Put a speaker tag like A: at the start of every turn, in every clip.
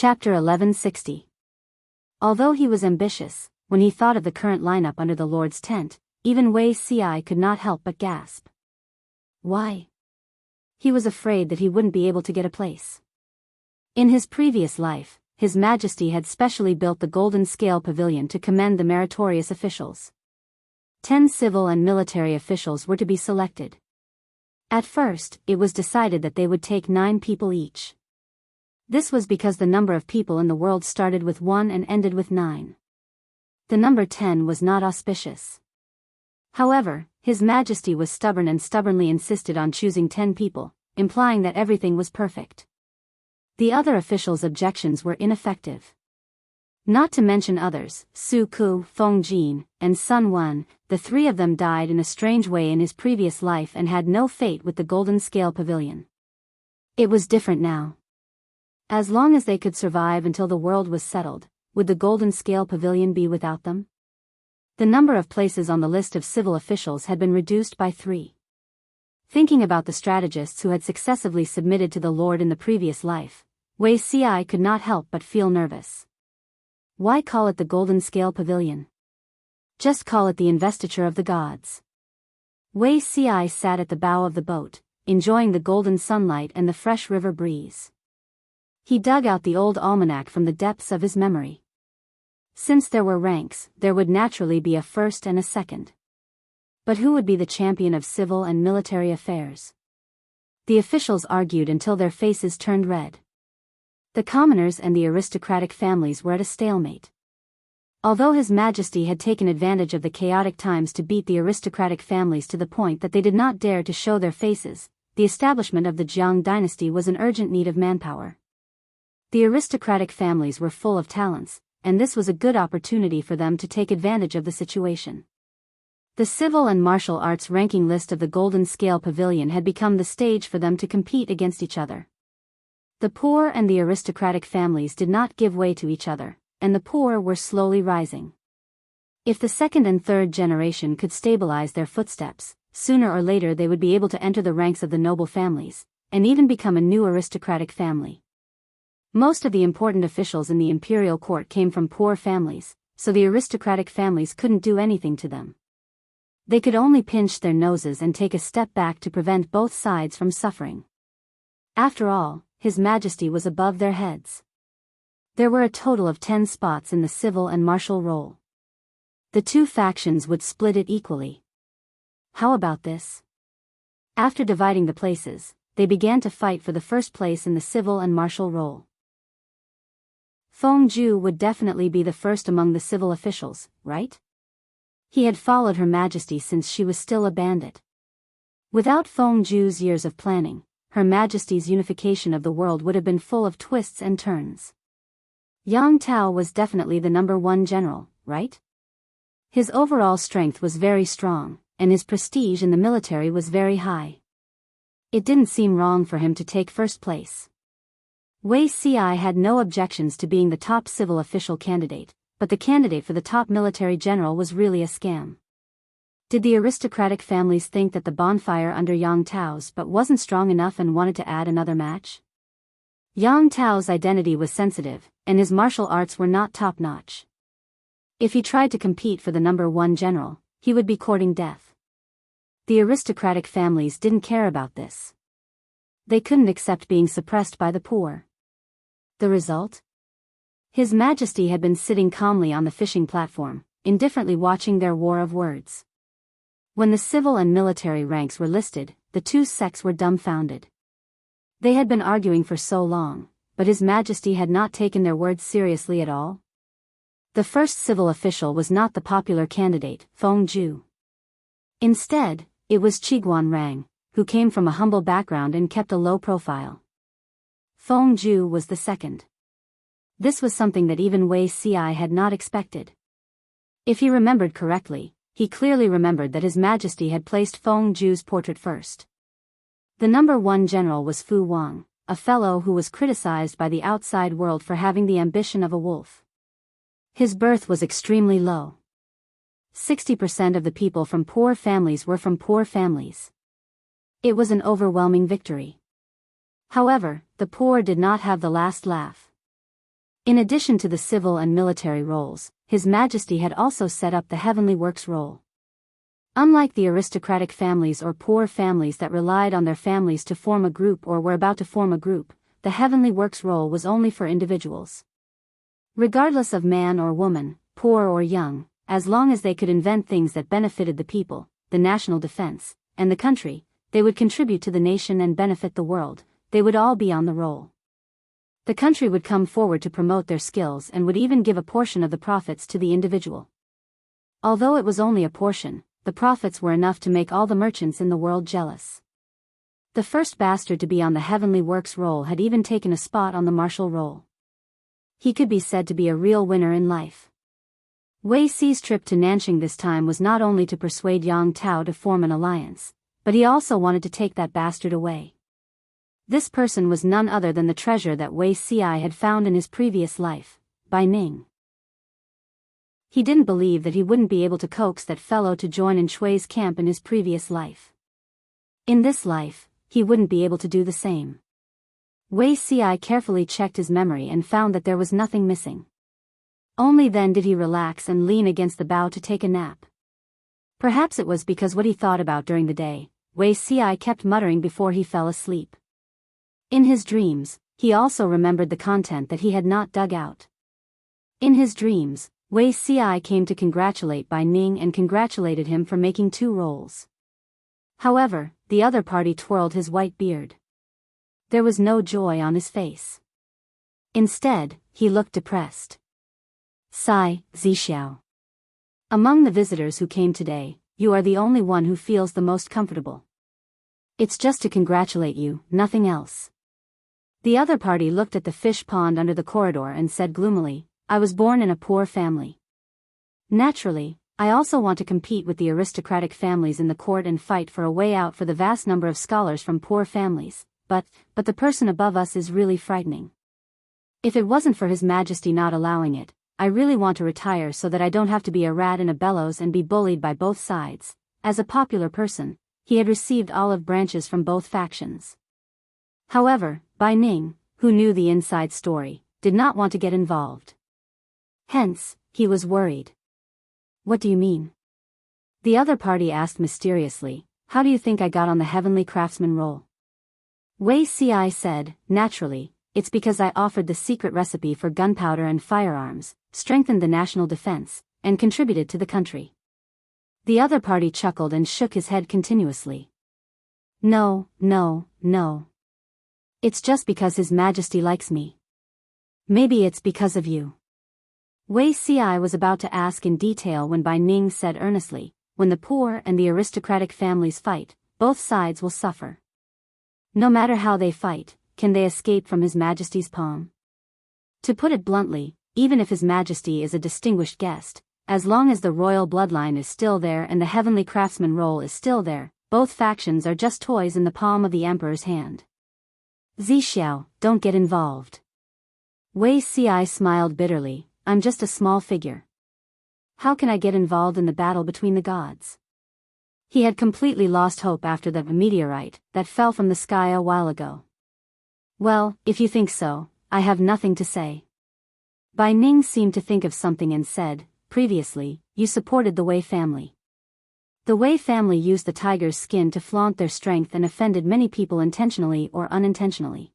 A: Chapter 1160. Although he was ambitious, when he thought of the current lineup under the Lord's tent, even Wei Ci could not help but gasp. Why? He was afraid that he wouldn't be able to get a place. In his previous life, His Majesty had specially built the Golden Scale Pavilion to commend the meritorious officials. 10 civil and military officials were to be selected. At first, it was decided that they would take 9 people each. This was because the number of people in the world started with 1 and ended with 9. The number 10 was not auspicious. However, His Majesty was stubborn and stubbornly insisted on choosing 10 people, implying that everything was perfect. The other officials' objections were ineffective. Not to mention others, Su Ku, Feng Jin, and Sun Wen, the 3 of them died in a strange way in his previous life and had no fate with the Golden Scale Pavilion. It was different now. As long as they could survive until the world was settled, would the Golden Scale Pavilion be without them? The number of places on the list of civil officials had been reduced by 3. Thinking about the strategists who had successively submitted to the Lord in the previous life, Wei Ci could not help but feel nervous. Why call it the Golden Scale Pavilion? Just call it the investiture of the gods. Wei Ci sat at the bow of the boat, enjoying the golden sunlight and the fresh river breeze. He dug out the old almanac from the depths of his memory. Since there were ranks, there would naturally be a first and a second. But who would be the champion of civil and military affairs? The officials argued until their faces turned red. The commoners and the aristocratic families were at a stalemate. Although His Majesty had taken advantage of the chaotic times to beat the aristocratic families to the point that they did not dare to show their faces, the establishment of the Jianghu dynasty was in urgent need of manpower. The aristocratic families were full of talents, and this was a good opportunity for them to take advantage of the situation. The civil and martial arts ranking list of the Golden Scale Pavilion had become the stage for them to compete against each other. The poor and the aristocratic families did not give way to each other, and the poor were slowly rising. If the second and third generation could stabilize their footsteps, sooner or later they would be able to enter the ranks of the noble families, and even become a new aristocratic family. Most of the important officials in the imperial court came from poor families, so the aristocratic families couldn't do anything to them. They could only pinch their noses and take a step back to prevent both sides from suffering. After all, His Majesty was above their heads. There were a total of 10 spots in the civil and martial roll. The 2 factions would split it equally. How about this? After dividing the places, they began to fight for the first place in the civil and martial roll. Feng Ju would definitely be the first among the civil officials, right? He had followed Her Majesty since she was still a bandit. Without Feng Ju's years of planning, Her Majesty's unification of the world would have been full of twists and turns. Yang Tao was definitely the number 1 general, right? His overall strength was very strong, and his prestige in the military was very high. It didn't seem wrong for him to take first place. Wei Ci had no objections to being the top civil official candidate, but the candidate for the top military general was really a scam. Did the aristocratic families think that the bonfire under Yang Tao's but wasn't strong enough and wanted to add another match? Yang Tao's identity was sensitive, and his martial arts were not top-notch. If he tried to compete for the number 1 general, he would be courting death. The aristocratic families didn't care about this. They couldn't accept being suppressed by the poor. The result? His Majesty had been sitting calmly on the fishing platform, indifferently watching their war of words. When the civil and military ranks were listed, the 2 sects were dumbfounded. They had been arguing for so long, but His Majesty had not taken their words seriously at all. The first civil official was not the popular candidate, Feng Ju. Instead, it was Qiguan Rang, who came from a humble background and kept a low profile. Feng Ju was the second. This was something that even Wei Ci had not expected. If he remembered correctly, he clearly remembered that His Majesty had placed Feng Ju's portrait first. The number 1 general was Fu Wang, a fellow who was criticized by the outside world for having the ambition of a wolf. His birth was extremely low. 60% of the people from poor families were from poor families. It was an overwhelming victory. However, the poor did not have the last laugh. In addition to the civil and military roles, His Majesty had also set up the heavenly works role. Unlike the aristocratic families or poor families that relied on their families to form a group or were about to form a group, the heavenly works role was only for individuals. Regardless of man or woman, poor or young, as long as they could invent things that benefited the people, the national defense, and the country, they would contribute to the nation and benefit the world, they would all be on the roll. The country would come forward to promote their skills and would even give a portion of the profits to the individual. Although it was only a portion, the profits were enough to make all the merchants in the world jealous. The first bastard to be on the heavenly works roll had even taken a spot on the martial roll. He could be said to be a real winner in life. Wei Si's trip to Nanxing this time was not only to persuade Yang Tao to form an alliance, but he also wanted to take that bastard away. This person was none other than the treasure that Wei Si had found in his previous life, Bai Ning. He didn't believe that he wouldn't be able to coax that fellow to join in Shui's camp in his previous life. In this life, he wouldn't be able to do the same. Wei Si carefully checked his memory and found that there was nothing missing. Only then did he relax and lean against the bough to take a nap. Perhaps it was because what he thought about during the day, Wei Si kept muttering before he fell asleep. In his dreams, he also remembered the content that he had not dug out. In his dreams, Wei Si came to congratulate Bai Ning and congratulated him for making 2 rolls. However, the other party twirled his white beard. There was no joy on his face. Instead, he looked depressed. Sigh, Zixiao. Among the visitors who came today, you are the only one who feels the most comfortable. It's just to congratulate you, nothing else. The other party looked at the fish pond under the corridor and said gloomily, I was born in a poor family. Naturally, I also want to compete with the aristocratic families in the court and fight for a way out for the vast number of scholars from poor families, but the person above us is really frightening. If it wasn't for His Majesty not allowing it, I really want to retire so that I don't have to be a rat in a bellows and be bullied by both sides. As a popular person, he had received olive branches from both factions. However, Bai Ning, who knew the inside story, did not want to get involved. Hence, he was worried. What do you mean? The other party asked mysteriously, how do you think I got on the heavenly craftsman roll? Wei Si said, naturally, it's because I offered the secret recipe for gunpowder and firearms, strengthened the national defense, and contributed to the country. The other party chuckled and shook his head continuously. No. It's just because His Majesty likes me. Maybe it's because of you. Wei Si was about to ask in detail when Bai Ning said earnestly, when the poor and the aristocratic families fight, both sides will suffer. No matter how they fight, can they escape from His Majesty's palm? To put it bluntly, even if His Majesty is a distinguished guest, as long as the royal bloodline is still there and the heavenly craftsman role is still there, both factions are just toys in the palm of the emperor's hand. Zixiao, don't get involved. Wei Si smiled bitterly, I'm just a small figure. How can I get involved in the battle between the gods? He had completely lost hope after the meteorite that fell from the sky a while ago. Well, if you think so, I have nothing to say. Bai Ning seemed to think of something and said, previously, you supported the Wei family. The Wei family used the tiger's skin to flaunt their strength and offended many people intentionally or unintentionally.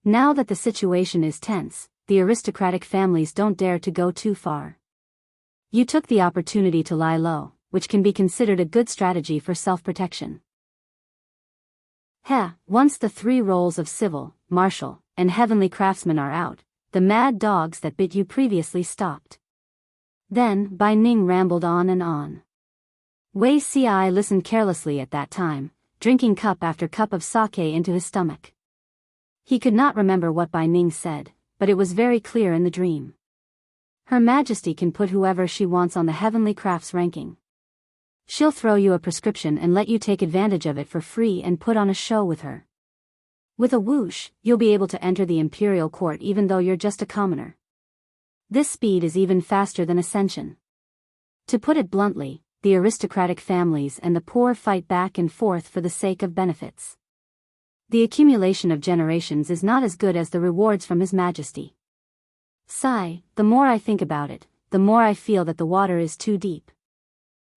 A: Now that the situation is tense, the aristocratic families don't dare to go too far. You took the opportunity to lie low, which can be considered a good strategy for self-protection. Once the 3 roles of civil, martial, and heavenly craftsman are out, the mad dogs that bit you previously stopped. Then Bai Ning rambled on and on. Wei Si listened carelessly at that time, drinking cup after cup of sake into his stomach. He could not remember what Bai Ning said, but it was very clear in the dream. Her Majesty can put whoever she wants on the heavenly crafts ranking. She'll throw you a prescription and let you take advantage of it for free and put on a show with her. With a whoosh, you'll be able to enter the imperial court even though you're just a commoner. This speed is even faster than ascension. To put it bluntly, the aristocratic families and the poor fight back and forth for the sake of benefits. The accumulation of generations is not as good as the rewards from His Majesty. Sigh, the more I think about it, the more I feel that the water is too deep.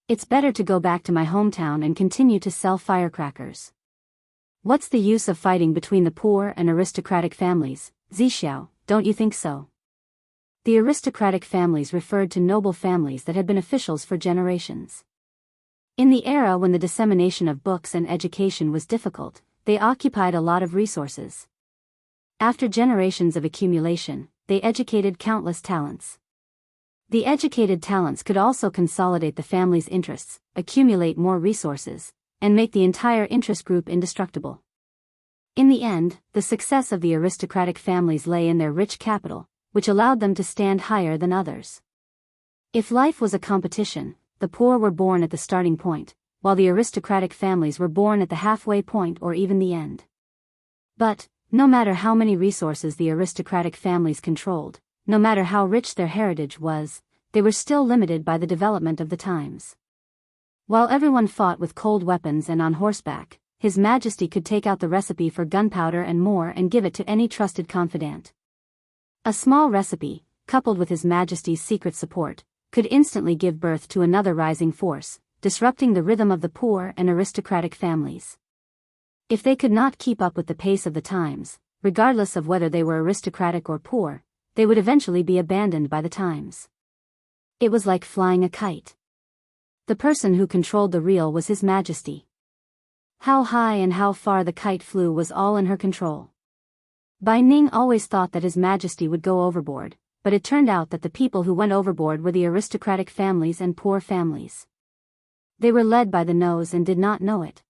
A: It's better to go back to my hometown and continue to sell firecrackers. What's the use of fighting between the poor and aristocratic families, Zixiao, don't you think so? The aristocratic families referred to noble families that had been officials for generations. In the era when the dissemination of books and education was difficult, they occupied a lot of resources. After generations of accumulation, they educated countless talents. The educated talents could also consolidate the family's interests, accumulate more resources, and make the entire interest group indestructible. In the end, the success of the aristocratic families lay in their rich capital, which allowed them to stand higher than others. If life was a competition, the poor were born at the starting point, while the aristocratic families were born at the halfway point or even the end. But, no matter how many resources the aristocratic families controlled, no matter how rich their heritage was, they were still limited by the development of the times. While everyone fought with cold weapons and on horseback, His Majesty could take out the recipe for gunpowder and more and give it to any trusted confidant. A small recipe, coupled with His Majesty's secret support, could instantly give birth to another rising force, disrupting the rhythm of the poor and aristocratic families. If they could not keep up with the pace of the times, regardless of whether they were aristocratic or poor, they would eventually be abandoned by the times. It was like flying a kite. The person who controlled the reel was His Majesty. How high and how far the kite flew was all in her control. Bai Ning always thought that His Majesty would go overboard, but it turned out that the people who went overboard were the aristocratic families and poor families. They were led by the nose and did not know it.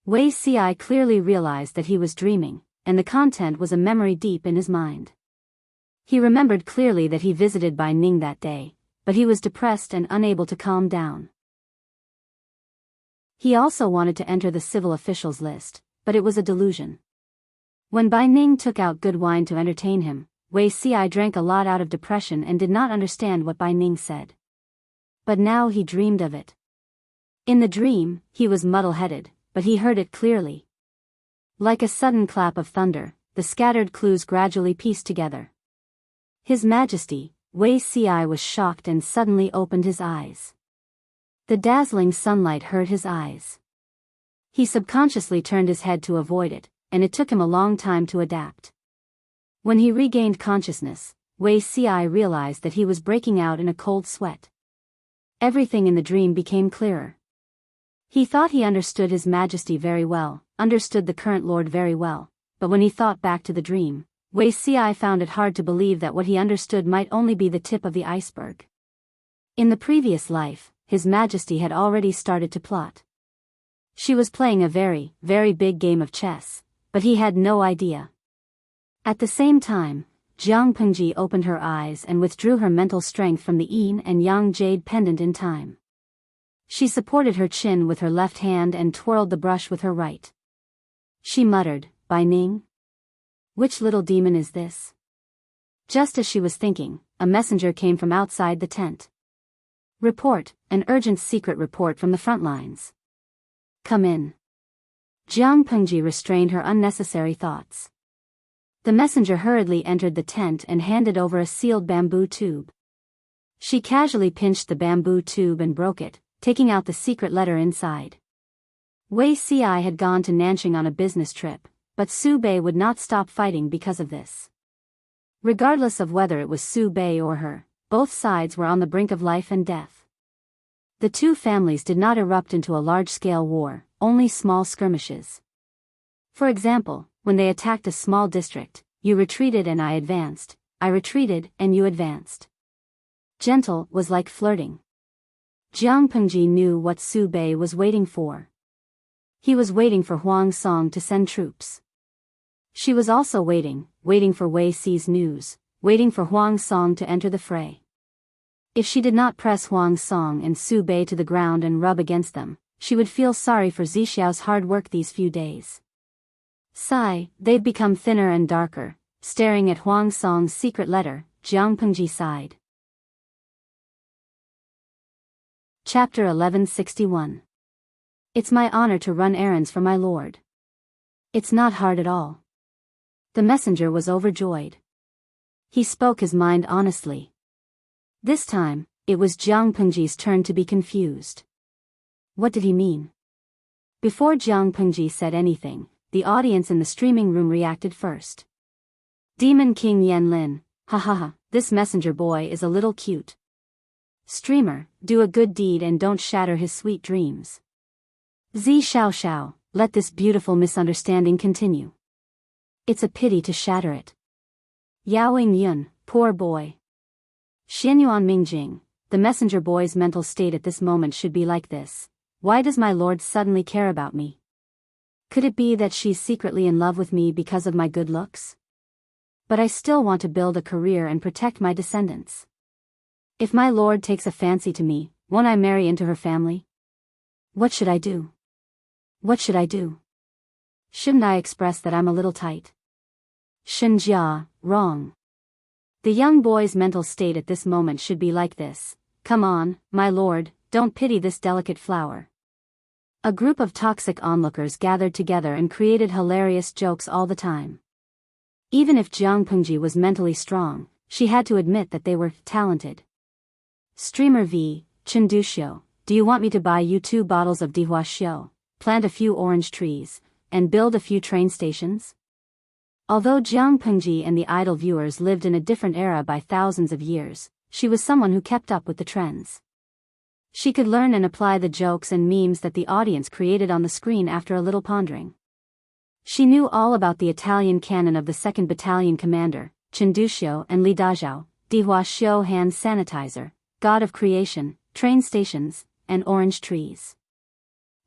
A: Wei Ci clearly realized that he was dreaming, and the content was a memory deep in his mind. He remembered clearly that he visited Bai Ning that day, but he was depressed and unable to calm down. He also wanted to enter the civil officials list, but it was a delusion. When Bai Ning took out good wine to entertain him, Wei Ci drank a lot out of depression and did not understand what Bai Ning said. But now he dreamed of it. In the dream, he was muddle-headed, but he heard it clearly. Like a sudden clap of thunder, the scattered clues gradually pieced together. His Majesty, Wei Ci was shocked and suddenly opened his eyes. The dazzling sunlight hurt his eyes. He subconsciously turned his head to avoid it, and it took him a long time to adapt. When he regained consciousness, Wei Ci realized that he was breaking out in a cold sweat. Everything in the dream became clearer. He thought he understood His Majesty very well, understood the current lord very well, but when he thought back to the dream, Wei Ci found it hard to believe that what he understood might only be the tip of the iceberg. In the previous life, His Majesty had already started to plot. She was playing a very, very big game of chess, but he had no idea. At the same time, Jiang Pengji opened her eyes and withdrew her mental strength from the yin and yang jade pendant in time. She supported her chin with her left hand and twirled the brush with her right. She muttered, "Bai Ning? Which little demon is this?" Just as she was thinking, a messenger came from outside the tent. "Report, an urgent secret report from the front lines." "Come in." Jiang Pengji restrained her unnecessary thoughts. The messenger hurriedly entered the tent and handed over a sealed bamboo tube. She casually pinched the bamboo tube and broke it, taking out the secret letter inside. Wei Ci had gone to Nanxing on a business trip, but Su Bei would not stop fighting because of this. Regardless of whether it was Su Bei or her, both sides were on the brink of life and death. The two families did not erupt into a large-scale war, only small skirmishes. For example, when they attacked a small district, you retreated and I advanced, I retreated and you advanced. Gentle was like flirting. Jiang Pengji knew what Su Bei was waiting for. He was waiting for Huang Song to send troops. She was also waiting for Wei Ci's news, waiting for Huang Song to enter the fray. If she did not press Huang Song and Su Bei to the ground and rub against them, she would feel sorry for Zixiao's hard work these few days. Sigh, they'd become thinner and darker. Staring at Huang Song's secret letter, Jiang Pengji sighed. Chapter 1161. It's my honor to run errands for my lord. It's not hard at all. The messenger was overjoyed. He spoke his mind honestly. This time, it was Jiang Pengji's turn to be confused. What did he mean? Before Jiang Pengji said anything, the audience in the streaming room reacted first. Demon King Yan Lin, ha ha ha, this messenger boy is a little cute. Streamer, do a good deed and don't shatter his sweet dreams. Zi Xiao Xiao, let this beautiful misunderstanding continue. It's a pity to shatter it. Yao Yun, poor boy. Xianyuan Mingjing, the messenger boy's mental state at this moment should be like this. Why does my lord suddenly care about me? Could it be that she's secretly in love with me because of my good looks? But I still want to build a career and protect my descendants. If my lord takes a fancy to me, won't I marry into her family? What should I do? What should I do? Shouldn't I express that I'm a little tight? Shenjia, wrong. The young boy's mental state at this moment should be like this. Come on, my lord, don't pity this delicate flower. A group of toxic onlookers gathered together and created hilarious jokes all the time. Even if Jiang Pengji was mentally strong, she had to admit that they were talented. Streamer V, Chenduxiu, do you want me to buy you 2 bottles of Dihuaxiu, plant a few orange trees, and build a few train stations? Although Jiang Pengji and the idol viewers lived in a different era by thousands of years, she was someone who kept up with the trends. She could learn and apply the jokes and memes that the audience created on the screen after a little pondering. She knew all about the Italian canon of the 2nd Battalion commander, Chenduxiu and Li Dazhao, Dihuaxiu hand sanitizer, god of creation, train stations, and orange trees.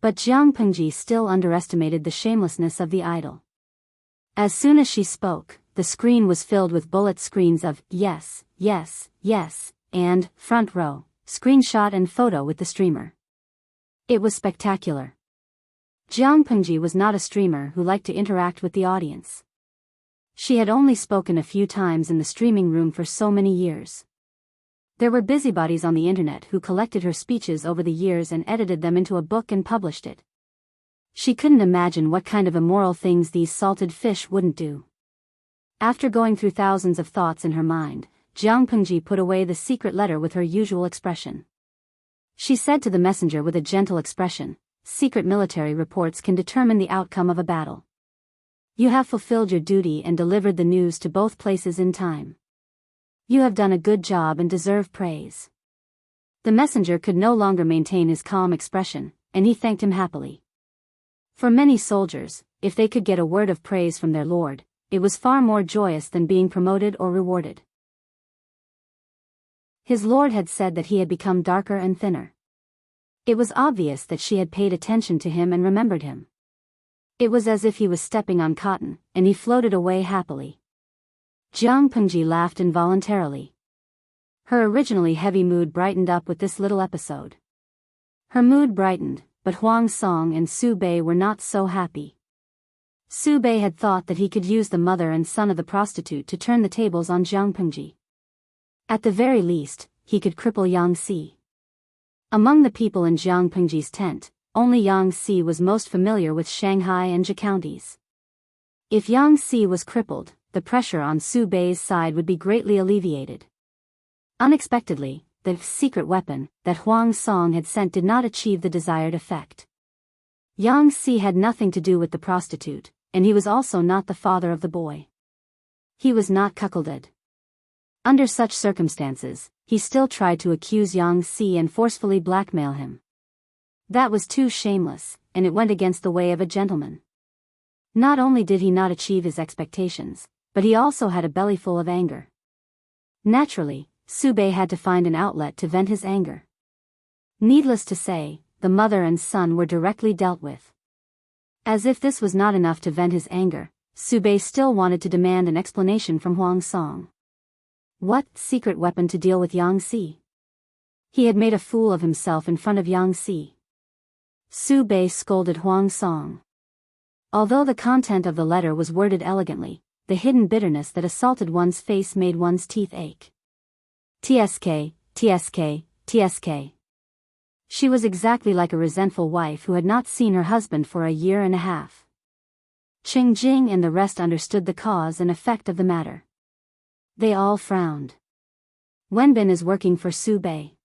A: But Jiang Pengji still underestimated the shamelessness of the idol. As soon as she spoke, the screen was filled with bullet screens of yes, yes, yes, and front row, screenshot and photo with the streamer. It was spectacular. Jiang Pengji was not a streamer who liked to interact with the audience. She had only spoken a few times in the streaming room for so many years. There were busybodies on the internet who collected her speeches over the years and edited them into a book and published it. She couldn't imagine what kind of immoral things these salted fish wouldn't do. After going through thousands of thoughts in her mind, Jiang Pengji put away the secret letter with her usual expression. She said to the messenger with a gentle expression, secret military reports can determine the outcome of a battle. You have fulfilled your duty and delivered the news to both places in time. You have done a good job and deserve praise. The messenger could no longer maintain his calm expression, and he thanked him happily. For many soldiers, if they could get a word of praise from their lord, it was far more joyous than being promoted or rewarded. His lord had said that he had become darker and thinner. It was obvious that she had paid attention to him and remembered him. It was as if he was stepping on cotton, and he floated away happily. Jiang Pengji laughed involuntarily. Her originally heavy mood brightened up with this little episode. Her mood brightened, but Huang Song and Su Bei were not so happy. Su Bei had thought that he could use the mother and son of the prostitute to turn the tables on Jiang Pengji. At the very least, he could cripple Yang Si. Among the people in Jiang Pengji's tent, only Yang Si was most familiar with Shanghai and Zhe counties. If Yang Si was crippled, the pressure on Su Bei's side would be greatly alleviated. Unexpectedly, the secret weapon that Huang Song had sent did not achieve the desired effect. Yang Si had nothing to do with the prostitute, and he was also not the father of the boy. He was not cuckolded. Under such circumstances, he still tried to accuse Yang Si and forcefully blackmail him. That was too shameless, and it went against the way of a gentleman. Not only did he not achieve his expectations, but he also had a bellyful of anger. Naturally, Su Bei had to find an outlet to vent his anger. Needless to say, the mother and son were directly dealt with. As if this was not enough to vent his anger, Su Bei still wanted to demand an explanation from Huang Song. What secret weapon to deal with Yang Si? He had made a fool of himself in front of Yang Si. Su Bei scolded Huang Song. Although the content of the letter was worded elegantly, the hidden bitterness that assaulted one's face made one's teeth ache. TSK, TSK, TSK. She was exactly like a resentful wife who had not seen her husband for a year and a half. Qing Jing and the rest understood the cause and effect of the matter. They all frowned. Wenbin is working for Su Bei.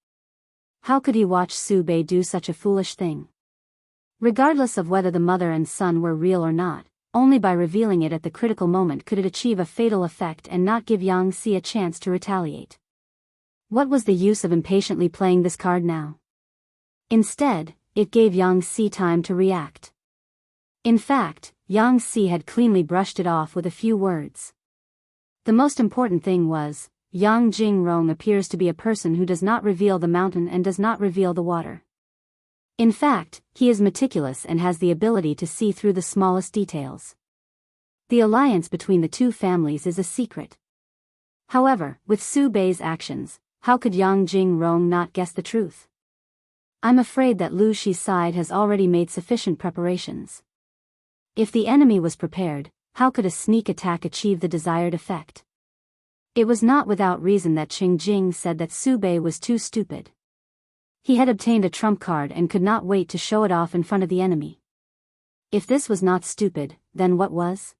A: How could he watch Su Bei do such a foolish thing? Regardless of whether the mother and son were real or not, only by revealing it at the critical moment could it achieve a fatal effect and not give Yang Si a chance to retaliate. What was the use of impatiently playing this card now? Instead, it gave Yang Si time to react. In fact, Yang Si had cleanly brushed it off with a few words. The most important thing was, Yang Jingrong appears to be a person who does not reveal the mountain and does not reveal the water. In fact, he is meticulous and has the ability to see through the smallest details. The alliance between the two families is a secret. However, with Su Bei's actions, how could Yang Jingrong not guess the truth? I'm afraid that Lu Shi's side has already made sufficient preparations. If the enemy was prepared, how could a sneak attack achieve the desired effect? It was not without reason that Qing Jing said that Su Bei was too stupid. He had obtained a trump card and could not wait to show it off in front of the enemy. If this was not stupid, then what was?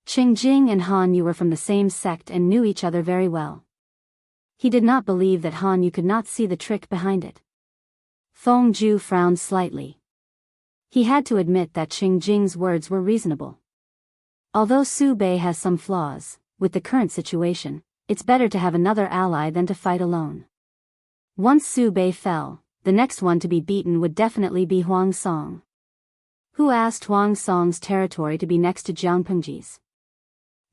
A: Qing Jing and Han Yu were from the same sect and knew each other very well. He did not believe that Han Yu could not see the trick behind it. Feng Ju frowned slightly. He had to admit that Qing Jing's words were reasonable. Although Su Bei has some flaws, with the current situation, it's better to have another ally than to fight alone. Once Su Bei fell, the next one to be beaten would definitely be Huang Song. Who asked Huang Song's territory to be next to Jiangpengji's?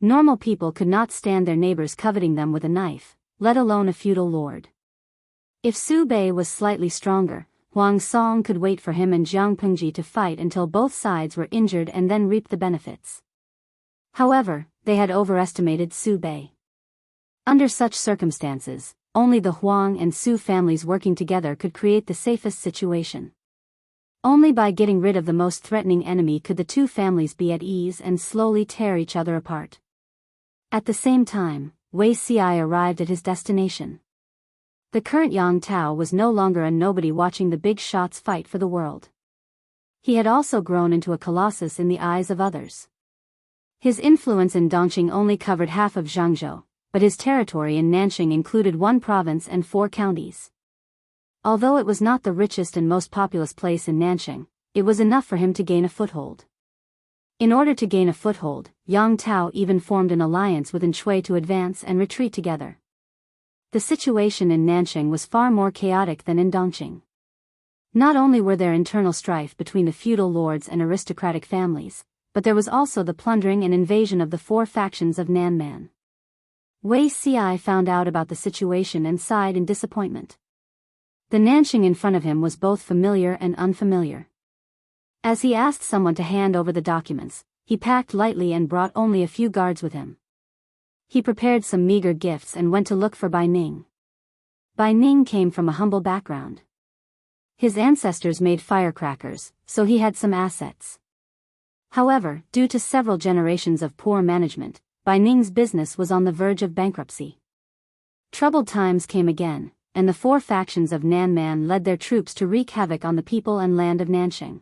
A: Normal people could not stand their neighbors coveting them with a knife, let alone a feudal lord. If Su Bei was slightly stronger, Huang Song could wait for him and Jiangpengji to fight until both sides were injured and then reap the benefits. However, they had overestimated Su Bei. Under such circumstances, only the Huang and Su families working together could create the safest situation. Only by getting rid of the most threatening enemy could the two families be at ease and slowly tear each other apart. At the same time, Wei Xi arrived at his destination. The current Yang Tao was no longer a nobody watching the big shots fight for the world. He had also grown into a colossus in the eyes of others. His influence in Dongqing only covered half of Jiangzhou, but his territory in Nanxing included 1 province and 4 counties. Although it was not the richest and most populous place in Nanxing, it was enough for him to gain a foothold. In order to gain a foothold, Yang Tao even formed an alliance with Anshui to advance and retreat together. The situation in Nanxing was far more chaotic than in Dongqing. Not only were there internal strife between the feudal lords and aristocratic families, but there was also the plundering and invasion of the 4 factions of Nanman. Wei Xi found out about the situation and sighed in disappointment. The Nanxing in front of him was both familiar and unfamiliar. As he asked someone to hand over the documents, he packed lightly and brought only a few guards with him. He prepared some meager gifts and went to look for Bai Ning. Bai Ning came from a humble background. His ancestors made firecrackers, so he had some assets. However, due to several generations of poor management, Bai Ning's business was on the verge of bankruptcy. Troubled times came again, and the 4 factions of Nanman led their troops to wreak havoc on the people and land of Nanxing.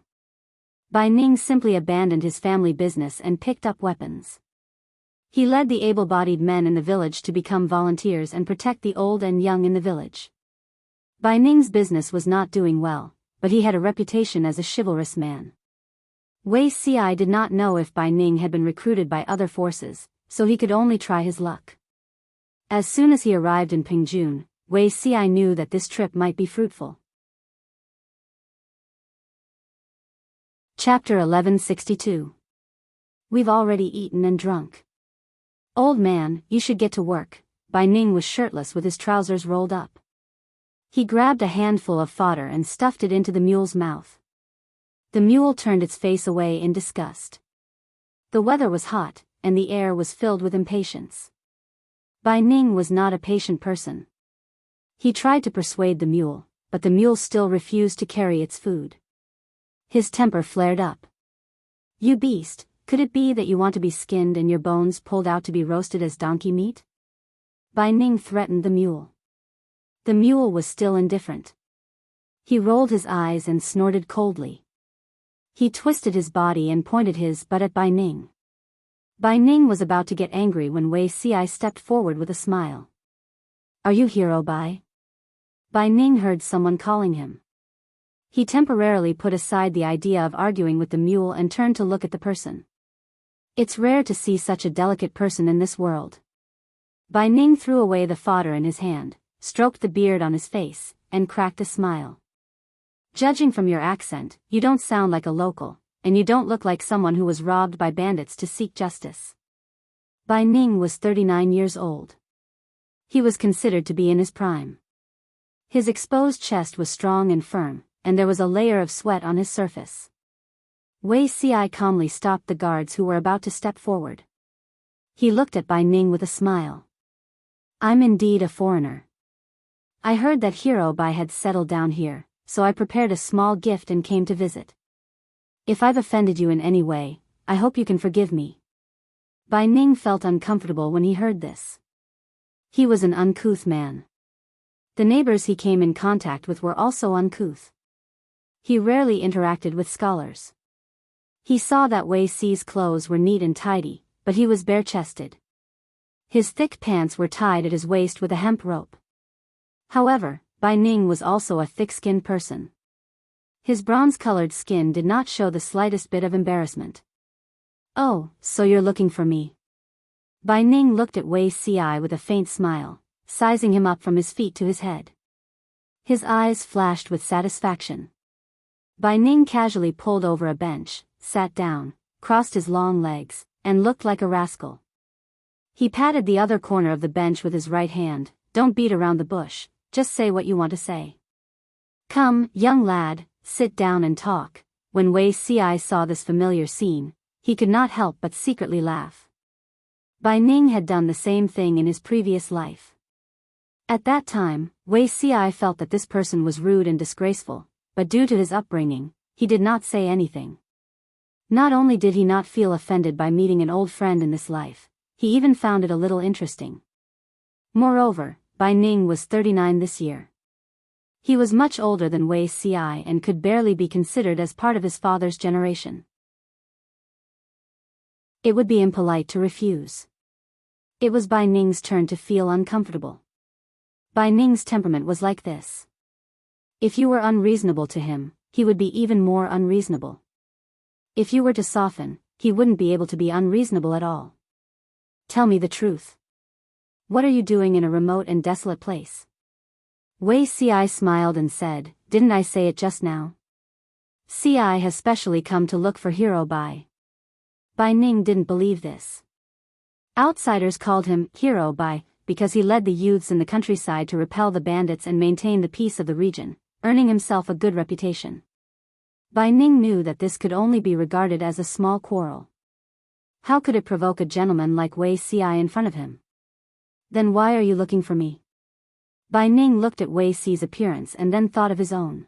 A: Bai Ning simply abandoned his family business and picked up weapons. He led the able-bodied men in the village to become volunteers and protect the old and young in the village. Bai Ning's business was not doing well, but he had a reputation as a chivalrous man. Wei Xi did not know if Bai Ning had been recruited by other forces, so he could only try his luck. As soon as he arrived in Pingjun, Wei Xi knew that this trip might be fruitful. Chapter 1162. We've already eaten and drunk. Old man, you should get to work. Bai Ning was shirtless with his trousers rolled up. He grabbed a handful of fodder and stuffed it into the mule's mouth. The mule turned its face away in disgust. The weather was hot, and the air was filled with impatience. Bai Ning was not a patient person. He tried to persuade the mule, but the mule still refused to carry its food. His temper flared up. You beast, could it be that you want to be skinned and your bones pulled out to be roasted as donkey meat? Bai Ning threatened the mule. The mule was still indifferent. He rolled his eyes and snorted coldly. He twisted his body and pointed his butt at Bai Ning. Bai Ning was about to get angry when Wei Ci stepped forward with a smile. Are you Hero Bai? Bai Ning heard someone calling him. He temporarily put aside the idea of arguing with the mule and turned to look at the person. It's rare to see such a delicate person in this world. Bai Ning threw away the fodder in his hand, stroked the beard on his face, and cracked a smile. Judging from your accent, you don't sound like a local, and you don't look like someone who was robbed by bandits to seek justice. Bai Ning was 39 years old. He was considered to be in his prime. His exposed chest was strong and firm, and there was a layer of sweat on his surface. Wei Ci calmly stopped the guards who were about to step forward. He looked at Bai Ning with a smile. I'm indeed a foreigner. I heard that Hero Bai had settled down here, so I prepared a small gift and came to visit. If I've offended you in any way, I hope you can forgive me. Bai Ning felt uncomfortable when he heard this. He was an uncouth man. The neighbors he came in contact with were also uncouth. He rarely interacted with scholars. He saw that Wei Ci's clothes were neat and tidy, but he was bare-chested. His thick pants were tied at his waist with a hemp rope. However, Bai Ning was also a thick-skinned person. His bronze-colored skin did not show the slightest bit of embarrassment. Oh, so you're looking for me. Bai Ning looked at Wei Ci with a faint smile, sizing him up from his feet to his head. His eyes flashed with satisfaction. Bai Ning casually pulled over a bench, sat down, crossed his long legs, and looked like a rascal. He patted the other corner of the bench with his right hand. Don't beat around the bush, just say what you want to say. Come, young lad, sit down and talk. When Wei Ci saw this familiar scene, he could not help but secretly laugh. Bai Ning had done the same thing in his previous life. At that time, Wei Ci felt that this person was rude and disgraceful, but due to his upbringing, he did not say anything. Not only did he not feel offended by meeting an old friend in this life, he even found it a little interesting. Moreover, Bai Ning was 39 this year. He was much older than Wei Ci and could barely be considered as part of his father's generation. It would be impolite to refuse. It was Bai Ning's turn to feel uncomfortable. Bai Ning's temperament was like this. If you were unreasonable to him, he would be even more unreasonable. If you were to soften, he wouldn't be able to be unreasonable at all. Tell me the truth. What are you doing in a remote and desolate place? Wei Ci smiled and said, Didn't I say it just now? Ci has specially come to look for Hero Bai. Bai Ning didn't believe this. Outsiders called him Hero Bai because he led the youths in the countryside to repel the bandits and maintain the peace of the region, earning himself a good reputation. Bai Ning knew that this could only be regarded as a small quarrel. How could it provoke a gentleman like Wei Ci in front of him? Then why are you looking for me? Bai Ning looked at Wei Ci's appearance and then thought of his own.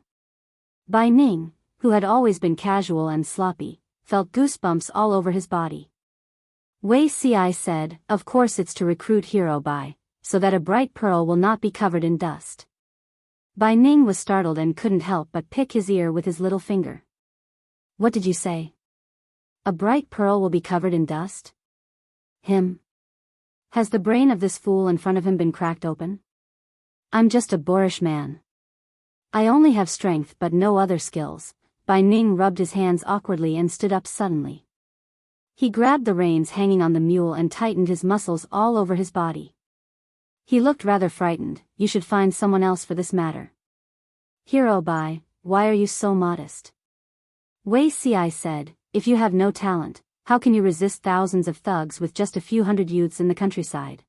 A: Bai Ning, who had always been casual and sloppy, felt goosebumps all over his body. Wei Ci said, Of course it's to recruit Hero Bai, so that a bright pearl will not be covered in dust. Bai Ning was startled and couldn't help but pick his ear with his little finger. What did you say? A bright pearl will be covered in dust? Him? Has the brain of this fool in front of him been cracked open? I'm just a boorish man. I only have strength but no other skills. Bai Ning rubbed his hands awkwardly and stood up suddenly. He grabbed the reins hanging on the mule and tightened his muscles all over his body. He looked rather frightened. You should find someone else for this matter. Hero Bai, why are you so modest? Wei Ci said, If you have no talent, how can you resist thousands of thugs with just a few hundred youths in the countryside?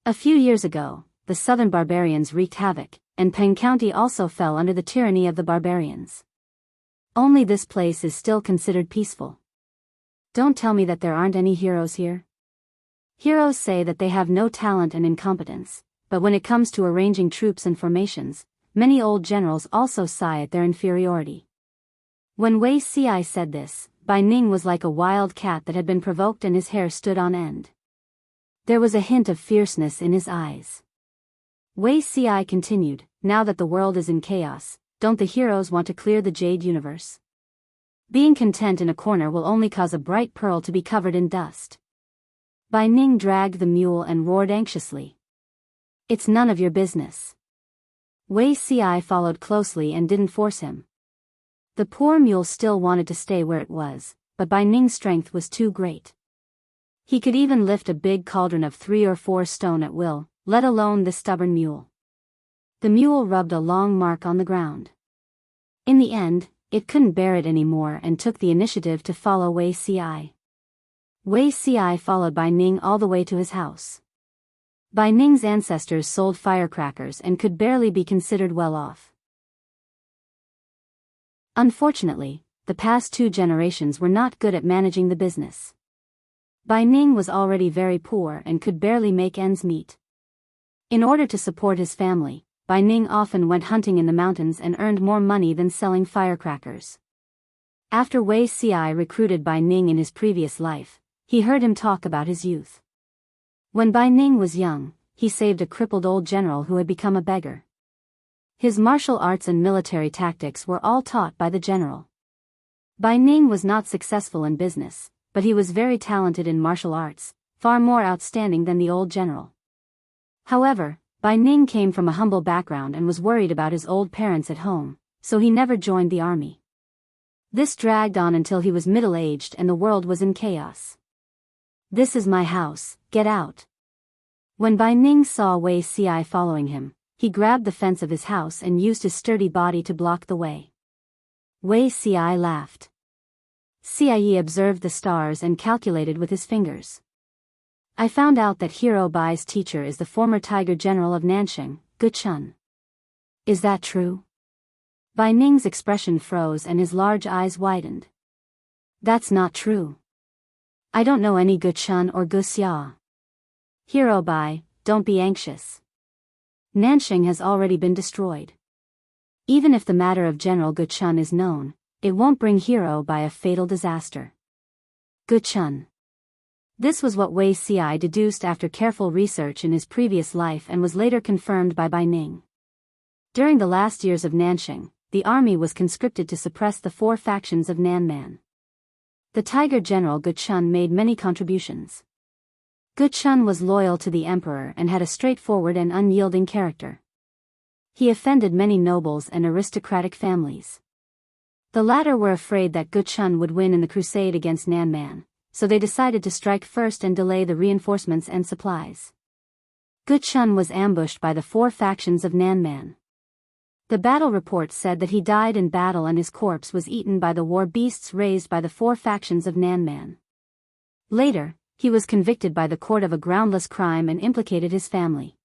A: A few years ago, the southern barbarians wreaked havoc, and Peng County also fell under the tyranny of the barbarians. Only this place is still considered peaceful. Don't tell me that there aren't any heroes here. Heroes say that they have no talent and incompetence, but when it comes to arranging troops and formations, many old generals also sigh at their inferiority. When Wei Ci said this, Bai Ning was like a wild cat that had been provoked and his hair stood on end. There was a hint of fierceness in his eyes. Wei Ci continued, Now that the world is in chaos, don't the heroes want to clear the Jade Universe? Being content in a corner will only cause a bright pearl to be covered in dust. Bai Ning dragged the mule and roared anxiously. It's none of your business. Wei Ci followed closely and didn't force him. The poor mule still wanted to stay where it was, but Bai Ning's strength was too great. He could even lift a big cauldron of 3 or 4 stone at will, let alone the stubborn mule. The mule rubbed a long mark on the ground. In the end, it couldn't bear it anymore and took the initiative to follow Wei Ci. Wei Ci followed Bai Ning all the way to his house. Bai Ning's ancestors sold firecrackers and could barely be considered well off. Unfortunately, the past 2 generations were not good at managing the business. Bai Ning was already very poor and could barely make ends meet. In order to support his family, Bai Ning often went hunting in the mountains and earned more money than selling firecrackers. After Wei Ci recruited Bai Ning in his previous life, he heard him talk about his youth. When Bai Ning was young, he saved a crippled old general who had become a beggar. His martial arts and military tactics were all taught by the general. Bai Ning was not successful in business, but he was very talented in martial arts, far more outstanding than the old general. However, Bai Ning came from a humble background and was worried about his old parents at home, so he never joined the army. This dragged on until he was middle-aged and the world was in chaos. This is my house, get out. When Bai Ning saw Wei Ci following him, he grabbed the fence of his house and used his sturdy body to block the way. Wei Ci laughed. Cie observed the stars and calculated with his fingers. I found out that Hero Bai's teacher is the former Tiger General of Nanxing, Guchun. Is that true? Bai Ning's expression froze and his large eyes widened. That's not true. I don't know any Guchun or Guxia. Hero Bai, don't be anxious. Nanxing has already been destroyed. Even if the matter of General Guchun is known, it won't bring Hero Bai a fatal disaster. Guchun. This was what Wei Ci deduced after careful research in his previous life and was later confirmed by Bai Ning. During the last years of Nanxing, the army was conscripted to suppress the 4 factions of Nanman. The Tiger General Guchun made many contributions. Guchun was loyal to the emperor and had a straightforward and unyielding character. He offended many nobles and aristocratic families. The latter were afraid that Guchun would win in the crusade against Nanman, so they decided to strike first and delay the reinforcements and supplies. Guchun was ambushed by the 4 factions of Nanman. The battle report said that he died in battle and his corpse was eaten by the war beasts raised by the 4 factions of Nanman. Later, he was convicted by the court of a groundless crime and implicated his family.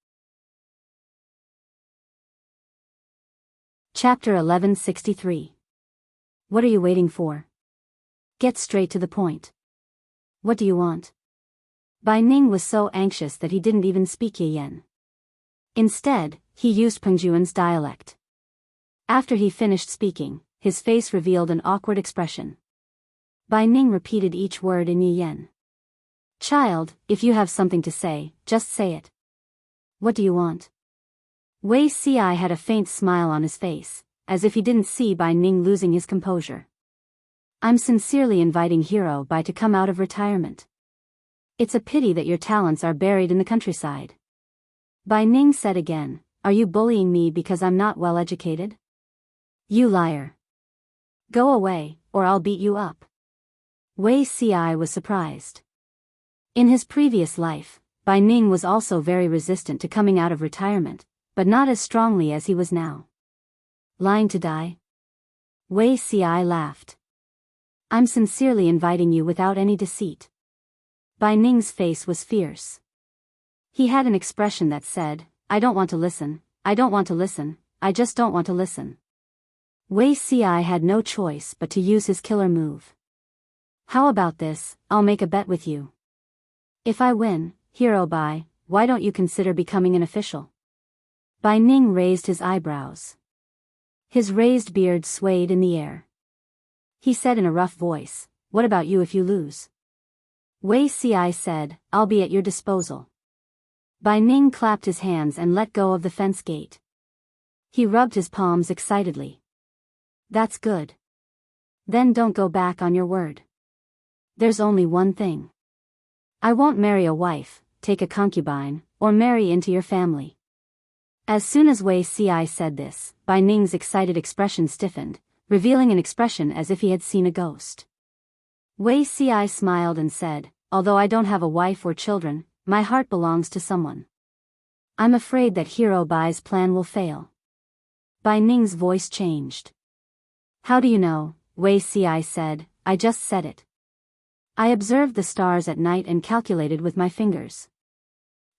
A: Chapter 1163. What are you waiting for? Get straight to the point. What do you want? Bai Ning was so anxious that he didn't even speak Yiyan. Instead, he used Pengjuan's dialect. After he finished speaking, his face revealed an awkward expression. Bai Ning repeated each word in Yiyan. Child, if you have something to say, just say it. What do you want? Wei Ci had a faint smile on his face, as if he didn't see Bai Ning losing his composure. I'm sincerely inviting Hero Bai to come out of retirement. It's a pity that your talents are buried in the countryside. Bai Ning said again, are you bullying me because I'm not well educated? You liar. Go away, or I'll beat you up. Wei Ci was surprised. In his previous life, Bai Ning was also very resistant to coming out of retirement, but not as strongly as he was now. Lying to die? Wei Ci laughed. I'm sincerely inviting you without any deceit. Bai Ning's face was fierce. He had an expression that said, I don't want to listen, I don't want to listen, I just don't want to listen. Wei Ci had no choice but to use his killer move. How about this, I'll make a bet with you. If I win, Hero Bai, why don't you consider becoming an official? Bai Ning raised his eyebrows. His raised beard swayed in the air. He said in a rough voice, what about you if you lose? Wei Ci said, I'll be at your disposal. Bai Ning clapped his hands and let go of the fence gate. He rubbed his palms excitedly. That's good. Then don't go back on your word. There's only one thing. I won't marry a wife, take a concubine, or marry into your family. As soon as Wei Ci said this, Bai Ning's excited expression stiffened, revealing an expression as if he had seen a ghost. Wei Ci smiled and said, although I don't have a wife or children, my heart belongs to someone. I'm afraid that Hero Bai's plan will fail. Bai Ning's voice changed. How do you know? Wei Ci said, I just said it. I observed the stars at night and calculated with my fingers.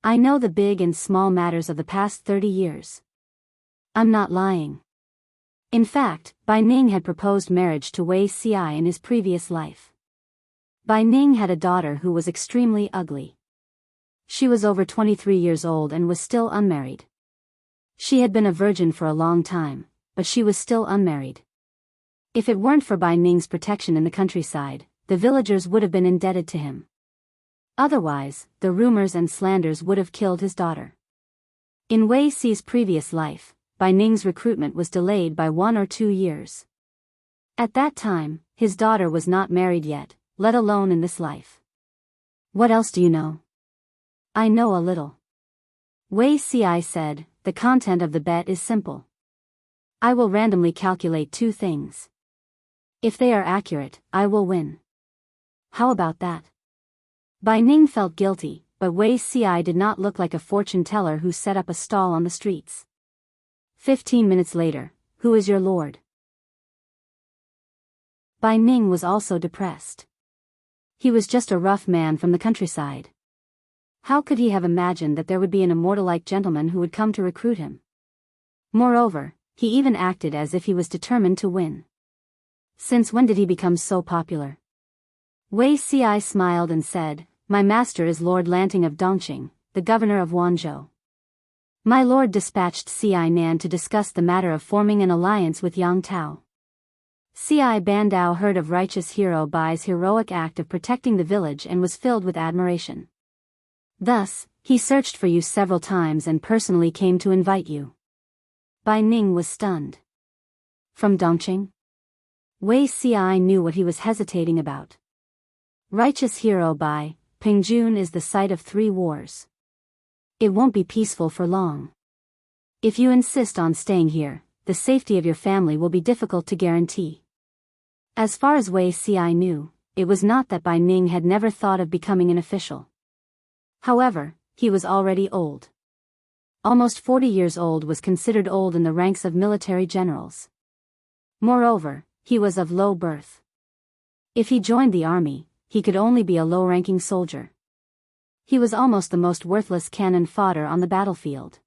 A: I know the big and small matters of the past 30 years. I'm not lying. In fact, Bai Ning had proposed marriage to Wei Ci in his previous life. Bai Ning had a daughter who was extremely ugly. She was over 23 years old and was still unmarried. She had been a virgin for a long time, but she was still unmarried. If it weren't for Bai Ning's protection in the countryside, the villagers would have been indebted to him. Otherwise, the rumors and slanders would have killed his daughter. In Wei Ci's previous life, Bai Ning's recruitment was delayed by 1 or 2 years. At that time, his daughter was not married yet, let alone in this life. What else do you know? I know a little. Wei Ci said, the content of the bet is simple. I will randomly calculate 2 things. If they are accurate, I will win. How about that? Bai Ning felt guilty, but Wei Ci did not look like a fortune teller who set up a stall on the streets. 15 minutes later, who is your lord? Bai Ning was also depressed. He was just a rough man from the countryside. How could he have imagined that there would be an immortal-like gentleman who would come to recruit him? Moreover, he even acted as if he was determined to win. Since when did he become so popular? Wei Ci smiled and said, my master is Lord Lanting of Dongqing, the governor of Wanzhou. My lord dispatched Ci Nan to discuss the matter of forming an alliance with Yang Tao. Ci Bandao heard of righteous Hero Bai's heroic act of protecting the village and was filled with admiration. Thus, he searched for you several times and personally came to invite you. Bai Ning was stunned. From Dongqing? Wei Ci knew what he was hesitating about. Righteous Hero Bai, Pingjun is the site of 3 wars. It won't be peaceful for long. If you insist on staying here, the safety of your family will be difficult to guarantee. As far as Wei Ci knew, it was not that Bai Ning had never thought of becoming an official. However, he was already old. Almost 40 years old was considered old in the ranks of military generals. Moreover, he was of low birth. If he joined the army, he could only be a low-ranking soldier. He was almost the most worthless cannon fodder on the battlefield.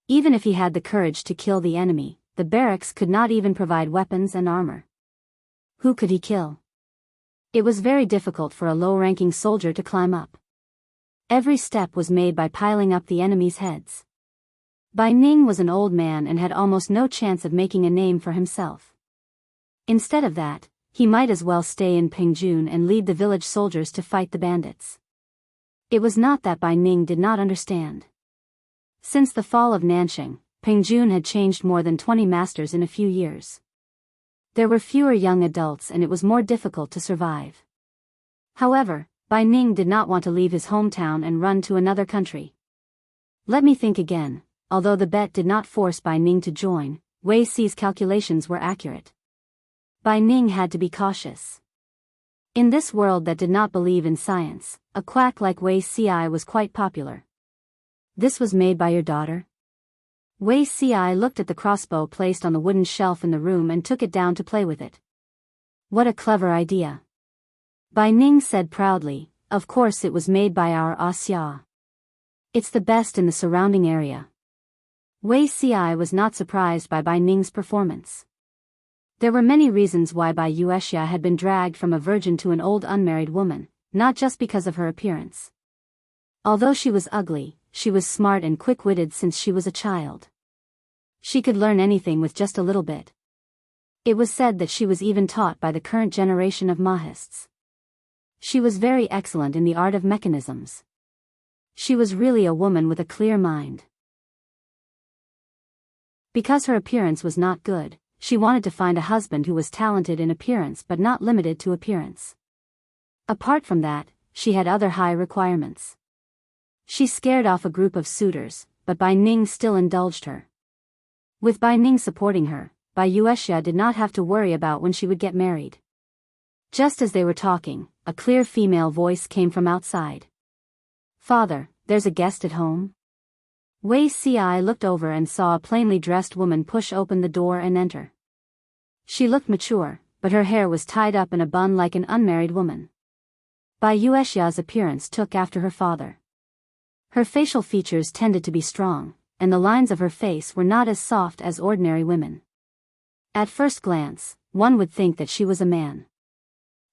A: Even if he had the courage to kill the enemy, the barracks could not even provide weapons and armor. Who could he kill? It was very difficult for a low-ranking soldier to climb up. Every step was made by piling up the enemy's heads. Bai Ning was an old man and had almost no chance of making a name for himself. Instead of that, he might as well stay in Pingjun and lead the village soldiers to fight the bandits. It was not that Bai Ning did not understand. Since the fall of Nanxing, Pingjun had changed more than 20 masters in a few years. There were fewer young adults and it was more difficult to survive. However, Bai Ning did not want to leave his hometown and run to another country. Let me think again. Although the bet did not force Bai Ning to join, Wei Ci's calculations were accurate. Bai Ning had to be cautious. In this world that did not believe in science, a quack like Wei Ci was quite popular. This was made by your daughter? Wei Ci looked at the crossbow placed on the wooden shelf in the room and took it down to play with it. What a clever idea. Bai Ning said proudly, of course it was made by our Xia. It's the best in the surrounding area. Wei Ci was not surprised by Bai Ning's performance. There were many reasons why Bai Yuexia had been dragged from a virgin to an old unmarried woman, not just because of her appearance. Although she was ugly, she was smart and quick-witted since she was a child. She could learn anything with just a little bit. It was said that she was even taught by the current generation of Mahists. She was very excellent in the art of mechanisms. She was really a woman with a clear mind. Because her appearance was not good, she wanted to find a husband who was talented in appearance but not limited to appearance. Apart from that, she had other high requirements. She scared off a group of suitors, but Bai Ning still indulged her. With Bai Ning supporting her, Bai Yuexia did not have to worry about when she would get married. Just as they were talking, a clear female voice came from outside. "Father, there's a guest at home?" Wei Ci looked over and saw a plainly dressed woman push open the door and enter. She looked mature, but her hair was tied up in a bun like an unmarried woman. Bai Yuexia's appearance took after her father. Her facial features tended to be strong, and the lines of her face were not as soft as ordinary women. At first glance, one would think that she was a man.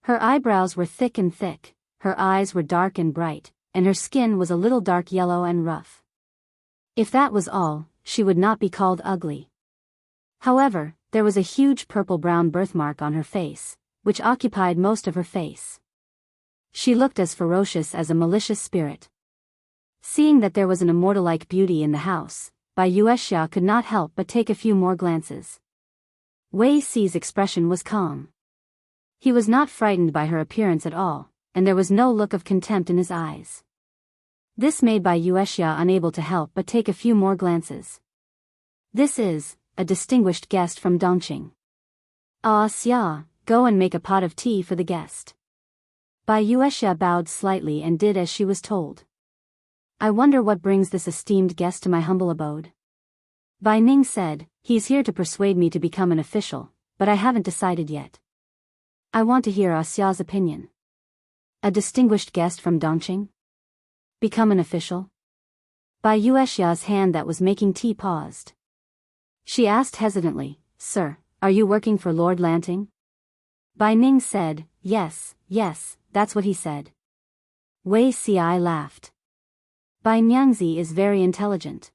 A: Her eyebrows were thick, her eyes were dark and bright, and her skin was a little dark yellow and rough. If that was all, she would not be called ugly. However, there was a huge purple-brown birthmark on her face, which occupied most of her face. She looked as ferocious as a malicious spirit. Seeing that there was an immortal-like beauty in the house, Bai Yuexia could not help but take a few more glances. Wei Ci's expression was calm. He was not frightened by her appearance at all, and there was no look of contempt in his eyes. This made Bai Yuexia unable to help but take a few more glances. "This is a distinguished guest from Dongqing. Ah, Xia, go and make a pot of tea for the guest." Bai Yuexia bowed slightly and did as she was told. "I wonder what brings this esteemed guest to my humble abode." Bai Ning said, "He's here to persuade me to become an official, but I haven't decided yet. I want to hear Xia's opinion." "A distinguished guest from Dongqing? Become an official?" Bai Yuexia's hand that was making tea paused. She asked hesitantly, "Sir, are you working for Lord Lanting?" Bai Ning said, Yes, that's what he said." Wei Ci laughed. "Bai Nyangzi is very intelligent.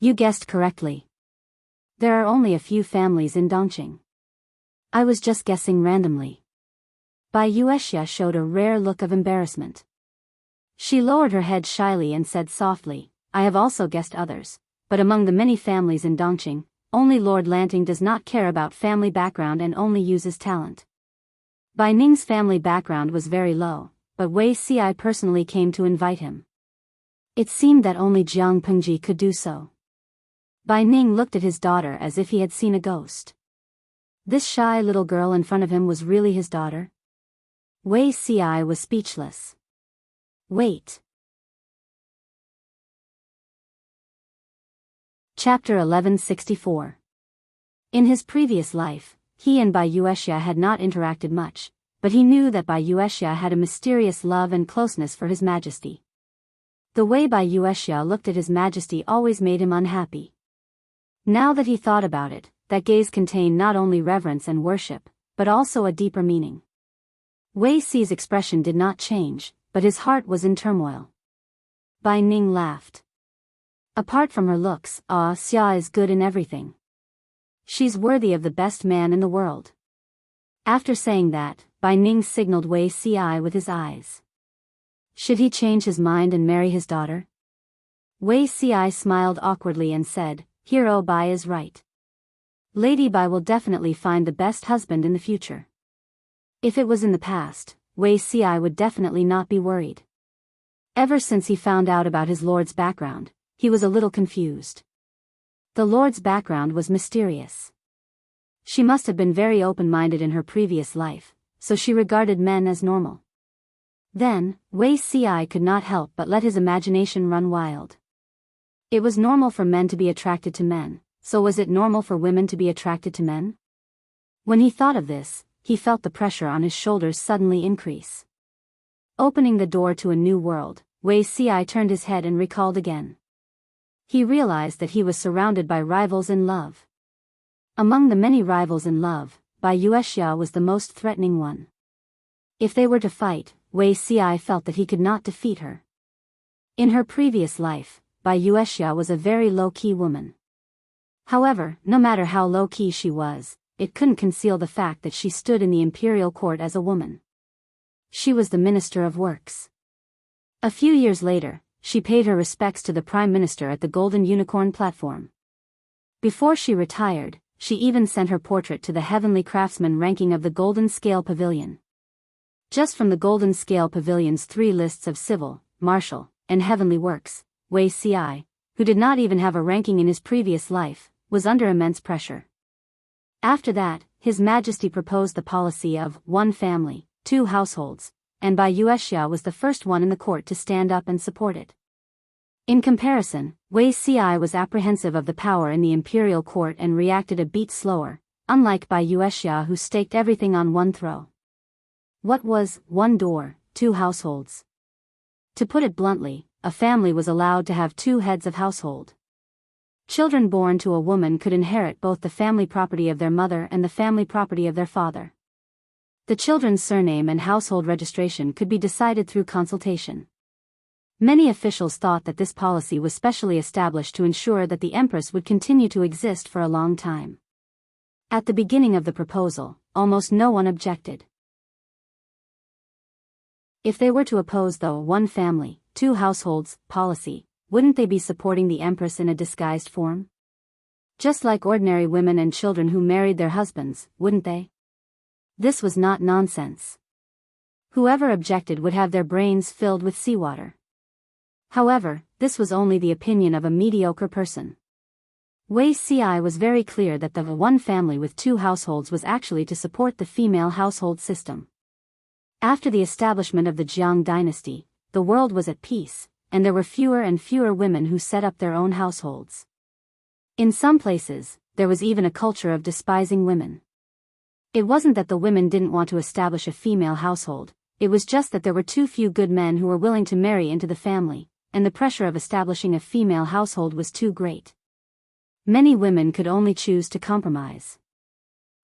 A: You guessed correctly. There are only a few families in Dongqing. I was just guessing randomly." Bai Yuexia showed a rare look of embarrassment. She lowered her head shyly and said softly, "I have also guessed others, but among the many families in Dongqing, only Lord Lanting does not care about family background and only uses talent." Bai Ning's family background was very low, but Wei Ci personally came to invite him. It seemed that only Jiang Pengji could do so. Bai Ning looked at his daughter as if he had seen a ghost. This shy little girl in front of him was really his daughter? Wei Ci was speechless. Wait. Chapter 1164. In his previous life, he and Bai Yuexia had not interacted much, but he knew that Bai Yuexia had a mysterious love and closeness for His Majesty. The way Bai Yuexia looked at His Majesty always made him unhappy. Now that he thought about it, that gaze contained not only reverence and worship, but also a deeper meaning. Wei Ci's expression did not change, but his heart was in turmoil. Bai Ning laughed. "Apart from her looks, Xia is good in everything. She's worthy of the best man in the world." After saying that, Bai Ning signaled Wei Ci with his eyes. Should he change his mind and marry his daughter? Wei Ci smiled awkwardly and said, "Hero Bai is right. Lady Bai will definitely find the best husband in the future." If it was in the past, Wei Ci would definitely not be worried. Ever since he found out about his lord's background, he was a little confused. The lord's background was mysterious. She must have been very open-minded in her previous life, so she regarded men as normal. Then, Wei Ci could not help but let his imagination run wild. It was normal for men to be attracted to men, so was it normal for women to be attracted to men? When he thought of this, he felt the pressure on his shoulders suddenly increase. Opening the door to a new world, Wei Ci turned his head and recalled again. He realized that he was surrounded by rivals in love. Among the many rivals in love, Bai Yuexia was the most threatening one. If they were to fight, Wei Ci felt that he could not defeat her. In her previous life, Bai Yuexia was a very low-key woman. However, no matter how low-key she was, it couldn't conceal the fact that she stood in the imperial court as a woman. She was the Minister of Works. A few years later, she paid her respects to the Prime Minister at the Golden Unicorn platform. Before she retired, she even sent her portrait to the heavenly craftsman ranking of the Golden Scale Pavilion. Just from the Golden Scale Pavilion's 3 lists of civil, martial, and heavenly works, Wei Ci, who did not even have a ranking in his previous life, was under immense pressure. After that, His Majesty proposed the policy of 1 family, 2 households, and Biyao was the first one in the court to stand up and support it. In comparison, Wei Ci was apprehensive of the power in the imperial court and reacted a bit slower, unlike Biyao who staked everything on one throw. What was 1 door, 2 households? To put it bluntly, a family was allowed to have 2 heads of household. Children born to a woman could inherit both the family property of their mother and the family property of their father. The children's surname and household registration could be decided through consultation. Many officials thought that this policy was specially established to ensure that the Empress would continue to exist for a long time. At the beginning of the proposal, almost no one objected. If they were to oppose the 1 family, 2 households policy, wouldn't they be supporting the Empress in a disguised form? Just like ordinary women and children who married their husbands, wouldn't they? This was not nonsense. Whoever objected would have their brains filled with seawater. However, this was only the opinion of a mediocre person. Wei Ci was very clear that the 1 family with 2 households was actually to support the female household system. After the establishment of the Jianghu dynasty, the world was at peace, and there were fewer and fewer women who set up their own households. In some places, there was even a culture of despising women. It wasn't that the women didn't want to establish a female household, it was just that there were too few good men who were willing to marry into the family, and the pressure of establishing a female household was too great. Many women could only choose to compromise.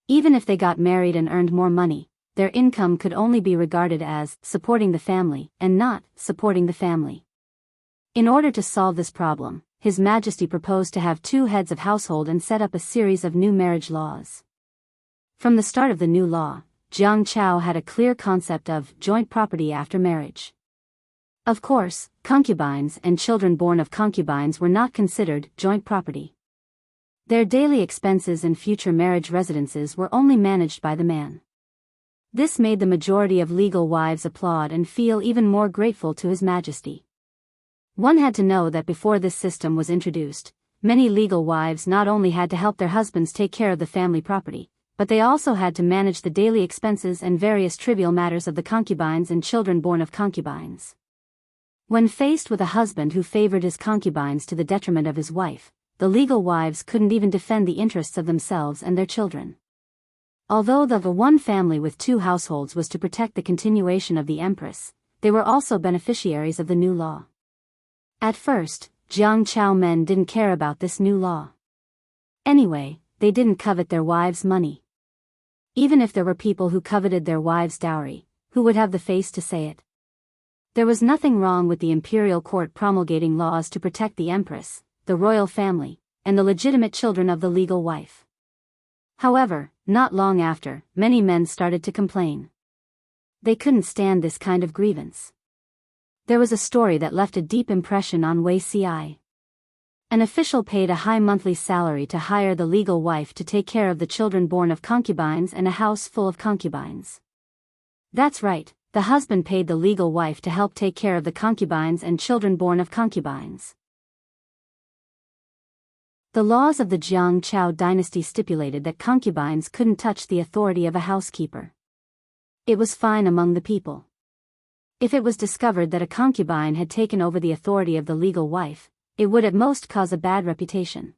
A: Even if they got married and earned more money, their income could only be regarded as supporting the family and not supporting the family. In order to solve this problem, His Majesty proposed to have 2 heads of household and set up a series of new marriage laws. From the start of the new law, Jianghu had a clear concept of joint property after marriage. Of course, concubines and children born of concubines were not considered joint property. Their daily expenses and future marriage residences were only managed by the man. This made the majority of legal wives applaud and feel even more grateful to His Majesty. One had to know that before this system was introduced, many legal wives not only had to help their husbands take care of the family property, but they also had to manage the daily expenses and various trivial matters of the concubines and children born of concubines. When faced with a husband who favored his concubines to the detriment of his wife, the legal wives couldn't even defend the interests of themselves and their children. Although the 1 family with 2 households was to protect the continuation of the Empress, they were also beneficiaries of the new law. At first, Jianghu men didn't care about this new law. Anyway, they didn't covet their wives' money. Even if there were people who coveted their wives' dowry, who would have the face to say it? There was nothing wrong with the imperial court promulgating laws to protect the Empress, the royal family, and the legitimate children of the legal wife. However, not long after, many men started to complain. They couldn't stand this kind of grievance. There was a story that left a deep impression on Wei Ci. An official paid a high monthly salary to hire the legal wife to take care of the children born of concubines and a house full of concubines. That's right, the husband paid the legal wife to help take care of the concubines and children born of concubines. The laws of the Jianghu dynasty stipulated that concubines couldn't touch the authority of a housekeeper. It was fine among the people. If it was discovered that a concubine had taken over the authority of the legal wife, it would at most cause a bad reputation.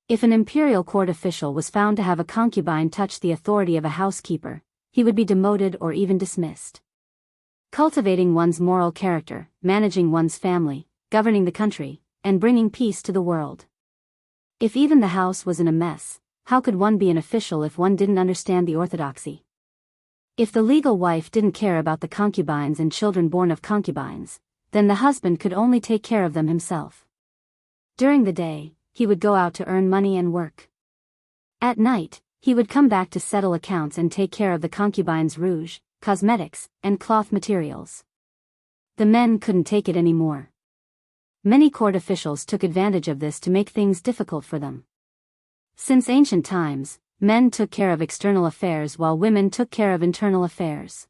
A: If an imperial court official was found to have a concubine touch the authority of a housekeeper, he would be demoted or even dismissed. Cultivating one's moral character, managing one's family, governing the country, and bringing peace to the world. If even the house was in a mess, how could one be an official if one didn't understand the orthodoxy? If the legal wife didn't care about the concubines and children born of concubines, then the husband could only take care of them himself. During the day, he would go out to earn money and work. At night, he would come back to settle accounts and take care of the concubines' rouge, cosmetics, and cloth materials. The men couldn't take it anymore. Many court officials took advantage of this to make things difficult for them. Since ancient times, men took care of external affairs while women took care of internal affairs.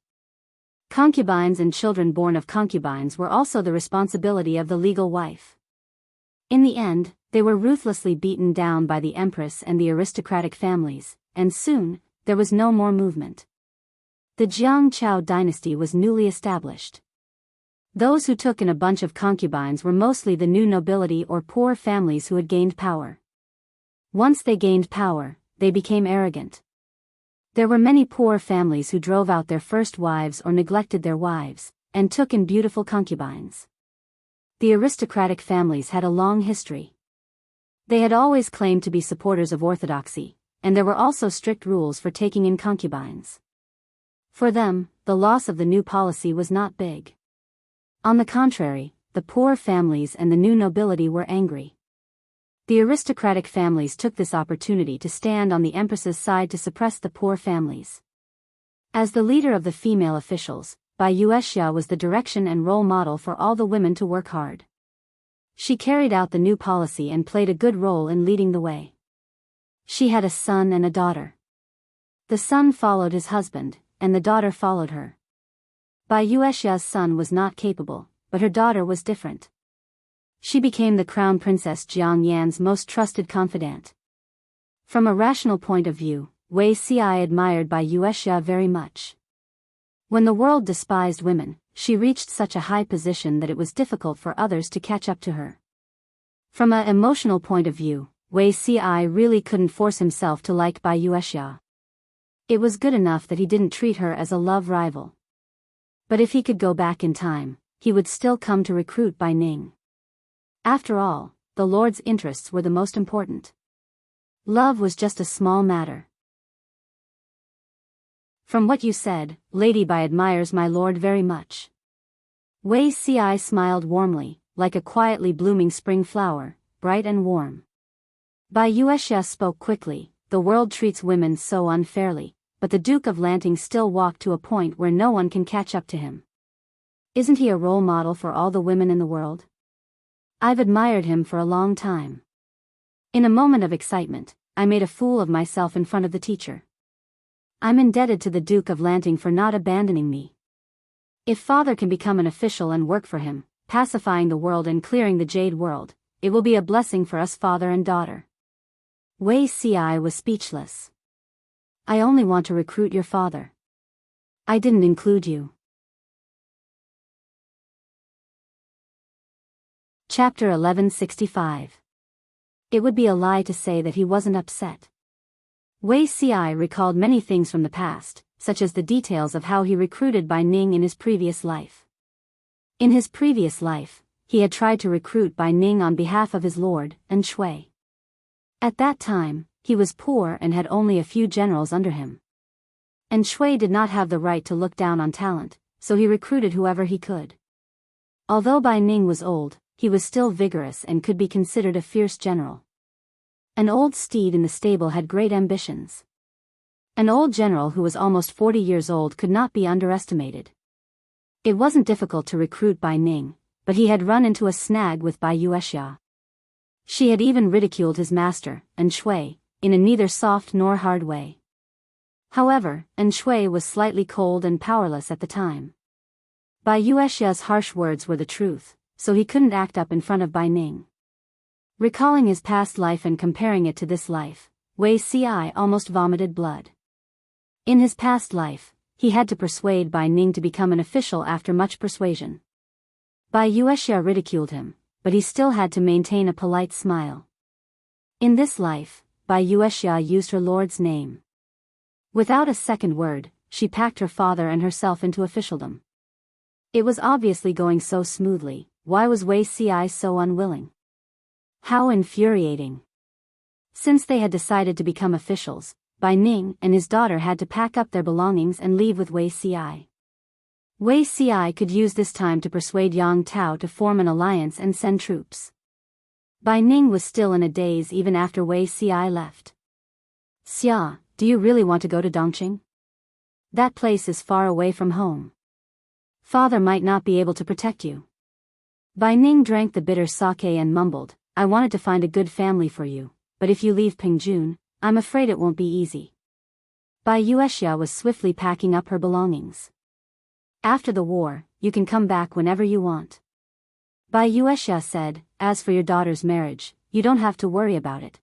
A: Concubines and children born of concubines were also the responsibility of the legal wife. In the end, they were ruthlessly beaten down by the Empress and the aristocratic families, and soon, there was no more movement. The Jianghu dynasty was newly established. Those who took in a bunch of concubines were mostly the new nobility or poor families who had gained power. Once they gained power, they became arrogant. There were many poor families who drove out their first wives or neglected their wives, and took in beautiful concubines. The aristocratic families had a long history. They had always claimed to be supporters of orthodoxy, and there were also strict rules for taking in concubines. For them, the loss of the new policy was not big. On the contrary, the poor families and the new nobility were angry. The aristocratic families took this opportunity to stand on the Empress's side to suppress the poor families. As the leader of the female officials, Biyao was the direction and role model for all the women to work hard. She carried out the new policy and played a good role in leading the way. She had a son and a daughter. The son followed his husband, and the daughter followed her. Biyao's son was not capable, but her daughter was different. She became the crown princess Jiangyan's most trusted confidant. From a rational point of view, Wuxia admired Biyao very much. When the world despised women, she reached such a high position that it was difficult for others to catch up to her. From an emotional point of view, Wuxia really couldn't force himself to like Biyao. It was good enough that he didn't treat her as a love rival. But if he could go back in time, he would still come to recruit Bai Ning. After all, the Lord's interests were the most important. Love was just a small matter. From what you said, Lady Bai admires my lord very much. Wuxia smiled warmly, like a quietly blooming spring flower, bright and warm. Biyao spoke quickly. The world treats women so unfairly, but the Duke of Lanting still walked to a point where no one can catch up to him. Isn't he a role model for all the women in the world? I've admired him for a long time. In a moment of excitement, I made a fool of myself in front of the teacher. I'm indebted to the Duke of Lanting for not abandoning me. If father can become an official and work for him, pacifying the world and clearing the Jade world, it will be a blessing for us father and daughter. Wuxia was speechless. I only want to recruit your father. I didn't include you. Chapter 1165. It would be a lie to say that he wasn't upset. Wuxia recalled many things from the past, such as the details of how he recruited Bai Ning in his previous life. In his previous life, he had tried to recruit Bai Ning on behalf of his lord, and Shui. At that time, he was poor and had only a few generals under him. And Shui did not have the right to look down on talent, so he recruited whoever he could. Although Bai Ning was old, he was still vigorous and could be considered a fierce general. An old steed in the stable had great ambitions. An old general who was almost 40 years old could not be underestimated. It wasn't difficult to recruit Bai Ning, but he had run into a snag with Biyao. She had even ridiculed his master, and Shui, in a neither soft nor hard way. However, and Shui was slightly cold and powerless at the time. Biyao's harsh words were the truth, so he couldn't act up in front of Bai Ning. Recalling his past life and comparing it to this life, Wuxia almost vomited blood. In his past life, he had to persuade Bai Ning to become an official after much persuasion. Biyao ridiculed him, but he still had to maintain a polite smile. In this life, Biyao used her lord's name. Without a second word, she packed her father and herself into officialdom. It was obviously going so smoothly. Why was Wuxia so unwilling? How infuriating. Since they had decided to become officials, Bai Ning and his daughter had to pack up their belongings and leave with Wuxia. Wuxia could use this time to persuade Yang Tao to form an alliance and send troops. Bai Ning was still in a daze even after Wuxia left. Xia, do you really want to go to Dongqing? That place is far away from home. Father might not be able to protect you. Bai Ning drank the bitter sake and mumbled, I wanted to find a good family for you, but if you leave Pingjun, I'm afraid it won't be easy. Biyao was swiftly packing up her belongings. After the war, you can come back whenever you want. Biyao said, as for your daughter's marriage, you don't have to worry about it.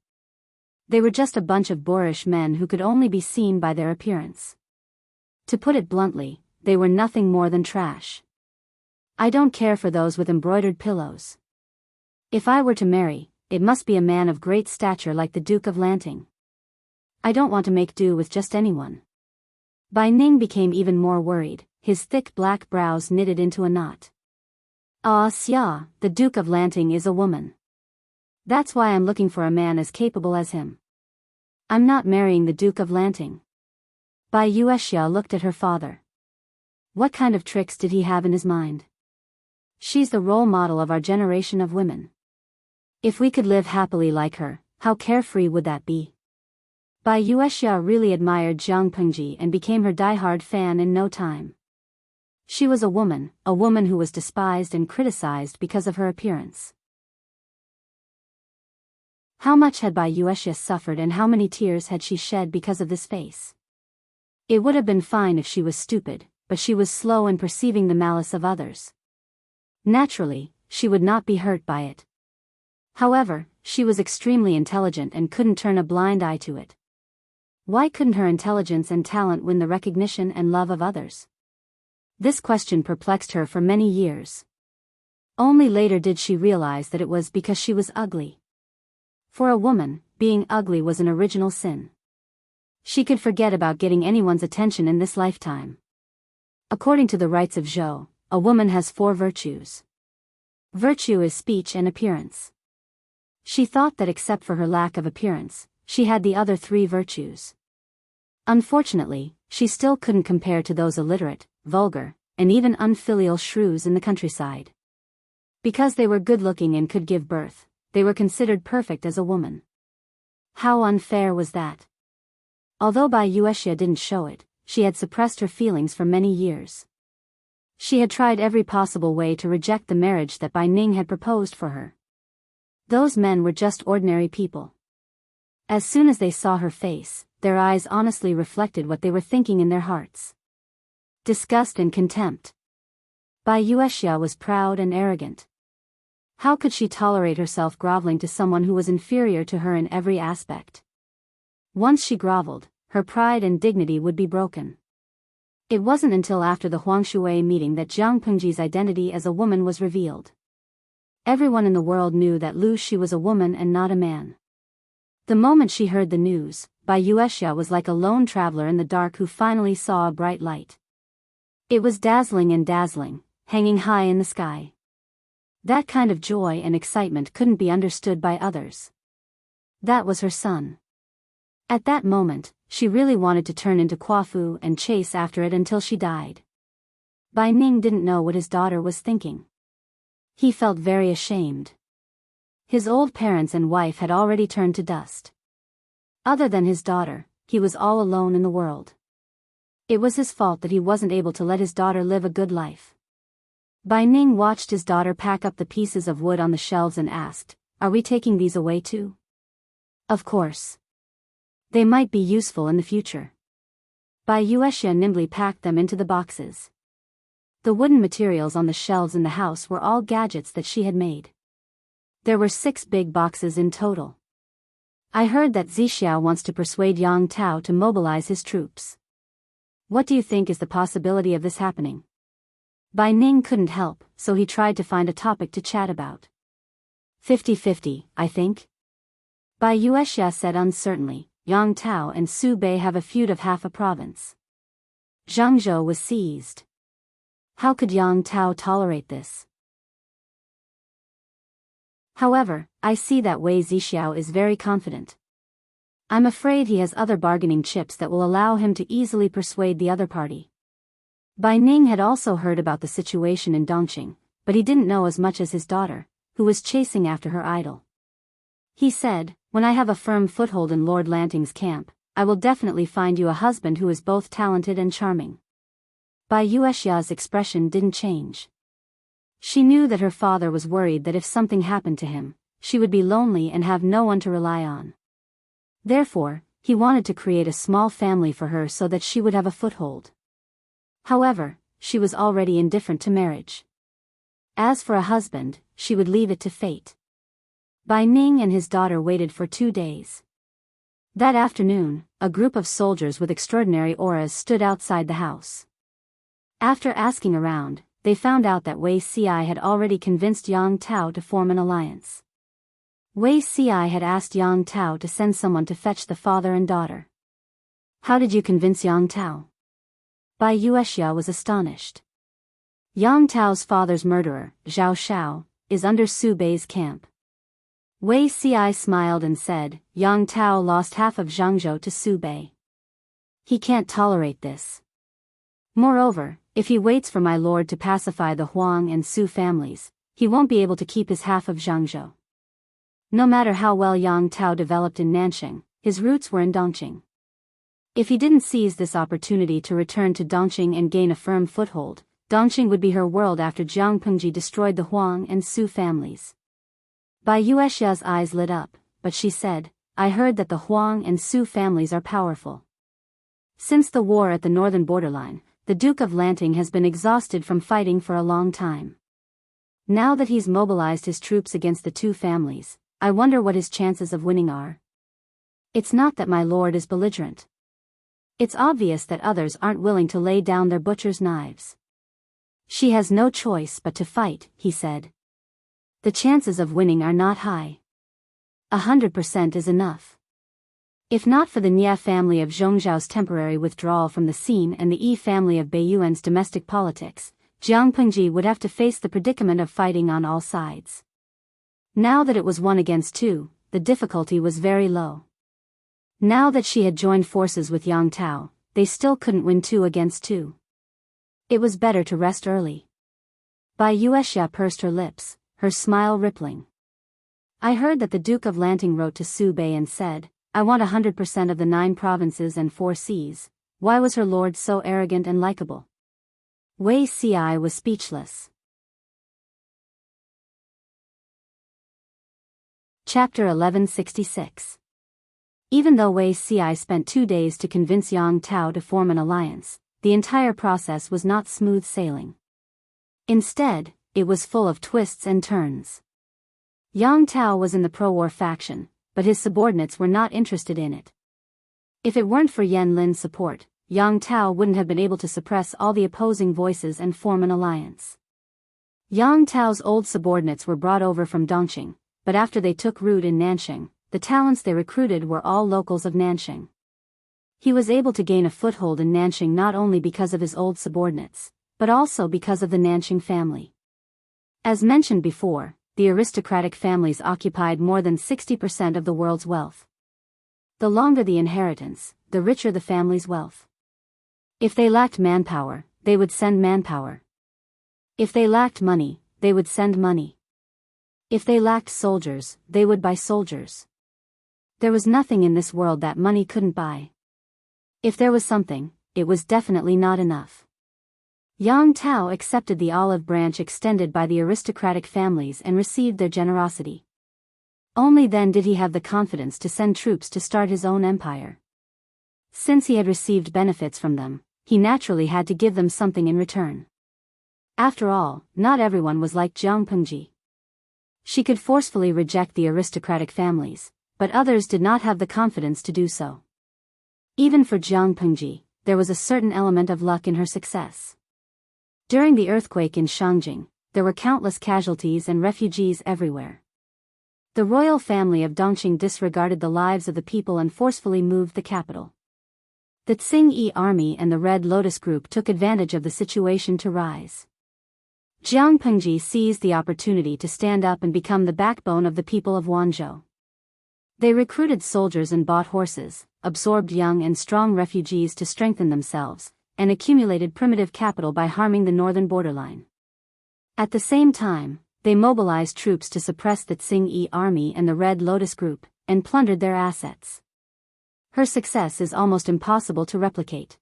A: They were just a bunch of boorish men who could only be seen by their appearance. To put it bluntly, they were nothing more than trash. I don't care for those with embroidered pillows. If I were to marry, it must be a man of great stature like the Duke of Lanting. I don't want to make do with just anyone. Bai Ning became even more worried, his thick black brows knitted into a knot. Ah, Xia, the Duke of Lanting is a woman. That's why I'm looking for a man as capable as him. I'm not marrying the Duke of Lanting. Biyao looked at her father. What kind of tricks did he have in his mind? She's the role model of our generation of women. If we could live happily like her, how carefree would that be? Biyao really admired Jiang Pengji and became her die-hard fan in no time. She was a woman who was despised and criticized because of her appearance. How much had Biyao suffered and how many tears had she shed because of this face? It would have been fine if she was stupid, but she was slow in perceiving the malice of others. Naturally, she would not be hurt by it. However, she was extremely intelligent and couldn't turn a blind eye to it. Why couldn't her intelligence and talent win the recognition and love of others? This question perplexed her for many years. Only later did she realize that it was because she was ugly. For a woman, being ugly was an original sin. She could forget about getting anyone's attention in this lifetime. According to the rites of Zhou, a woman has 4 virtues. Virtue is speech and appearance. She thought that except for her lack of appearance, she had the other 3 virtues. Unfortunately, she still couldn't compare to those illiterate, vulgar, and even unfilial shrews in the countryside. Because they were good-looking and could give birth, they were considered perfect as a woman. How unfair was that? Although Biyao didn't show it, she had suppressed her feelings for many years. She had tried every possible way to reject the marriage that Bai Ning had proposed for her. Those men were just ordinary people. As soon as they saw her face, their eyes honestly reflected what they were thinking in their hearts. Disgust and contempt. Biyao was proud and arrogant. How could she tolerate herself groveling to someone who was inferior to her in every aspect? Once she groveled, her pride and dignity would be broken. It wasn't until after the Huangshui meeting that Jiang Pengji's identity as a woman was revealed. Everyone in the world knew that Lu Shi was a woman and not a man. The moment she heard the news, Biyao was like a lone traveler in the dark who finally saw a bright light. It was dazzling and dazzling, hanging high in the sky. That kind of joy and excitement couldn't be understood by others. That was her son. At that moment, she really wanted to turn into Kuafu and chase after it until she died. Bai Ning didn't know what his daughter was thinking. He felt very ashamed. His old parents and wife had already turned to dust. Other than his daughter, he was all alone in the world. It was his fault that he wasn't able to let his daughter live a good life. Bai Ning watched his daughter pack up the pieces of wood on the shelves and asked, "Are we taking these away too?" "Of course. They might be useful in the future." Biyao nimbly packed them into the boxes. The wooden materials on the shelves in the house were all gadgets that she had made. There were 6 big boxes in total. "I heard that Zixiao wants to persuade Yang Tao to mobilize his troops. What do you think is the possibility of this happening?" Bai Ning couldn't help, so he tried to find a topic to chat about. 50-50, I think. Biyao said uncertainly, "Yang Tao and Su Bei have a feud of half a province. Jianghu was seized. How could Yang Tao tolerate this? However, I see that Wei Zixiao is very confident. I'm afraid he has other bargaining chips that will allow him to easily persuade the other party." Bai Ning had also heard about the situation in Dongqing, but he didn't know as much as his daughter, who was chasing after her idol. He said, "When I have a firm foothold in Lord Lanting's camp, I will definitely find you a husband who is both talented and charming." Biyao's expression didn't change. She knew that her father was worried that if something happened to him, she would be lonely and have no one to rely on. Therefore, he wanted to create a small family for her so that she would have a foothold. However, she was already indifferent to marriage. As for a husband, she would leave it to fate. Bai Ning and his daughter waited for 2 days. That afternoon, a group of soldiers with extraordinary auras stood outside the house. After asking around, they found out that Wei Xi had already convinced Yang Tao to form an alliance. Wei Xi had asked Yang Tao to send someone to fetch the father and daughter. How did you convince Yang Tao? Bai Yuexia was astonished. Yang Tao's father's murderer, Zhao Shao, is under Su Bei's camp. Wei Xi smiled and said, Yang Tao lost half of Jianghu to Su Bei. He can't tolerate this. Moreover, if he waits for my lord to pacify the Huang and Su families, he won't be able to keep his half of Jianghu. No matter how well Yang Tao developed in Nanxing, his roots were in Dongqing. If he didn't seize this opportunity to return to Dongqing and gain a firm foothold, Dongqing would be her world after Jiang Pengji destroyed the Huang and Su families. Bai Yuexia's eyes lit up, but she said, I heard that the Huang and Su families are powerful. Since the war at the northern borderline, the Duke of Lanting has been exhausted from fighting for a long time. Now that he's mobilized his troops against the two families, I wonder what his chances of winning are. It's not that my lord is belligerent. It's obvious that others aren't willing to lay down their butcher's knives. She has no choice but to fight, he said. The chances of winning are not high. 100% is enough. If not for the Nye family of Zhongzhao's temporary withdrawal from the scene and the Yi family of Beiyuan's domestic politics, Jiang Pengji would have to face the predicament of fighting on all sides. Now that it was 1 against 2, the difficulty was very low. Now that she had joined forces with Yang Tao, they still couldn't win 2 against 2. It was better to rest early. Bai Yuexia pursed her lips, her smile rippling. I heard that the Duke of Lanting wrote to Su Bei and said, I want 100% of the 9 provinces and 4 seas. Why was her lord so arrogant and likable? Wei Xi was speechless. Chapter 1166. Even though Wei Xi spent 2 days to convince Yang Tao to form an alliance, the entire process was not smooth sailing. Instead, it was full of twists and turns. Yang Tao was in the pro-war faction, but his subordinates were not interested in it. If it weren't for Yan Lin's support, Yang Tao wouldn't have been able to suppress all the opposing voices and form an alliance. Yang Tao's old subordinates were brought over from Dongqing, but after they took root in Nanxing, the talents they recruited were all locals of Nanxing. He was able to gain a foothold in Nanxing not only because of his old subordinates, but also because of the Nanxing family. As mentioned before, the aristocratic families occupied more than 60% of the world's wealth. The longer the inheritance, the richer the family's wealth. If they lacked manpower, they would send manpower. If they lacked money, they would send money. If they lacked soldiers, they would buy soldiers. There was nothing in this world that money couldn't buy. If there was something, it was definitely not enough. Yang Tao accepted the olive branch extended by the aristocratic families and received their generosity. Only then did he have the confidence to send troops to start his own empire. Since he had received benefits from them, he naturally had to give them something in return. After all, not everyone was like Jiang Pengji. She could forcefully reject the aristocratic families, but others did not have the confidence to do so. Even for Jiang Pengji, there was a certain element of luck in her success. During the earthquake in Shangjing, there were countless casualties and refugees everywhere. The royal family of Dongqing disregarded the lives of the people and forcefully moved the capital. The Tsing-Yi army and the Red Lotus group took advantage of the situation to rise. Jiang Pengji seized the opportunity to stand up and become the backbone of the people of Wanzhou. They recruited soldiers and bought horses, absorbed young and strong refugees to strengthen themselves, and accumulated primitive capital by harming the northern borderline. At the same time, they mobilized troops to suppress the Tsing-Yi army and the Red Lotus group, and plundered their assets. Her success is almost impossible to replicate.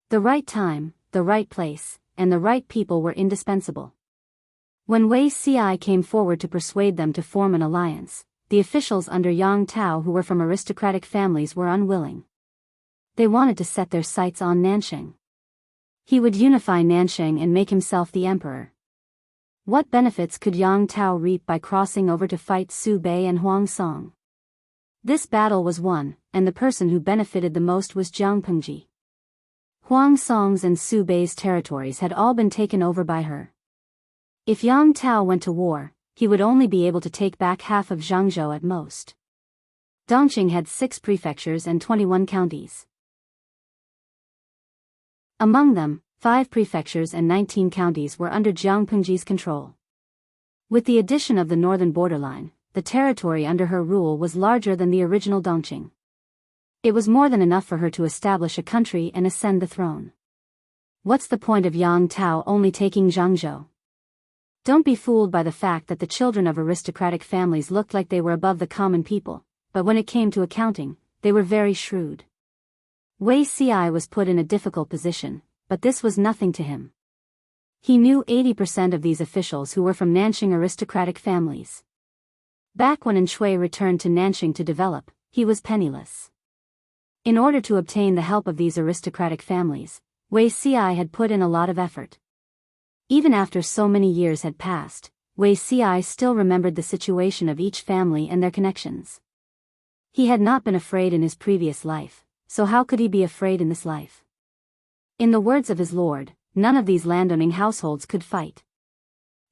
A: The right time, the right place, and the right people were indispensable. When Wei Xi came forward to persuade them to form an alliance, the officials under Yang Tao who were from aristocratic families were unwilling. They wanted to set their sights on Nanxing. He would unify Nansheng and make himself the emperor. What benefits could Yang Tao reap by crossing over to fight Su Bei and Huang Song? This battle was won, and the person who benefited the most was Jiang Pengji. Huang Song's and Su Bei's territories had all been taken over by her. If Yang Tao went to war, he would only be able to take back half of Jiangzhou at most. Dongqing had 6 prefectures and 21 counties. Among them, 5 prefectures and 19 counties were under Jiang Pengji's control. With the addition of the northern borderline, the territory under her rule was larger than the original Dongqing. It was more than enough for her to establish a country and ascend the throne. What's the point of Yang Tao only taking Jiangzhou? Don't be fooled by the fact that the children of aristocratic families looked like they were above the common people, but when it came to accounting, they were very shrewd. Wei Ci was put in a difficult position, but this was nothing to him. He knew 80% of these officials who were from Nanxing aristocratic families. Back when Shui returned to Nanxing to develop, he was penniless. In order to obtain the help of these aristocratic families, Wei Ci had put in a lot of effort. Even after so many years had passed, Wei Ci still remembered the situation of each family and their connections. He had not been afraid in his previous life, so how could he be afraid in this life? In the words of his lord, none of these landowning households could fight.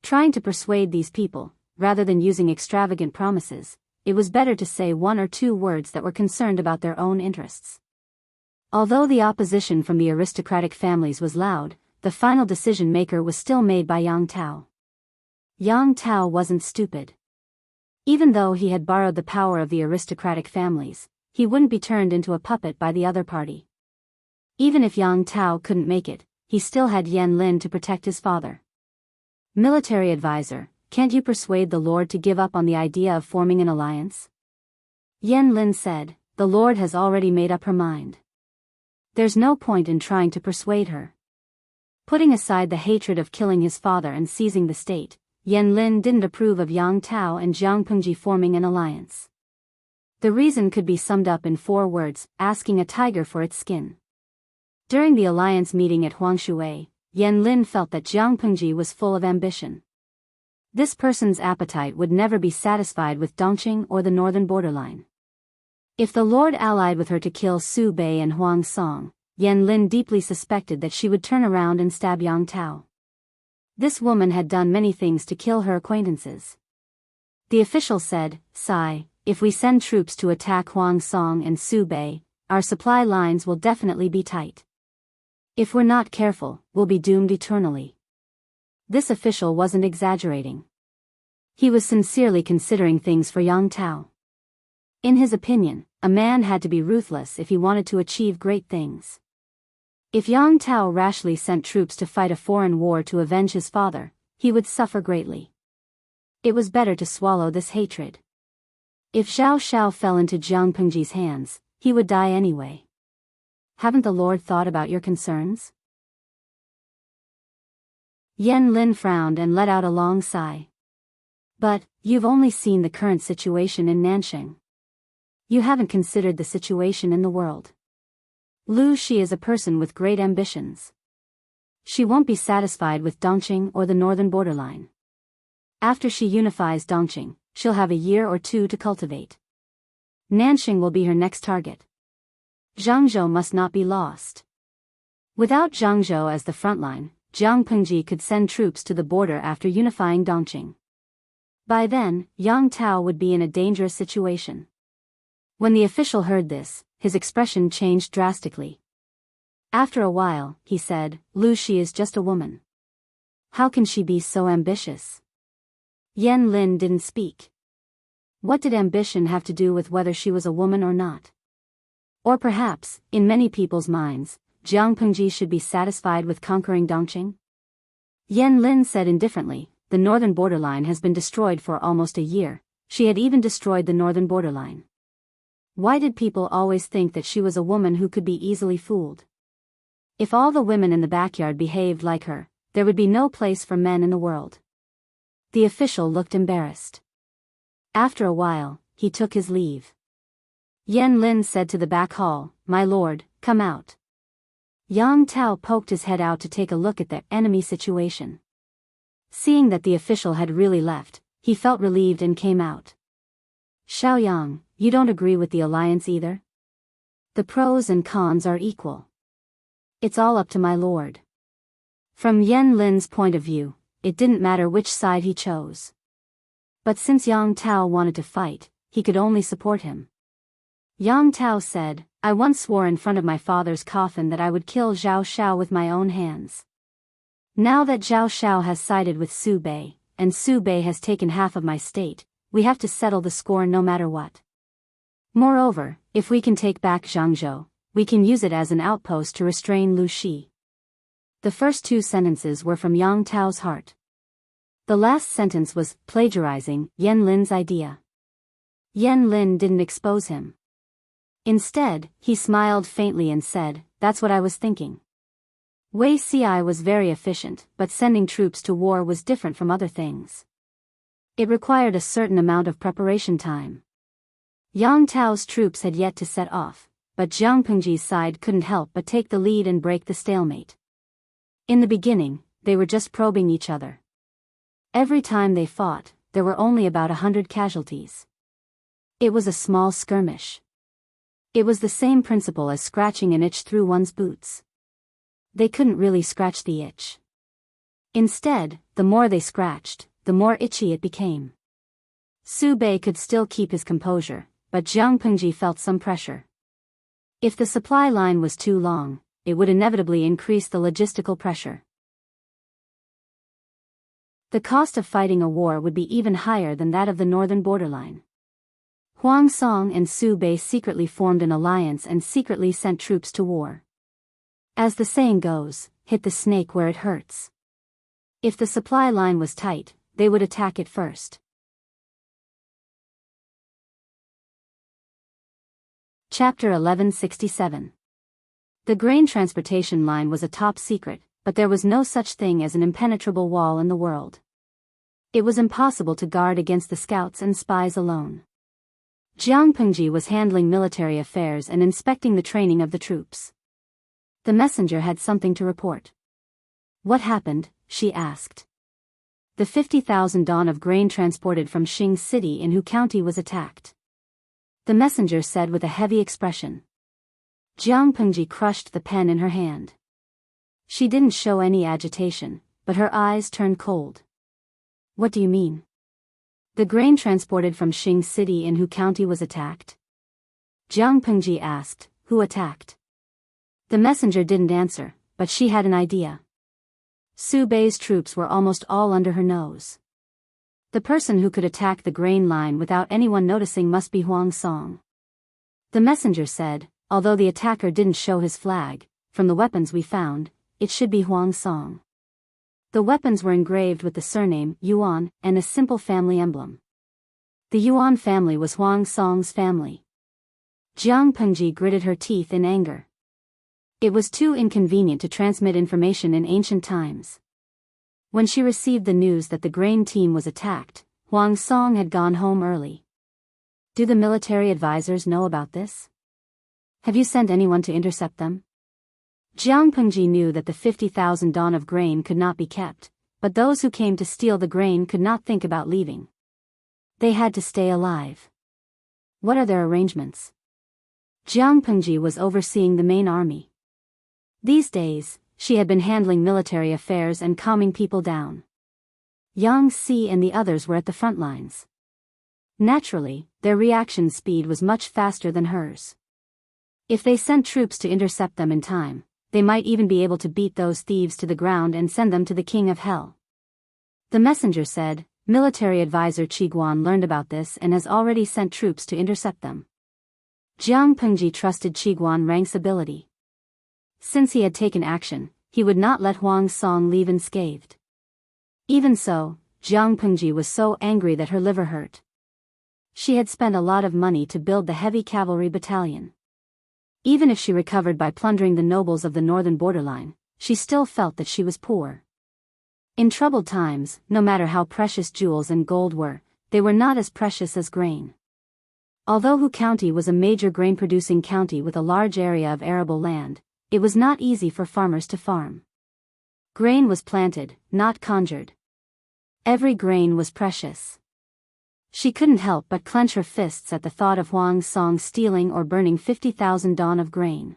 A: Trying to persuade these people, rather than using extravagant promises, it was better to say 1 or 2 words that were concerned about their own interests. Although the opposition from the aristocratic families was loud, the final decision-maker was still made by Yang Tao. Yang Tao wasn't stupid. Even though he had borrowed the power of the aristocratic families, he wouldn't be turned into a puppet by the other party. Even if Yang Tao couldn't make it, he still had Yan Lin to protect his father. Military advisor, can't you persuade the Lord to give up on the idea of forming an alliance? Yan Lin said, the Lord has already made up her mind. There's no point in trying to persuade her. Putting aside the hatred of killing his father and seizing the state, Yan Lin didn't approve of Yang Tao and Jiang Pengji forming an alliance. The reason could be summed up in 4 words, asking a tiger for its skin. During the alliance meeting at Huangshui, Yan Lin felt that Jiang Pengji was full of ambition. This person's appetite would never be satisfied with Dongqing or the northern borderline. If the Lord allied with her to kill Su Bei and Huang Song, Yan Lin deeply suspected that she would turn around and stab Yang Tao. This woman had done many things to kill her acquaintances. The official said, "Sai, if we send troops to attack Huang Song and Su Bei, our supply lines will definitely be tight. If we're not careful, we'll be doomed eternally." This official wasn't exaggerating. He was sincerely considering things for Yang Tao. In his opinion, a man had to be ruthless if he wanted to achieve great things. If Yang Tao rashly sent troops to fight a foreign war to avenge his father, he would suffer greatly. It was better to swallow this hatred. If Xiao Xiao fell into Jiang Pengji's hands, he would die anyway. Haven't the Lord thought about your concerns? Yan Lin frowned and let out a long sigh. But, you've only seen the current situation in Nanxing. You haven't considered the situation in the world. Lu Shi is a person with great ambitions. She won't be satisfied with Dongqing or the northern borderline. After she unifies Dongqing, she'll have a year or 2 to cultivate. Nanxing will be her next target. Jiangzhou must not be lost. Without Jiangzhou as the front line, Jiang Pengji could send troops to the border after unifying Dongqing. By then, Yang Tao would be in a dangerous situation. When the official heard this, his expression changed drastically. After a while, he said, Lu Shi is just a woman. How can she be so ambitious? Yan Lin didn't speak. What did ambition have to do with whether she was a woman or not? Or perhaps, in many people's minds, Jiang Pengji should be satisfied with conquering Dongqing? Yan Lin said indifferently, the northern borderline has been destroyed for almost a year. She had even destroyed the northern borderline. Why did people always think that she was a woman who could be easily fooled? If all the women in the backyard behaved like her, there would be no place for men in the world. The official looked embarrassed. After a while, he took his leave. Yan Lin said to the back hall, My lord, come out. Yang Tao poked his head out to take a look at the enemy situation. Seeing that the official had really left, he felt relieved and came out. Xiaoyang, you don't agree with the alliance either? The pros and cons are equal. It's all up to my lord. From Yan Lin's point of view, it didn't matter which side he chose. But since Yang Tao wanted to fight, he could only support him. Yang Tao said, I once swore in front of my father's coffin that I would kill Zhao Xiao with my own hands. Now that Zhao Xiao has sided with Su Bei, and Su Bei has taken half of my state, we have to settle the score no matter what. Moreover, if we can take back Jianghu, we can use it as an outpost to restrain Lu Shi. The first two sentences were from Yang Tao's heart. The last sentence was plagiarizing Yan Lin's idea. Yan Lin didn't expose him. Instead, he smiled faintly and said, that's what I was thinking. Wei Ci was very efficient, but sending troops to war was different from other things. It required a certain amount of preparation time. Yang Tao's troops had yet to set off, but Jiang Pengji's side couldn't help but take the lead and break the stalemate. In the beginning, they were just probing each other. Every time they fought, there were only about 100 casualties. It was a small skirmish. It was the same principle as scratching an itch through one's boots. They couldn't really scratch the itch. Instead, the more they scratched, the more itchy it became. Su Bei could still keep his composure, but Jiang Pengji felt some pressure. If the supply line was too long, it would inevitably increase the logistical pressure. The cost of fighting a war would be even higher than that of the northern borderline. Huang Song and Su Bei secretly formed an alliance and secretly sent troops to war. As the saying goes, hit the snake where it hurts. If the supply line was tight, they would attack it first. Chapter 1167. The grain transportation line was a top secret, but there was no such thing as an impenetrable wall in the world. It was impossible to guard against the scouts and spies alone. Jiang Pengji was handling military affairs and inspecting the training of the troops. The messenger had something to report. What happened? She asked. The 50,000 don of grain transported from Xing City in Hu County was attacked. The messenger said with a heavy expression. Jiang Pengji crushed the pen in her hand. She didn't show any agitation, but her eyes turned cold. What do you mean? The grain transported from Xing City in Hu County was attacked? Jiang Pengji asked, who attacked? The messenger didn't answer, but she had an idea. Su Bei's troops were almost all under her nose. The person who could attack the grain line without anyone noticing must be Huang Song. The messenger said, although the attacker didn't show his flag, from the weapons we found, it should be Huang Song. The weapons were engraved with the surname Yuan and a simple family emblem. The Yuan family was Huang Song's family. Jiang Pengji gritted her teeth in anger. It was too inconvenient to transmit information in ancient times. When she received the news that the grain team was attacked, Huang Song had gone home early. Do the military advisors know about this? Have you sent anyone to intercept them? Jiang Pengji knew that the 50,000 don of grain could not be kept, but those who came to steal the grain could not think about leaving. They had to stay alive. What are their arrangements? Jiang Pengji was overseeing the main army. These days, she had been handling military affairs and calming people down. Yang Si and the others were at the front lines. Naturally, their reaction speed was much faster than hers. If they sent troops to intercept them in time, they might even be able to beat those thieves to the ground and send them to the King of Hell. The messenger said, military advisor Qiguan learned about this and has already sent troops to intercept them. Jiang Pengji trusted Qiguan Rang's ability. Since he had taken action, he would not let Huang Song leave unscathed. Even so, Jiang Pengji was so angry that her liver hurt. She had spent a lot of money to build the heavy cavalry battalion. Even if she recovered by plundering the nobles of the northern borderline, she still felt that she was poor. In troubled times, no matter how precious jewels and gold were, they were not as precious as grain. Although Hu County was a major grain-producing county with a large area of arable land, It was not easy for farmers to farm. Grain was planted, not conjured. Every grain was precious. She couldn't help but clench her fists at the thought of Huang Song stealing or burning 50,000 dawn of grain.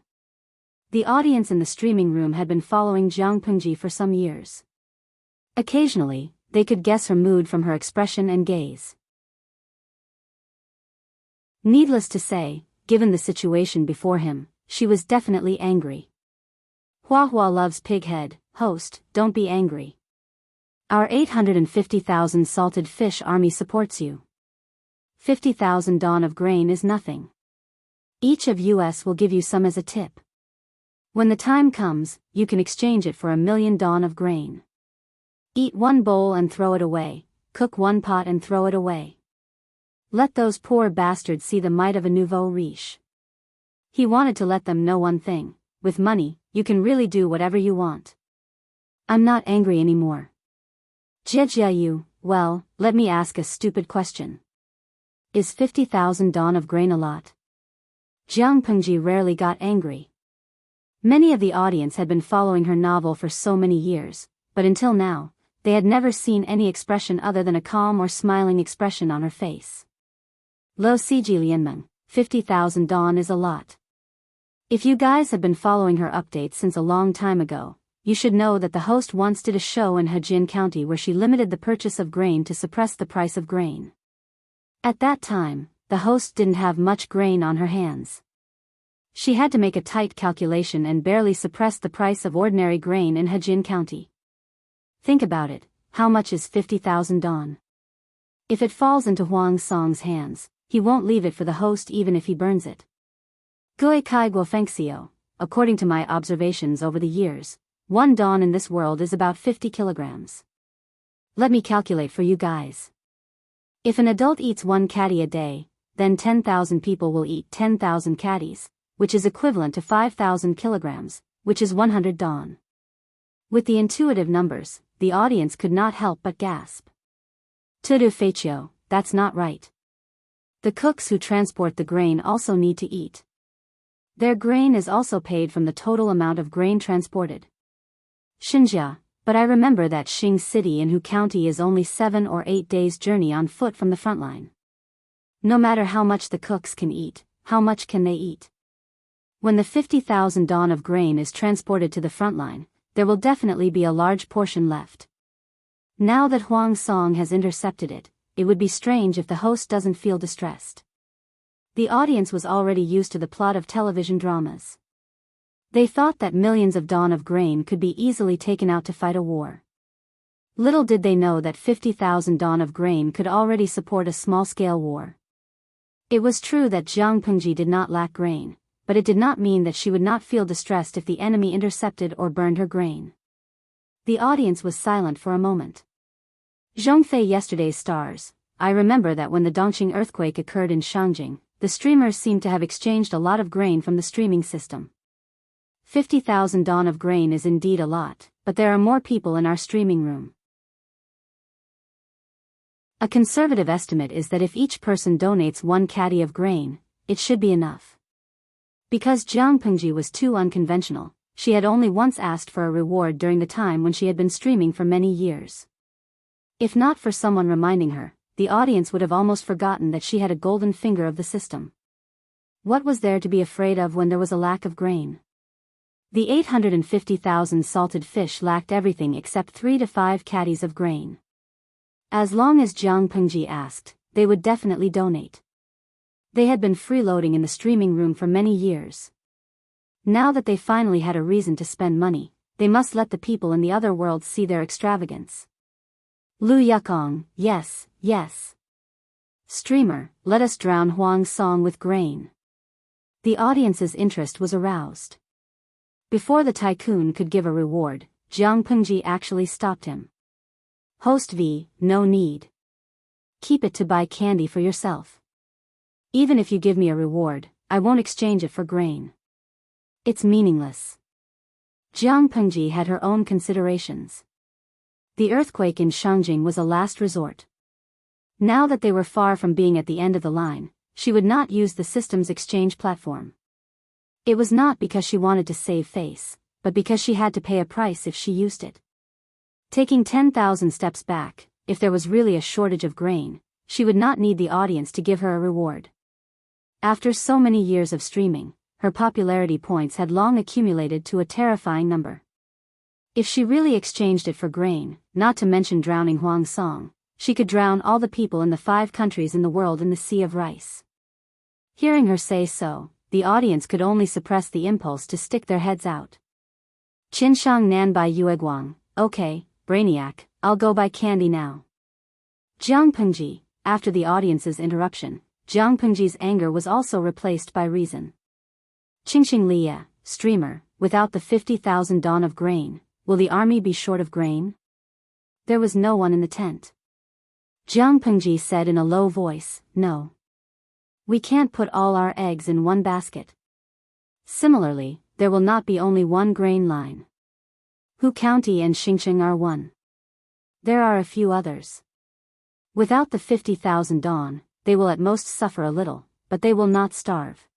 A: The audience in the streaming room had been following Jiang Pengji for some years. Occasionally, they could guess her mood from her expression and gaze. Needless to say, given the situation before him, she was definitely angry. Hua Hua loves pighead, host, don't be angry. Our 850,000 salted fish army supports you. 50,000 dawn of grain is nothing. Each of us will give you some as a tip. When the time comes, you can exchange it for 1,000,000 dawn of grain. Eat one bowl and throw it away, cook one pot and throw it away. Let those poor bastards see the might of a nouveau riche. He wanted to let them know one thing: with money, you can really do whatever you want. I'm not angry anymore. Jiejiayu, well, let me ask a stupid question. Is 50,000 dawn of grain a lot? Jiang Pengji rarely got angry. Many of the audience had been following her novel for so many years, but until now, they had never seen any expression other than a calm or smiling expression on her face. Lo Siji Lianmeng, 50,000 dawn is a lot. If you guys have been following her updates since a long time ago, you should know that the host once did a show in Hejin County where she limited the purchase of grain to suppress the price of grain. At that time, the host didn't have much grain on her hands. She had to make a tight calculation and barely suppress the price of ordinary grain in Hejin County. Think about it, how much is 50,000 dawn? If it falls into Huang Song's hands, he won't leave it for the host even if he burns it. Gui Kai Guofengxiu, according to my observations over the years, one dawn in this world is about 50 kilograms. Let me calculate for you guys. If an adult eats one caddy a day, then 10,000 people will eat 10,000 caddies, which is equivalent to 5,000 kilograms, which is 100 dawn. With the intuitive numbers, the audience could not help but gasp. Tudu Feichio, that's not right. The cooks who transport the grain also need to eat. Their grain is also paid from the total amount of grain transported. Xinjia, but I remember that Xing City in Hu County is only 7 or 8 days' journey on foot from the front line. No matter how much the cooks can eat, how much can they eat? When the 50,000 dawn of grain is transported to the front line, there will definitely be a large portion left. Now that Huang Song has intercepted it, it would be strange if the host doesn't feel distressed. The audience was already used to the plot of television dramas. They thought that millions of dawn of grain could be easily taken out to fight a war. Little did they know that 50,000 dawn of grain could already support a small-scale war. It was true that Jiang Pengji did not lack grain, but it did not mean that she would not feel distressed if the enemy intercepted or burned her grain. The audience was silent for a moment. Zhongfei yesterday's stars. I remember that when the Dongqing earthquake occurred in Shangjing, the streamers seemed to have exchanged a lot of grain from the streaming system. 50,000 dawn of grain is indeed a lot, but there are more people in our streaming room. A conservative estimate is that if each person donates one caddy of grain, it should be enough. Because Jiang Pengji was too unconventional, she had only once asked for a reward during the time when she had been streaming for many years. If not for someone reminding her, the audience would have almost forgotten that she had a golden finger of the system. What was there to be afraid of when there was a lack of grain? The 850,000 salted fish lacked everything except 3 to 5 caddies of grain. As long as Jiang Pengji asked, they would definitely donate. They had been freeloading in the streaming room for many years. Now that they finally had a reason to spend money, they must let the people in the other world see their extravagance. Lu Yukong, yes, yes. Streamer, let us drown Huang Song with grain. The audience's interest was aroused. Before the tycoon could give a reward, Jiang Pengji actually stopped him. Host V, no need. Keep it to buy candy for yourself. Even if you give me a reward, I won't exchange it for grain. It's meaningless. Jiang Pengji had her own considerations. The earthquake in Shangjing was a last resort. Now that they were far from being at the end of the line, she would not use the system's exchange platform. It was not because she wanted to save face, but because she had to pay a price if she used it. Taking 10,000 steps back, if there was really a shortage of grain, she would not need the audience to give her a reward. After so many years of streaming, her popularity points had long accumulated to a terrifying number. If she really exchanged it for grain, not to mention drowning Huang Song, she could drown all the people in the 5 countries in the world in the sea of rice. Hearing her say so, the audience could only suppress the impulse to stick their heads out. Qinshang Nan Bai Yueguang, okay, Brainiac, I'll go buy candy now. Jiang Pengji, after the audience's interruption, Jiang Pengji's anger was also replaced by reason. Qingxing Liya, streamer, without the 50,000 dawn of grain, will the army be short of grain? There was no one in the tent. Jiang Pengji said in a low voice, no. We can't put all our eggs in one basket. Similarly, there will not be only one grain line. Hu County and Xingqing are one. There are a few others. Without the 50,000 dawn, they will at most suffer a little, but they will not starve.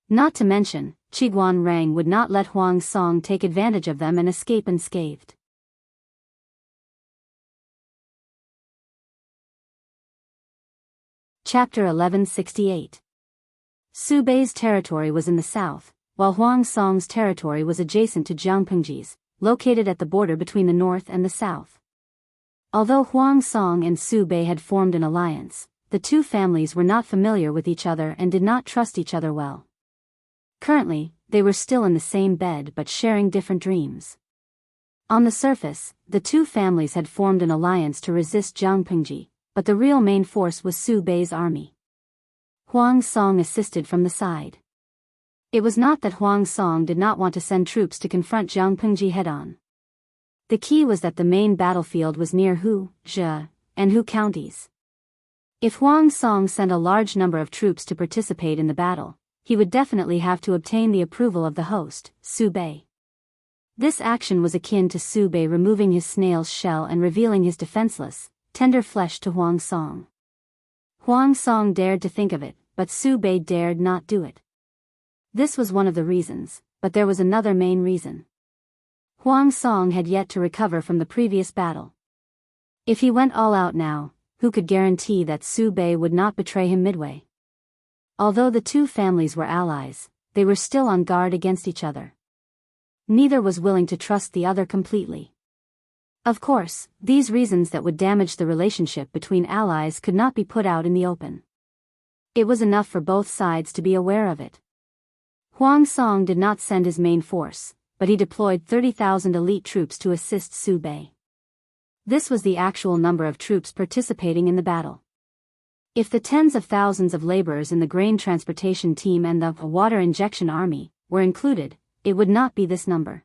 A: Not to mention, Qiguan Rang would not let Huang Song take advantage of them and escape unscathed. Chapter 1168. Su Bei's territory was in the south, while Huang Song's territory was adjacent to Jiang Pengji's, located at the border between the north and the south. Although Huang Song and Su Bei had formed an alliance, the two families were not familiar with each other and did not trust each other well. Currently, they were still in the same bed but sharing different dreams. On the surface, the two families had formed an alliance to resist Jiang Pengji, but the real main force was Su Bei's army. Huang Song assisted from the side. It was not that Huang Song did not want to send troops to confront Jiang Pengji head-on. The key was that the main battlefield was near Hu, Zhe, and Hu counties. If Huang Song sent a large number of troops to participate in the battle, he would definitely have to obtain the approval of the host, Su Bei. This action was akin to Su Bei removing his snail's shell and revealing his defenseless, tender flesh to Huang Song. Huang Song dared to think of it, but Su Bei dared not do it. This was one of the reasons, but there was another main reason. Huang Song had yet to recover from the previous battle. If he went all out now, who could guarantee that Su Bei would not betray him midway? Although the two families were allies, they were still on guard against each other. Neither was willing to trust the other completely. Of course, these reasons that would damage the relationship between allies could not be put out in the open. It was enough for both sides to be aware of it. Huang Song did not send his main force, but he deployed 30,000 elite troops to assist Su Bei. This was the actual number of troops participating in the battle. If the tens of thousands of laborers in the grain transportation team and the water injection army were included, it would not be this number.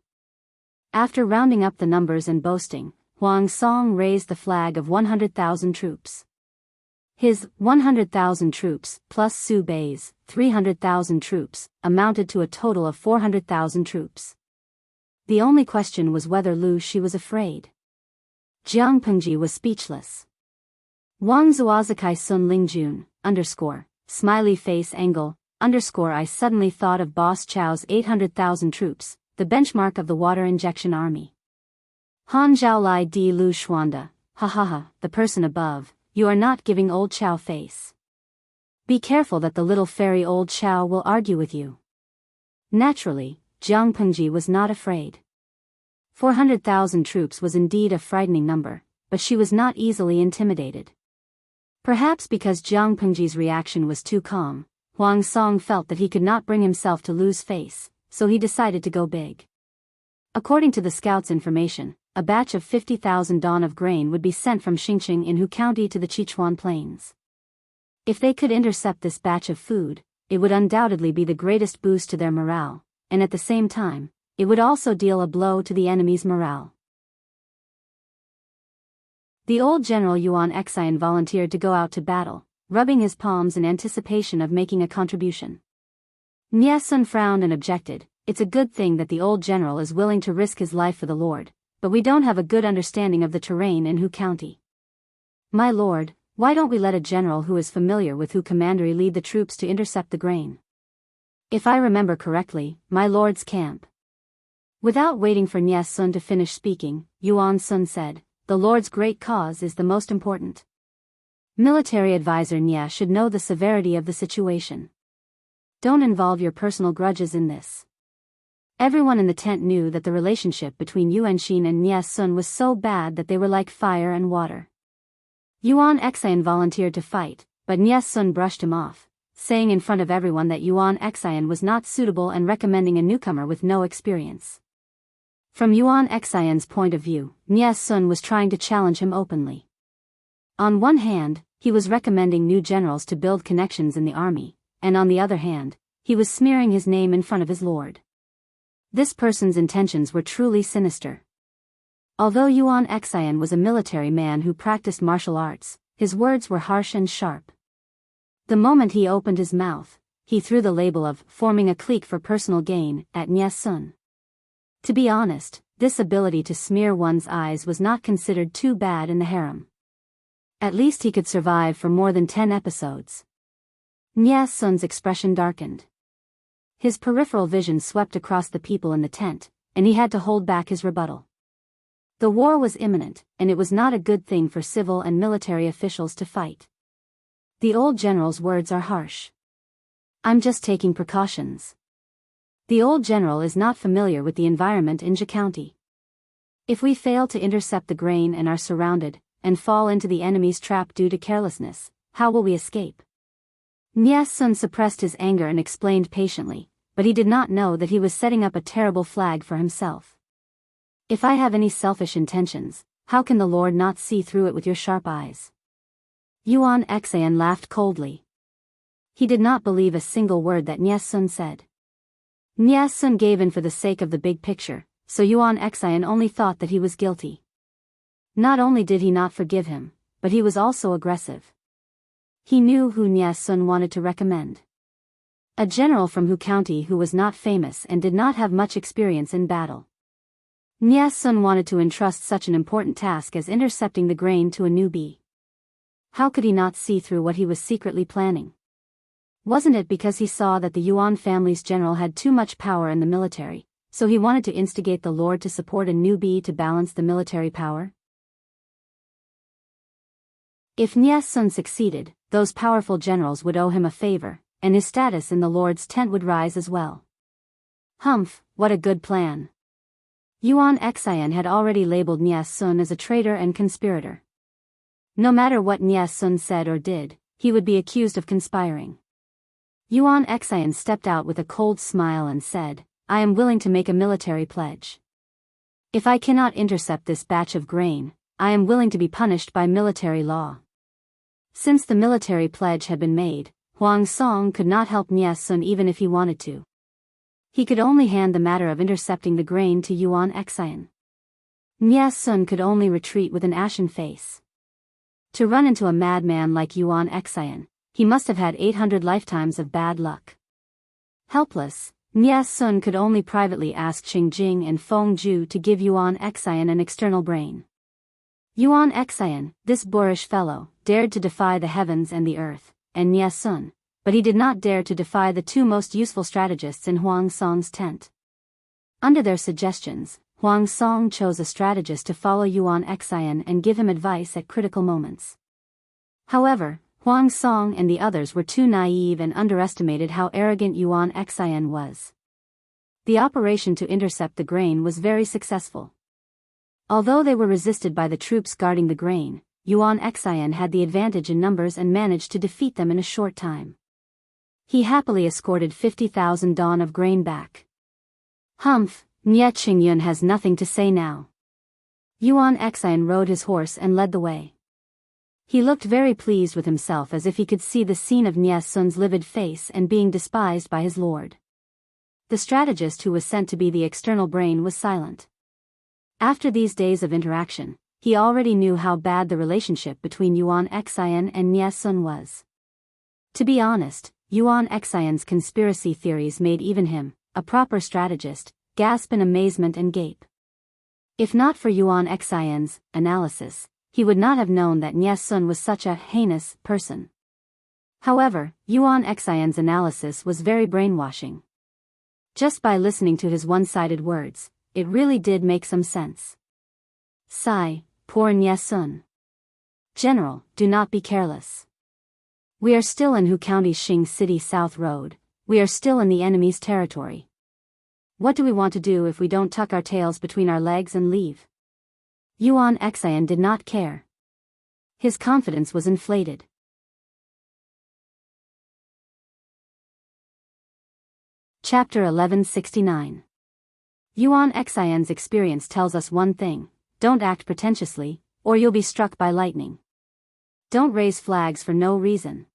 A: After rounding up the numbers and boasting, Huang Song raised the flag of 100,000 troops. His 100,000 troops plus Su Bei's 300,000 troops amounted to a total of 400,000 troops. The only question was whether Lu Shi was afraid. Jiang Pengji was speechless. Wang Zuazakai Sun Lingjun, smiley face angle, I suddenly thought of Boss Chow's 800,000 troops, the benchmark of the water injection army. Han Zhaolai Di Lu Shuanda, the person above, you are not giving old Chow face. Be careful that the little fairy old Chow will argue with you. Naturally, Jiang Pengji was not afraid. 400,000 troops was indeed a frightening number, but she was not easily intimidated. Perhaps because Jiang Pengji's reaction was too calm, Huang Song felt that he could not bring himself to lose face, so he decided to go big. According to the scouts' information, a batch of 50,000 dawn of grain would be sent from Xingqing in Hu County to the Sichuan Plains. If they could intercept this batch of food, it would undoubtedly be the greatest boost to their morale, and at the same time, it would also deal a blow to the enemy's morale. The old General Yuan Xian volunteered to go out to battle, rubbing his palms in anticipation of making a contribution. Nie Sun frowned and objected, it's a good thing that the old general is willing to risk his life for the Lord, but we don't have a good understanding of the terrain in Hu County. My lord, why don't we let a general who is familiar with Hu Commandery lead the troops to intercept the grain? If I remember correctly, my lord's camp. Without waiting for Nie Sun to finish speaking, Yuan Sun said, the lord's great cause is the most important. Military advisor Nie should know the severity of the situation. Don't involve your personal grudges in this. Everyone in the tent knew that the relationship between Yuan Xin and Nie Sun was so bad that they were like fire and water. Yuan Xian volunteered to fight, but Nie Sun brushed him off, saying in front of everyone that Yuan Xian was not suitable and recommending a newcomer with no experience. From Yuan Xian's point of view, Nie Sun was trying to challenge him openly. On one hand, he was recommending new generals to build connections in the army, and on the other hand, he was smearing his name in front of his lord. This person's intentions were truly sinister. Although Yuan Xian was a military man who practiced martial arts, his words were harsh and sharp. The moment he opened his mouth, he threw the label of forming a clique for personal gain at Nie Sun. To be honest, this ability to smear one's eyes was not considered too bad in the harem. At least he could survive for more than 10 episodes. Nie Sun's expression darkened. His peripheral vision swept across the people in the tent, and he had to hold back his rebuttal. The war was imminent, and it was not a good thing for civil and military officials to fight. The old general's words are harsh. I'm just taking precautions. The old general is not familiar with the environment in Jianghu County. If we fail to intercept the grain and are surrounded, and fall into the enemy's trap due to carelessness, how will we escape? Nie Sun suppressed his anger and explained patiently, but he did not know that he was setting up a terrible flag for himself. If I have any selfish intentions, how can the Lord not see through it with your sharp eyes? Yuan Xian laughed coldly. He did not believe a single word that Nie Sun said. Nie Sun gave in for the sake of the big picture, so Yuan Xian only thought that he was guilty. Not only did he not forgive him, but he was also aggressive. He knew who Nie Sun wanted to recommend. A general from Jianghu County who was not famous and did not have much experience in battle. Nie Sun wanted to entrust such an important task as intercepting the grain to a newbie. How could he not see through what he was secretly planning? Wasn't it because he saw that the Yuan family's general had too much power in the military, so he wanted to instigate the lord to support a newbie to balance the military power? If Nie Sun succeeded, those powerful generals would owe him a favor, and his status in the lord's tent would rise as well. Humph, what a good plan. Yuan Xian had already labeled Nie Sun as a traitor and conspirator. No matter what Nie Sun said or did, he would be accused of conspiring. Yuan Xian stepped out with a cold smile and said, I am willing to make a military pledge. If I cannot intercept this batch of grain, I am willing to be punished by military law. Since the military pledge had been made, Huang Song could not help Nie Sun even if he wanted to. He could only hand the matter of intercepting the grain to Yuan Xian. Nie Sun could only retreat with an ashen face. To run into a madman like Yuan Xian, he must have had 800 lifetimes of bad luck. Helpless, Nie Sun could only privately ask Qing Jing and Feng Ju to give Yuan Xian an external brain. Yuan Xian, this boorish fellow, dared to defy the heavens and the earth, and Nie Sun, but he did not dare to defy the two most useful strategists in Huang Song's tent. Under their suggestions, Huang Song chose a strategist to follow Yuan Xian and give him advice at critical moments. However, Huang Song and the others were too naive and underestimated how arrogant Yuan Xian was. The operation to intercept the grain was very successful. Although they were resisted by the troops guarding the grain, Yuan Xian had the advantage in numbers and managed to defeat them in a short time. He happily escorted 50,000 dawn of grain back. Humph, Nie Qingyun has nothing to say now. Yuan Xian rode his horse and led the way. He looked very pleased with himself as if he could see the scene of Nie Sun's livid face and being despised by his lord. The strategist who was sent to be the external brain was silent. After these days of interaction, he already knew how bad the relationship between Yuan Xian and Nie Sun was. To be honest, Yuan Xian's conspiracy theories made even him, a proper strategist, gasp in amazement and gape. If not for Yuan Xian's analysis, he would not have known that Nie Sun was such a heinous person. However, Yuan Xian's analysis was very brainwashing. Just by listening to his one-sided words, it really did make some sense. Sigh, poor Nye Sun. General, do not be careless. We are still in Hu County's Xing City South Road. We are still in the enemy's territory. What do we want to do if we don't tuck our tails between our legs and leave? Yuan Xian did not care. His confidence was inflated. Chapter 1169. Yuan Xian's experience tells us one thing: don't act pretentiously, or you'll be struck by lightning. Don't raise flags for no reason.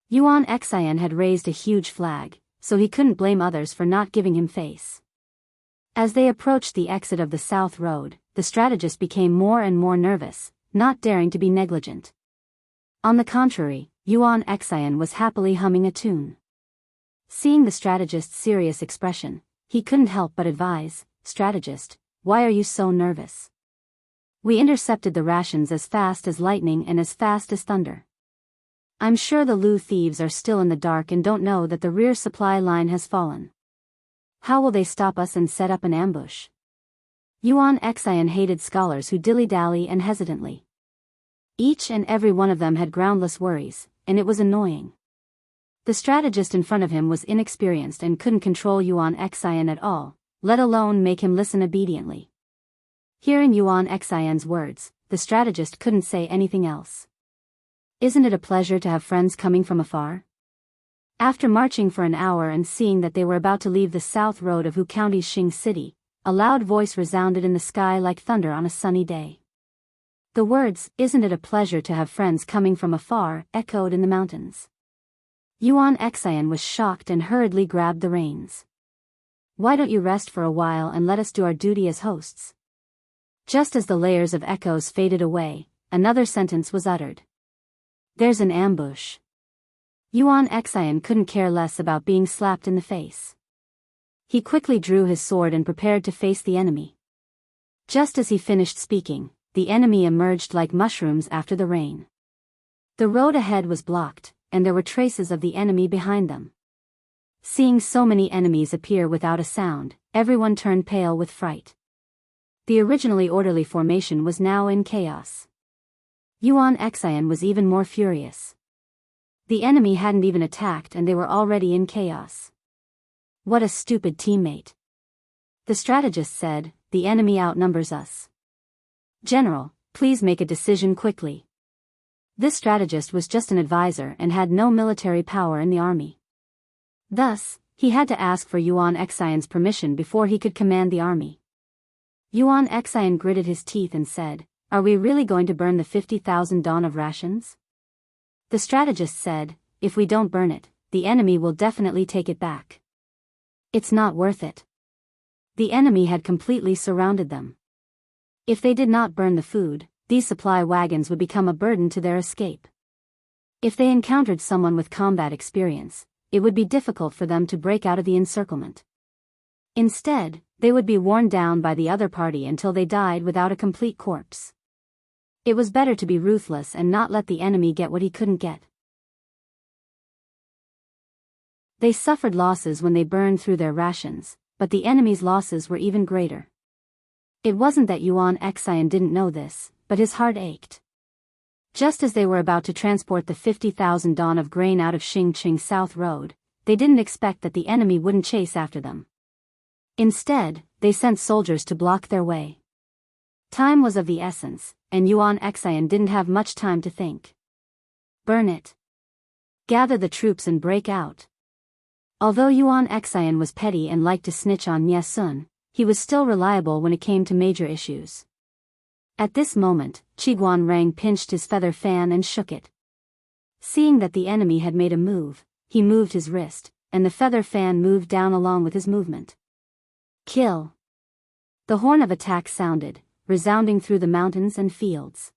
A: Yuan Xian had raised a huge flag, so he couldn't blame others for not giving him face. As they approached the exit of the South Road, the strategist became more and more nervous, not daring to be negligent. On the contrary, Yuan Xian was happily humming a tune. Seeing the strategist's serious expression, he couldn't help but advise, "Strategist, why are you so nervous? We intercepted the rations as fast as lightning and as fast as thunder. I'm sure the Lu thieves are still in the dark and don't know that the rear supply line has fallen. How will they stop us and set up an ambush?" Yuan Xian hated scholars who dilly-dally and hesitantly. Each and every one of them had groundless worries, and it was annoying. The strategist in front of him was inexperienced and couldn't control Yuan Xian at all, let alone make him listen obediently. Hearing Yuan Xian's words, the strategist couldn't say anything else. Isn't it a pleasure to have friends coming from afar? After marching for an hour and seeing that they were about to leave the South Road of Hu County's Xing City, a loud voice resounded in the sky like thunder on a sunny day. The words, "Isn't it a pleasure to have friends coming from afar," echoed in the mountains. Yuan Xian was shocked and hurriedly grabbed the reins. "Why don't you rest for a while and let us do our duty as hosts?" Just as the layers of echoes faded away, another sentence was uttered. "There's an ambush." Yuan Xian couldn't care less about being slapped in the face. He quickly drew his sword and prepared to face the enemy. Just as he finished speaking, the enemy emerged like mushrooms after the rain. The road ahead was blocked, and there were traces of the enemy behind them. Seeing so many enemies appear without a sound, everyone turned pale with fright. The originally orderly formation was now in chaos. Yuan Xian was even more furious. The enemy hadn't even attacked and they were already in chaos. What a stupid teammate. The strategist said, "The enemy outnumbers us. General, please make a decision quickly." This strategist was just an advisor and had no military power in the army. Thus, he had to ask for Yuan Xian's permission before he could command the army. Yuan Xian gritted his teeth and said, "Are we really going to burn the 50,000 dawn of rations?" The strategist said, "If we don't burn it, the enemy will definitely take it back. It's not worth it." The enemy had completely surrounded them. If they did not burn the food, these supply wagons would become a burden to their escape. If they encountered someone with combat experience, it would be difficult for them to break out of the encirclement. Instead, they would be worn down by the other party until they died without a complete corpse. It was better to be ruthless and not let the enemy get what he couldn't get. They suffered losses when they burned through their rations, but the enemy's losses were even greater. It wasn't that Yuan Xian didn't know this, but his heart ached. Just as they were about to transport the 50,000 dawn of grain out of Xingqing South Road, they didn't expect that the enemy wouldn't chase after them. Instead, they sent soldiers to block their way. Time was of the essence, and Yuan Xian didn't have much time to think. Burn it. Gather the troops and break out. Although Yuan Xian was petty and liked to snitch on Nye Sun, he was still reliable when it came to major issues. At this moment, Qiguan Rang pinched his feather fan and shook it. Seeing that the enemy had made a move, he moved his wrist, and the feather fan moved down along with his movement. Kill! The horn of attack sounded, resounding through the mountains and fields.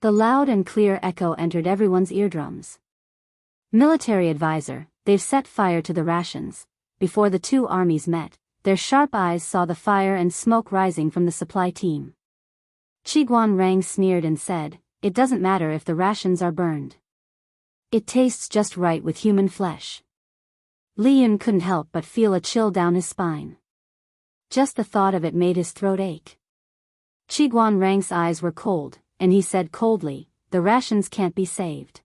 A: The loud and clear echo entered everyone's eardrums. Military advisor, they've set fire to the rations. Before the two armies met, their sharp eyes saw the fire and smoke rising from the supply team. Qiguan Rang sneered and said, "It doesn't matter if the rations are burned. It tastes just right with human flesh. Li Yun couldn't help but feel a chill down his spine. Just the thought of it made his throat ache. Qiguan Rang's eyes were cold, and he said coldly, "The rations can't be saved.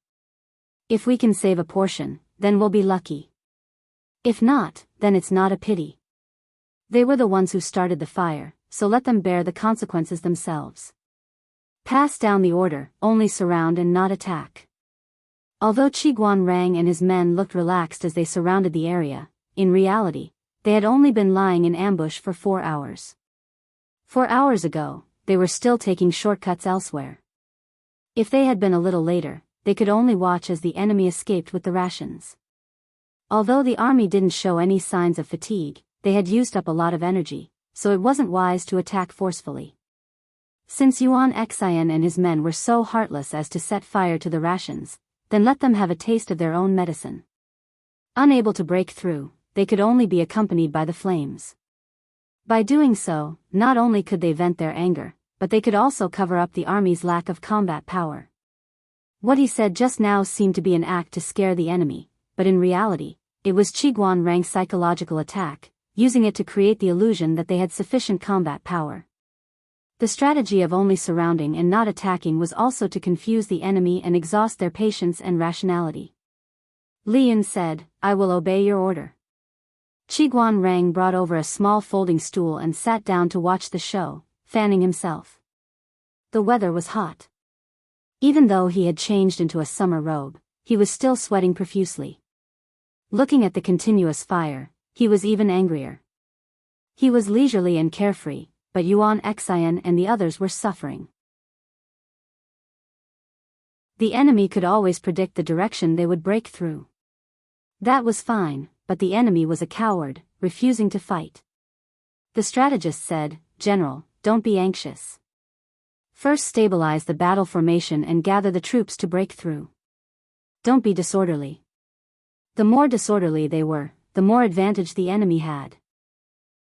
A: If we can save a portion, then we'll be lucky. If not, then it's not a pity. They were the ones who started the fire, so let them bear the consequences themselves. Pass down the order, only surround and not attack." Although Qiguan Rang and his men looked relaxed as they surrounded the area, in reality, they had only been lying in ambush for 4 hours. 4 hours ago, they were still taking shortcuts elsewhere. If they had been a little later, they could only watch as the enemy escaped with the rations. Although the army didn't show any signs of fatigue, they had used up a lot of energy, so it wasn't wise to attack forcefully. Since Yuan Xian and his men were so heartless as to set fire to the rations, then let them have a taste of their own medicine. Unable to break through, they could only be accompanied by the flames. By doing so, not only could they vent their anger, but they could also cover up the army's lack of combat power. What he said just now seemed to be an act to scare the enemy, but in reality, it was Qiguan Rang's psychological attack, using it to create the illusion that they had sufficient combat power. The strategy of only surrounding and not attacking was also to confuse the enemy and exhaust their patience and rationality. Li Yun said, "I will obey your order." Qiguan Rang brought over a small folding stool and sat down to watch the show, fanning himself. The weather was hot. Even though he had changed into a summer robe, he was still sweating profusely. Looking at the continuous fire, he was even angrier. He was leisurely and carefree, but Yuan Xian and the others were suffering. The enemy could always predict the direction they would break through. That was fine, but the enemy was a coward, refusing to fight. The strategist said, "General, don't be anxious. First stabilize the battle formation and gather the troops to break through. Don't be disorderly." The more disorderly they were, the more advantage the enemy had.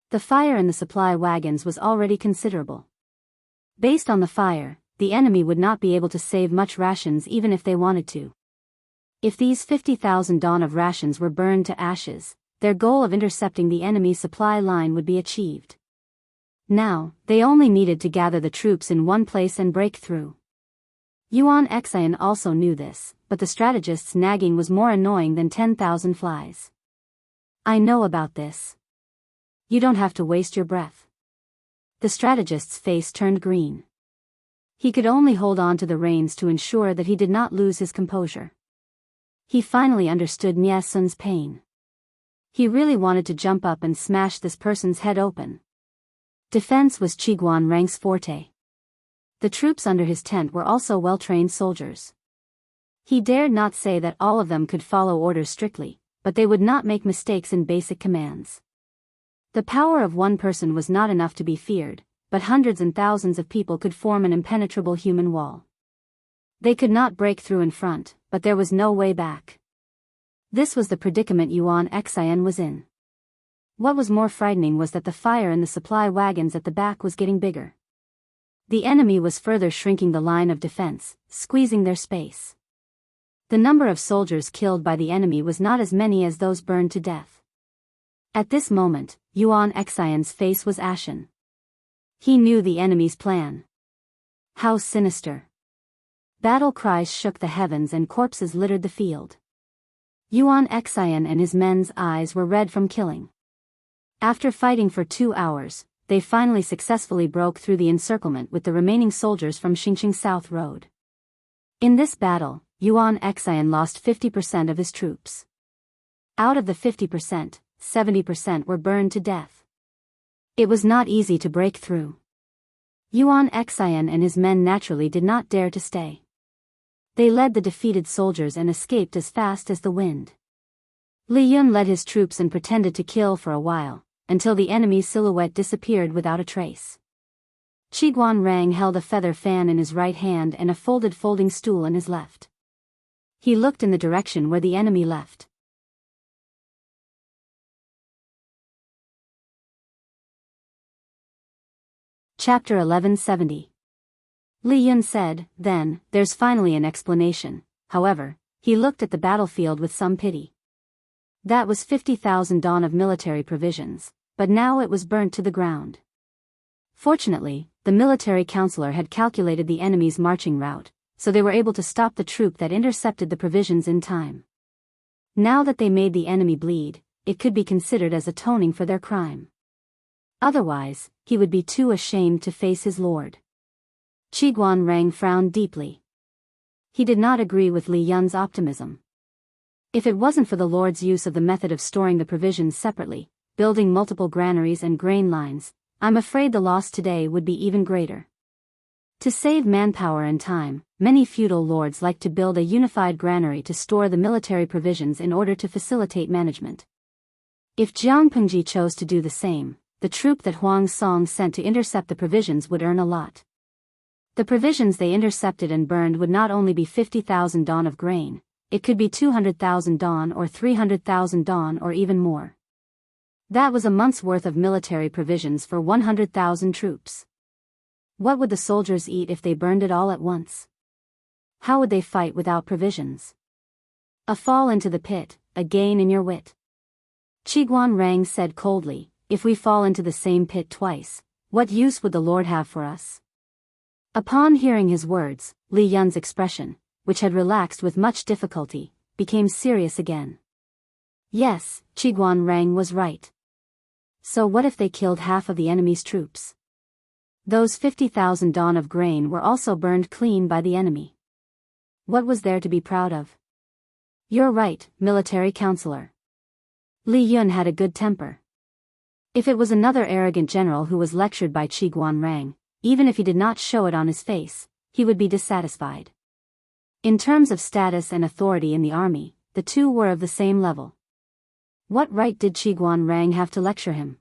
A: The fire in the supply wagons was already considerable. Based on the fire, the enemy would not be able to save much rations even if they wanted to. If these 50,000 dawn of rations were burned to ashes, their goal of intercepting the enemy supply line would be achieved. Now, they only needed to gather the troops in one place and break through. Yuan Xian also knew this, but the strategist's nagging was more annoying than 10,000 flies. "I know about this. You don't have to waste your breath." The strategist's face turned green. He could only hold on to the reins to ensure that he did not lose his composure. He finally understood Nie Sun's pain. He really wanted to jump up and smash this person's head open. Defense was Qiguan Rang's forte. The troops under his tent were also well-trained soldiers. He dared not say that all of them could follow orders strictly, but they would not make mistakes in basic commands. The power of one person was not enough to be feared, but hundreds and thousands of people could form an impenetrable human wall. They could not break through in front, but there was no way back. This was the predicament Yuan Xian was in. What was more frightening was that the fire in the supply wagons at the back was getting bigger. The enemy was further shrinking the line of defense, squeezing their space. The number of soldiers killed by the enemy was not as many as those burned to death. At this moment, Yuan Xian's face was ashen. He knew the enemy's plan. How sinister. Battle cries shook the heavens and corpses littered the field. Yuan Xian and his men's eyes were red from killing. After fighting for 2 hours, they finally successfully broke through the encirclement with the remaining soldiers from Xingqing South Road. In this battle, Yuan Xian lost 50% of his troops. Out of the 50%, 70% were burned to death. It was not easy to break through. Yuan Xian and his men naturally did not dare to stay. They led the defeated soldiers and escaped as fast as the wind. Li Yun led his troops and pretended to kill for a while, until the enemy's silhouette disappeared without a trace. Qiguan Rang held a feather fan in his right hand and a folded folding stool in his left. He looked in the direction where the enemy left. Chapter 1170. Li Yun said, "Then, there's finally an explanation. However, he looked at the battlefield with some pity. That was 50,000 dawn of military provisions, but now it was burnt to the ground. Fortunately, the military counselor had calculated the enemy's marching route, so they were able to stop the troop that intercepted the provisions in time. Now that they made the enemy bleed, it could be considered as atoning for their crime. Otherwise, he would be too ashamed to face his lord. Qiguanrang frowned deeply. He did not agree with Li Yun's optimism. If it wasn't for the Lord's use of the method of storing the provisions separately, building multiple granaries and grain lines, I'm afraid the loss today would be even greater. To save manpower and time, many feudal lords like to build a unified granary to store the military provisions in order to facilitate management. If Jiang Pengji chose to do the same, the troop that Huang Song sent to intercept the provisions would earn a lot. The provisions they intercepted and burned would not only be 50,000 dawn of grain, it could be 200,000 dawn or 300,000 dawn or even more. That was a month's worth of military provisions for 100,000 troops. What would the soldiers eat if they burned it all at once? How would they fight without provisions? A fall into the pit, a gain in your wit. Qiguanrang said coldly, if we fall into the same pit twice, what use would the Lord have for us? Upon hearing his words, Li Yun's expression, which had relaxed with much difficulty, became serious again. Yes, Qiguanrang was right. So what if they killed half of the enemy's troops? Those 50,000 dawn of grain were also burned clean by the enemy. What was there to be proud of? You're right, military counselor. Li Yun had a good temper. If it was another arrogant general who was lectured by Qiguanrang, even if he did not show it on his face, he would be dissatisfied. In terms of status and authority in the army, the two were of the same level. What right did Qiguanrang have to lecture him?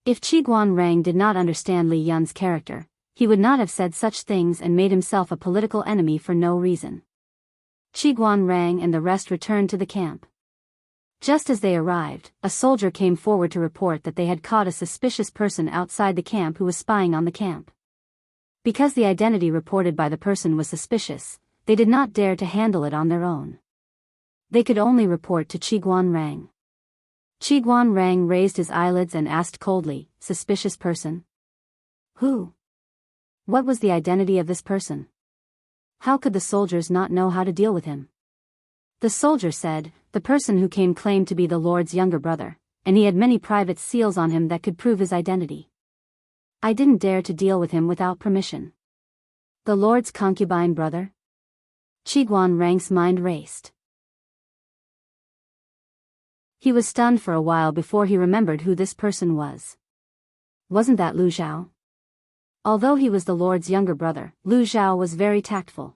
A: If Qiguanrang did not understand Li Yun's character, he would not have said such things and made himself a political enemy for no reason. Qiguanrang and the rest returned to the camp. Just as they arrived, a soldier came forward to report that they had caught a suspicious person outside the camp who was spying on the camp. Because the identity reported by the person was suspicious, they did not dare to handle it on their own. They could only report to Qiguanrang. Qiguanrang raised his eyelids and asked coldly, suspicious person? Who? What was the identity of this person? How could the soldiers not know how to deal with him? The soldier said, the person who came claimed to be the Lord's younger brother, and he had many private seals on him that could prove his identity. I didn't dare to deal with him without permission. The Lord's concubine brother? Qiguanrang's mind raced. He was stunned for a while before he remembered who this person was. Wasn't that Lu Zhao? Although he was the Lord's younger brother, Lu Zhao was very tactful.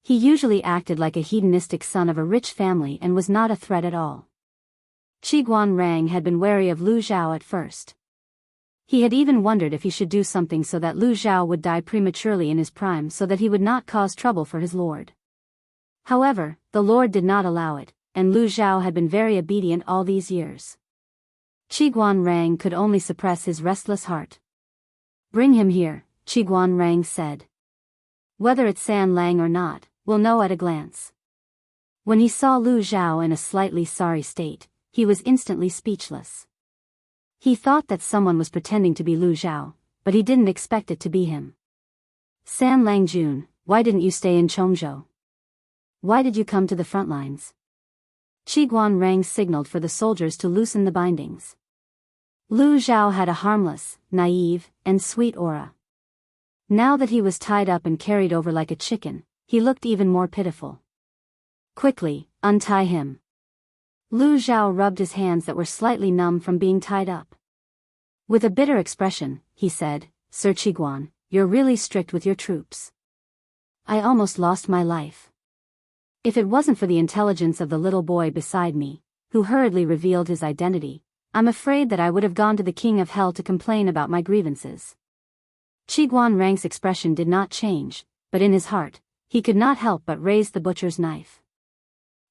A: He usually acted like a hedonistic son of a rich family and was not a threat at all. Qiguanrang had been wary of Lu Zhao at first. He had even wondered if he should do something so that Lu Zhao would die prematurely in his prime so that he would not cause trouble for his lord. However, the lord did not allow it, and Lu Zhao had been very obedient all these years. Qiguanrang could only suppress his restless heart. Bring him here, Qiguanrang said. Whether it's San Lang or not, we'll know at a glance. When he saw Lu Zhao in a slightly sorry state, he was instantly speechless. He thought that someone was pretending to be Lu Zhao, but he didn't expect it to be him. San Lang Jun, why didn't you stay in Chongzhou? Why did you come to the front lines? Qiguanrang signaled for the soldiers to loosen the bindings. Lu Zhao had a harmless, naive, and sweet aura. Now that he was tied up and carried over like a chicken, he looked even more pitiful. Quickly, untie him. Lu Zhao rubbed his hands that were slightly numb from being tied up. With a bitter expression, he said, Sir Qiguan, you're really strict with your troops. I almost lost my life. If it wasn't for the intelligence of the little boy beside me, who hurriedly revealed his identity, I'm afraid that I would have gone to the King of Hell to complain about my grievances. Qiguanrang's expression did not change, but in his heart, he could not help but raise the butcher's knife.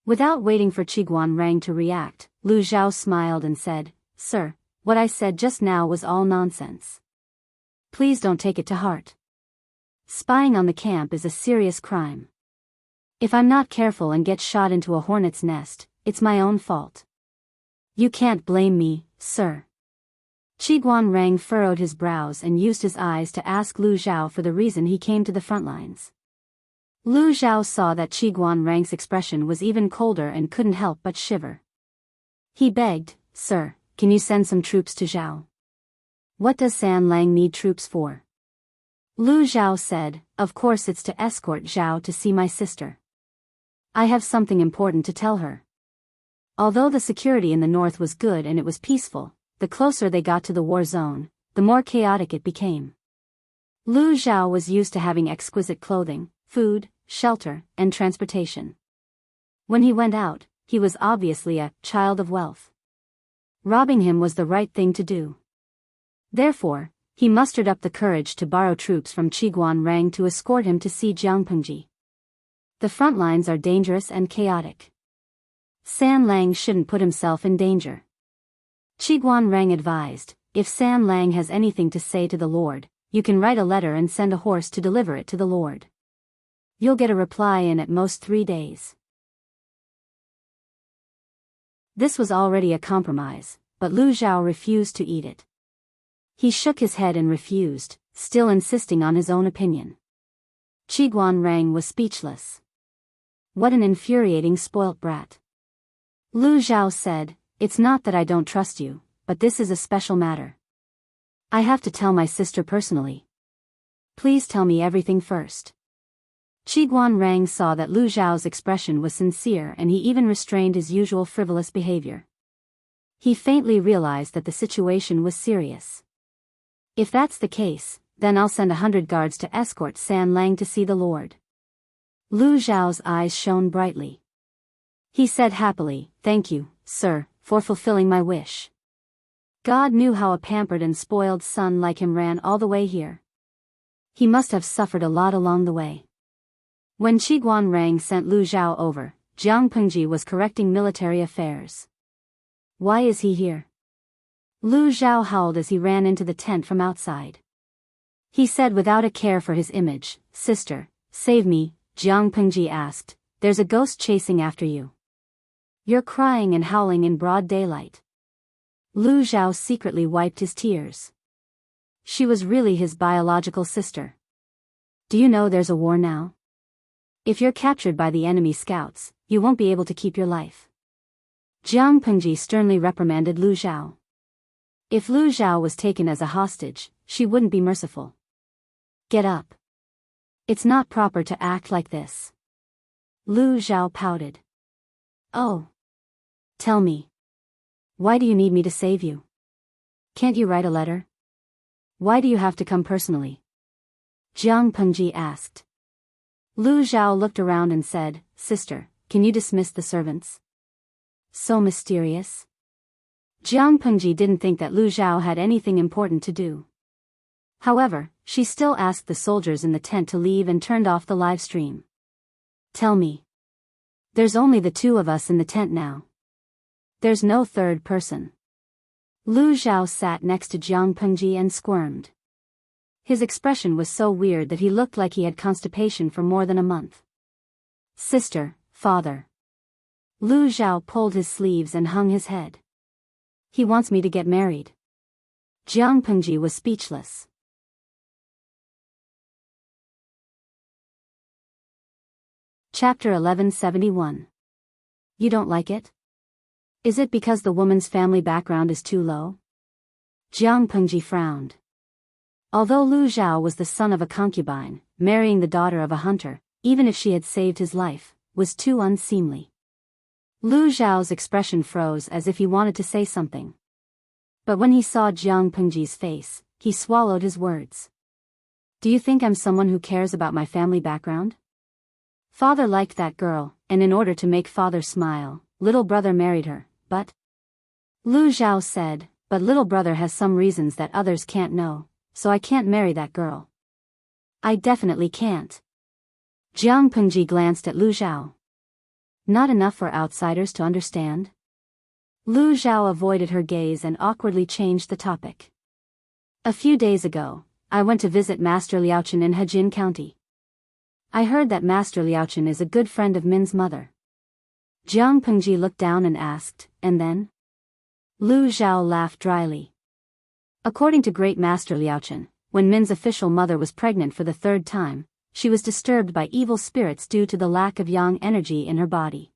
A: Without waiting for Qiguanrang to react, Lu Zhao smiled and said, Sir, what I said just now was all nonsense. Please don't take it to heart. Spying on the camp is a serious crime. If I'm not careful and get shot into a hornet's nest, it's my own fault. You can't blame me, sir. Qiguan Rang furrowed his brows and used his eyes to ask Lu Zhao for the reason he came to the front lines. Lu Zhao saw that Qiguan Rang's expression was even colder and couldn't help but shiver. He begged, "Sir, can you send some troops to Zhao?" "What does San Lang need troops for?" Lu Zhao said, "Of course it's to escort Zhao to see my sister. I have something important to tell her." Although the security in the north was good and it was peaceful, the closer they got to the war zone, the more chaotic it became. Lu Zhao was used to having exquisite clothing, food, shelter, and transportation. When he went out, he was obviously a child of wealth. Robbing him was the right thing to do. Therefore, he mustered up the courage to borrow troops from Qiguan Rang to escort him to see Jianghu. The front lines are dangerous and chaotic. San Lang shouldn't put himself in danger. Qiguan Rang advised, "If San Lang has anything to say to the Lord, you can write a letter and send a horse to deliver it to the Lord. You'll get a reply in at most 3 days." This was already a compromise, but Lu Zhao refused to eat it. He shook his head and refused, still insisting on his own opinion. Qiguan Rang was speechless. What an infuriating spoilt brat. Lu Zhao said, "It's not that I don't trust you, but this is a special matter. I have to tell my sister personally. Please tell me everything first." Qiguan Rang saw that Lu Zhao's expression was sincere and he even restrained his usual frivolous behavior. He faintly realized that the situation was serious. "If that's the case, then I'll send 100 guards to escort San Lang to see the Lord." Lu Zhao's eyes shone brightly. He said happily, "Thank you, sir, for fulfilling my wish. God knew how a pampered and spoiled son like him ran all the way here. He must have suffered a lot along the way." When Qiguan Rang sent Lu Zhao over, Jianghu was correcting military affairs. "Why is he here?" Lu Zhao howled as he ran into the tent from outside. He said without a care for his image, "Sister, save me," Jianghu asked, "There's a ghost chasing after you. You're crying and howling in broad daylight." Lu Zhao secretly wiped his tears. She was really his biological sister. "Do you know there's a war now? If you're captured by the enemy scouts, you won't be able to keep your life." Jianghu sternly reprimanded Lu Zhao. If Lu Zhao was taken as a hostage, she wouldn't be merciful. "Get up. It's not proper to act like this." Lu Zhao pouted. "Oh. Tell me. Why do you need me to save you? Can't you write a letter? Why do you have to come personally?" Jianghu asked. Lu Zhao looked around and said, "Sister, can you dismiss the servants?" So mysterious. Jianghu didn't think that Lu Zhao had anything important to do. However, she still asked the soldiers in the tent to leave and turned off the live stream. "Tell me. There's only the two of us in the tent now. There's no third person." Lu Zhao sat next to Jianghu and squirmed. His expression was so weird that he looked like he had constipation for more than a month. "Sister, father." Lu Zhao pulled his sleeves and hung his head. "He wants me to get married." Jianghu was speechless. Chapter 1171. You don't like it? Is it because the woman's family background is too low? Jianghu frowned. Although Lu Zhao was the son of a concubine, marrying the daughter of a hunter, even if she had saved his life, was too unseemly. Lu Zhao's expression froze as if he wanted to say something. But when he saw Jianghu's face, he swallowed his words. "Do you think I'm someone who cares about my family background? Father liked that girl, and in order to make father smile, little brother married her, but..." Lu Zhao said, "But little brother has some reasons that others can't know, so I can't marry that girl." "I definitely can't." Jianghu glanced at Lu Zhao. "Not enough for outsiders to understand?" Lu Zhao avoided her gaze and awkwardly changed the topic. "A few days ago, I went to visit Master Liaochen in Hejin County. I heard that Master Liaochen is a good friend of Min's mother. Jiang Pengji looked down and asked, and then? Lu Zhao laughed dryly. According to Great Master Liaochen, when Min's official mother was pregnant for the third time, she was disturbed by evil spirits due to the lack of yang energy in her body.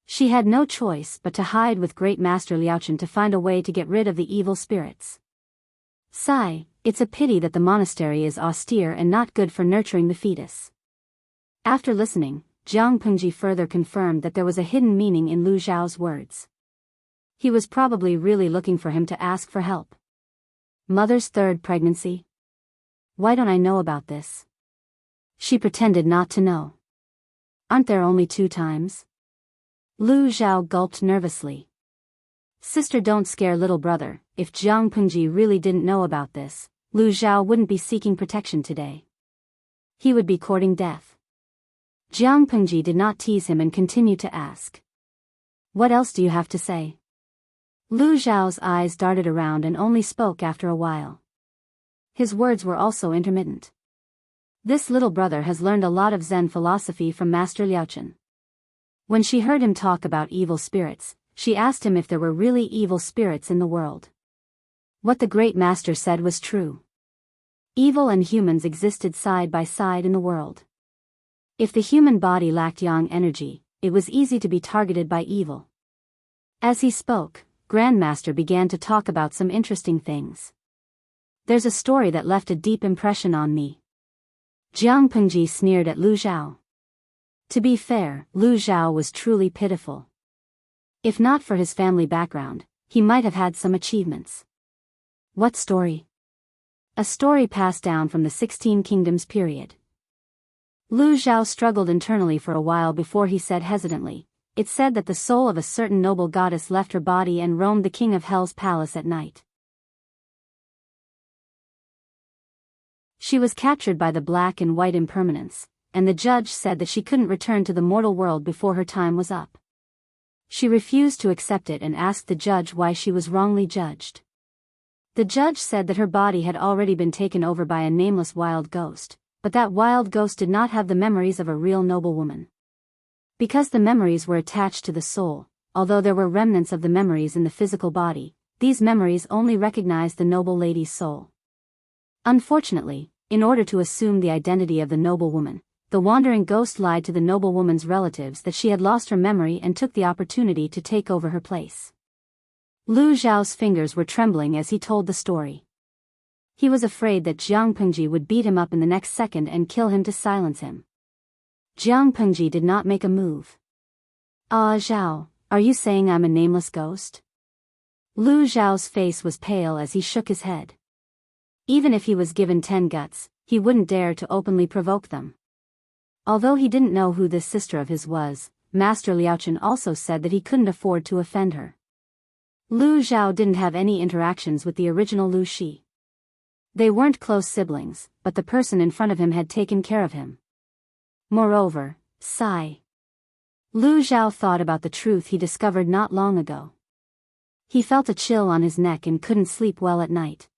A: She had no choice but to hide with Great Master Liaochen to find a way to get rid of the evil spirits. Sigh, it's a pity that the monastery is austere and not good for nurturing the fetus. After listening, Jiang Pengji further confirmed that there was a hidden meaning in Lu Zhao's words. He was probably really looking for him to ask for help. Mother's third pregnancy? Why don't I know about this? She pretended not to know. Aren't there only 2 times? Lu Zhao gulped nervously. Sister, don't scare little brother. If Jiang Pengji really didn't know about this, Lu Zhao wouldn't be seeking protection today. He would be courting death. Jiang Pengji did not tease him and continued to ask. What else do you have to say? Lu Zhao's eyes darted around and only spoke after a while. His words were also intermittent. This little brother has learned a lot of Zen philosophy from Master Liaochen. When she heard him talk about evil spirits, she asked him if there were really evil spirits in the world. What the great master said was true. Evil and humans existed side by side in the world. If the human body lacked yang energy, it was easy to be targeted by evil. As he spoke, Grandmaster began to talk about some interesting things. There's a story that left a deep impression on me. Jiang Pengji sneered at Lu Zhao. To be fair, Lu Zhao was truly pitiful. If not for his family background, he might have had some achievements. What story? A story passed down from the 16 Kingdoms period. Lu Zhao struggled internally for a while before he said hesitantly, it said that the soul of a certain noble goddess left her body and roamed the king of hell's palace at night. She was captured by the black and white impermanence, and the judge said that she couldn't return to the mortal world before her time was up. She refused to accept it and asked the judge why she was wrongly judged. The judge said that her body had already been taken over by a nameless wild ghost, but that wild ghost did not have the memories of a real noblewoman. Because the memories were attached to the soul, although there were remnants of the memories in the physical body, these memories only recognized the noble lady's soul. Unfortunately, in order to assume the identity of the noblewoman, the wandering ghost lied to the noblewoman's relatives that she had lost her memory and took the opportunity to take over her place. Lu Zhao's fingers were trembling as he told the story. He was afraid that Jiang Pengji would beat him up in the next second and kill him to silence him. Jiang Pengji did not make a move. Ah, Zhao, are you saying I'm a nameless ghost? Lu Zhao's face was pale as he shook his head. Even if he was given 10 guts, he wouldn't dare to openly provoke them. Although he didn't know who this sister of his was, Master Liaochen also said that he couldn't afford to offend her. Lu Zhao didn't have any interactions with the original Lu Shi. They weren't close siblings, but the person in front of him had taken care of him. Moreover, sigh. Lu Zhao thought about the truth he discovered not long ago. He felt a chill on his neck and couldn't sleep well at night.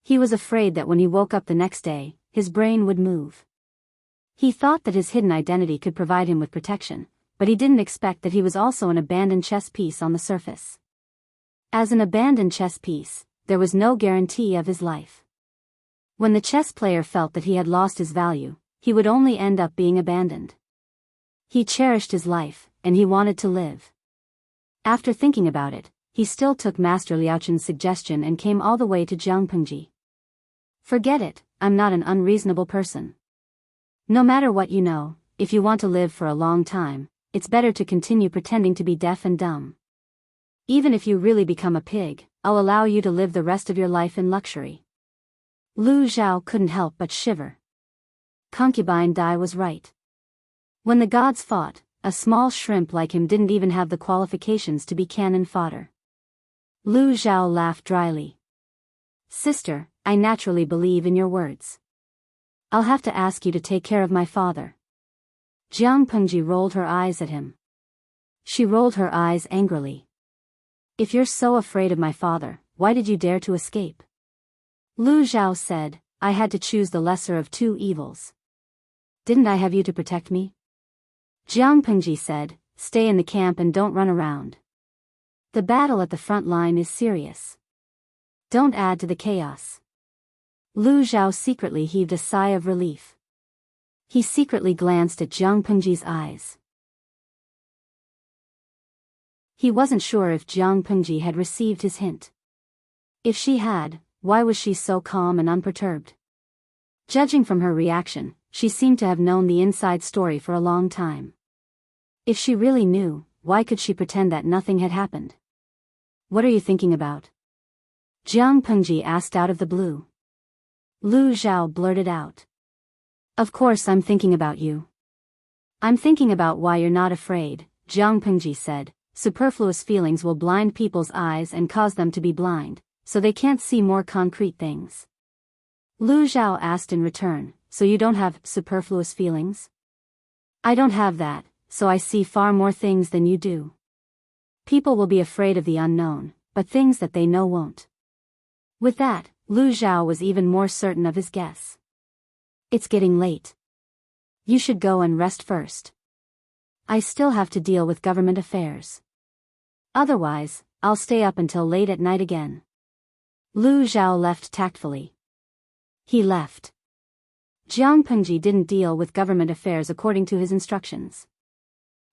A: He was afraid that when he woke up the next day, his brain would move. He thought that his hidden identity could provide him with protection, but he didn't expect that he was also an abandoned chess piece on the surface. As an abandoned chess piece, there was no guarantee of his life. When the chess player felt that he had lost his value, he would only end up being abandoned. He cherished his life, and he wanted to live. After thinking about it, he still took Master Liaochen's suggestion and came all the way to Jiang Pengji. Forget it, I'm not an unreasonable person. No matter what you know, if you want to live for a long time, it's better to continue pretending to be deaf and dumb. Even if you really become a pig, I'll allow you to live the rest of your life in luxury. Lu Zhao couldn't help but shiver. Concubine Dai was right. When the gods fought, a small shrimp like him didn't even have the qualifications to be cannon fodder. Lu Zhao laughed dryly. Sister, I naturally believe in your words. I'll have to ask you to take care of my father. Jiang Pengji rolled her eyes at him. She rolled her eyes angrily. If you're so afraid of my father, why did you dare to escape? Lu Zhao said, I had to choose the lesser of 2 evils. Didn't I have you to protect me? Jiang Pengji said, stay in the camp and don't run around. The battle at the front line is serious. Don't add to the chaos. Lu Zhao secretly heaved a sigh of relief. He secretly glanced at Jiang Pengji's eyes. He wasn't sure if Jiang Pengji had received his hint. If she had, why was she so calm and unperturbed? Judging from her reaction, she seemed to have known the inside story for a long time. If she really knew, why could she pretend that nothing had happened? What are you thinking about? Jiang Pengji asked out of the blue. Lu Zhao blurted out. Of course I'm thinking about you. I'm thinking about why you're not afraid, Jiang Pengji said. Superfluous feelings will blind people's eyes and cause them to be blind, so they can't see more concrete things. Lu Zhao asked in return, so you don't have superfluous feelings? I don't have that, so I see far more things than you do. People will be afraid of the unknown, but things that they know won't. With that, Lu Zhao was even more certain of his guess. It's getting late. You should go and rest first. I still have to deal with government affairs. Otherwise, I'll stay up until late at night again. Lu Zhao left tactfully. He left. Jiang Pengji didn't deal with government affairs according to his instructions.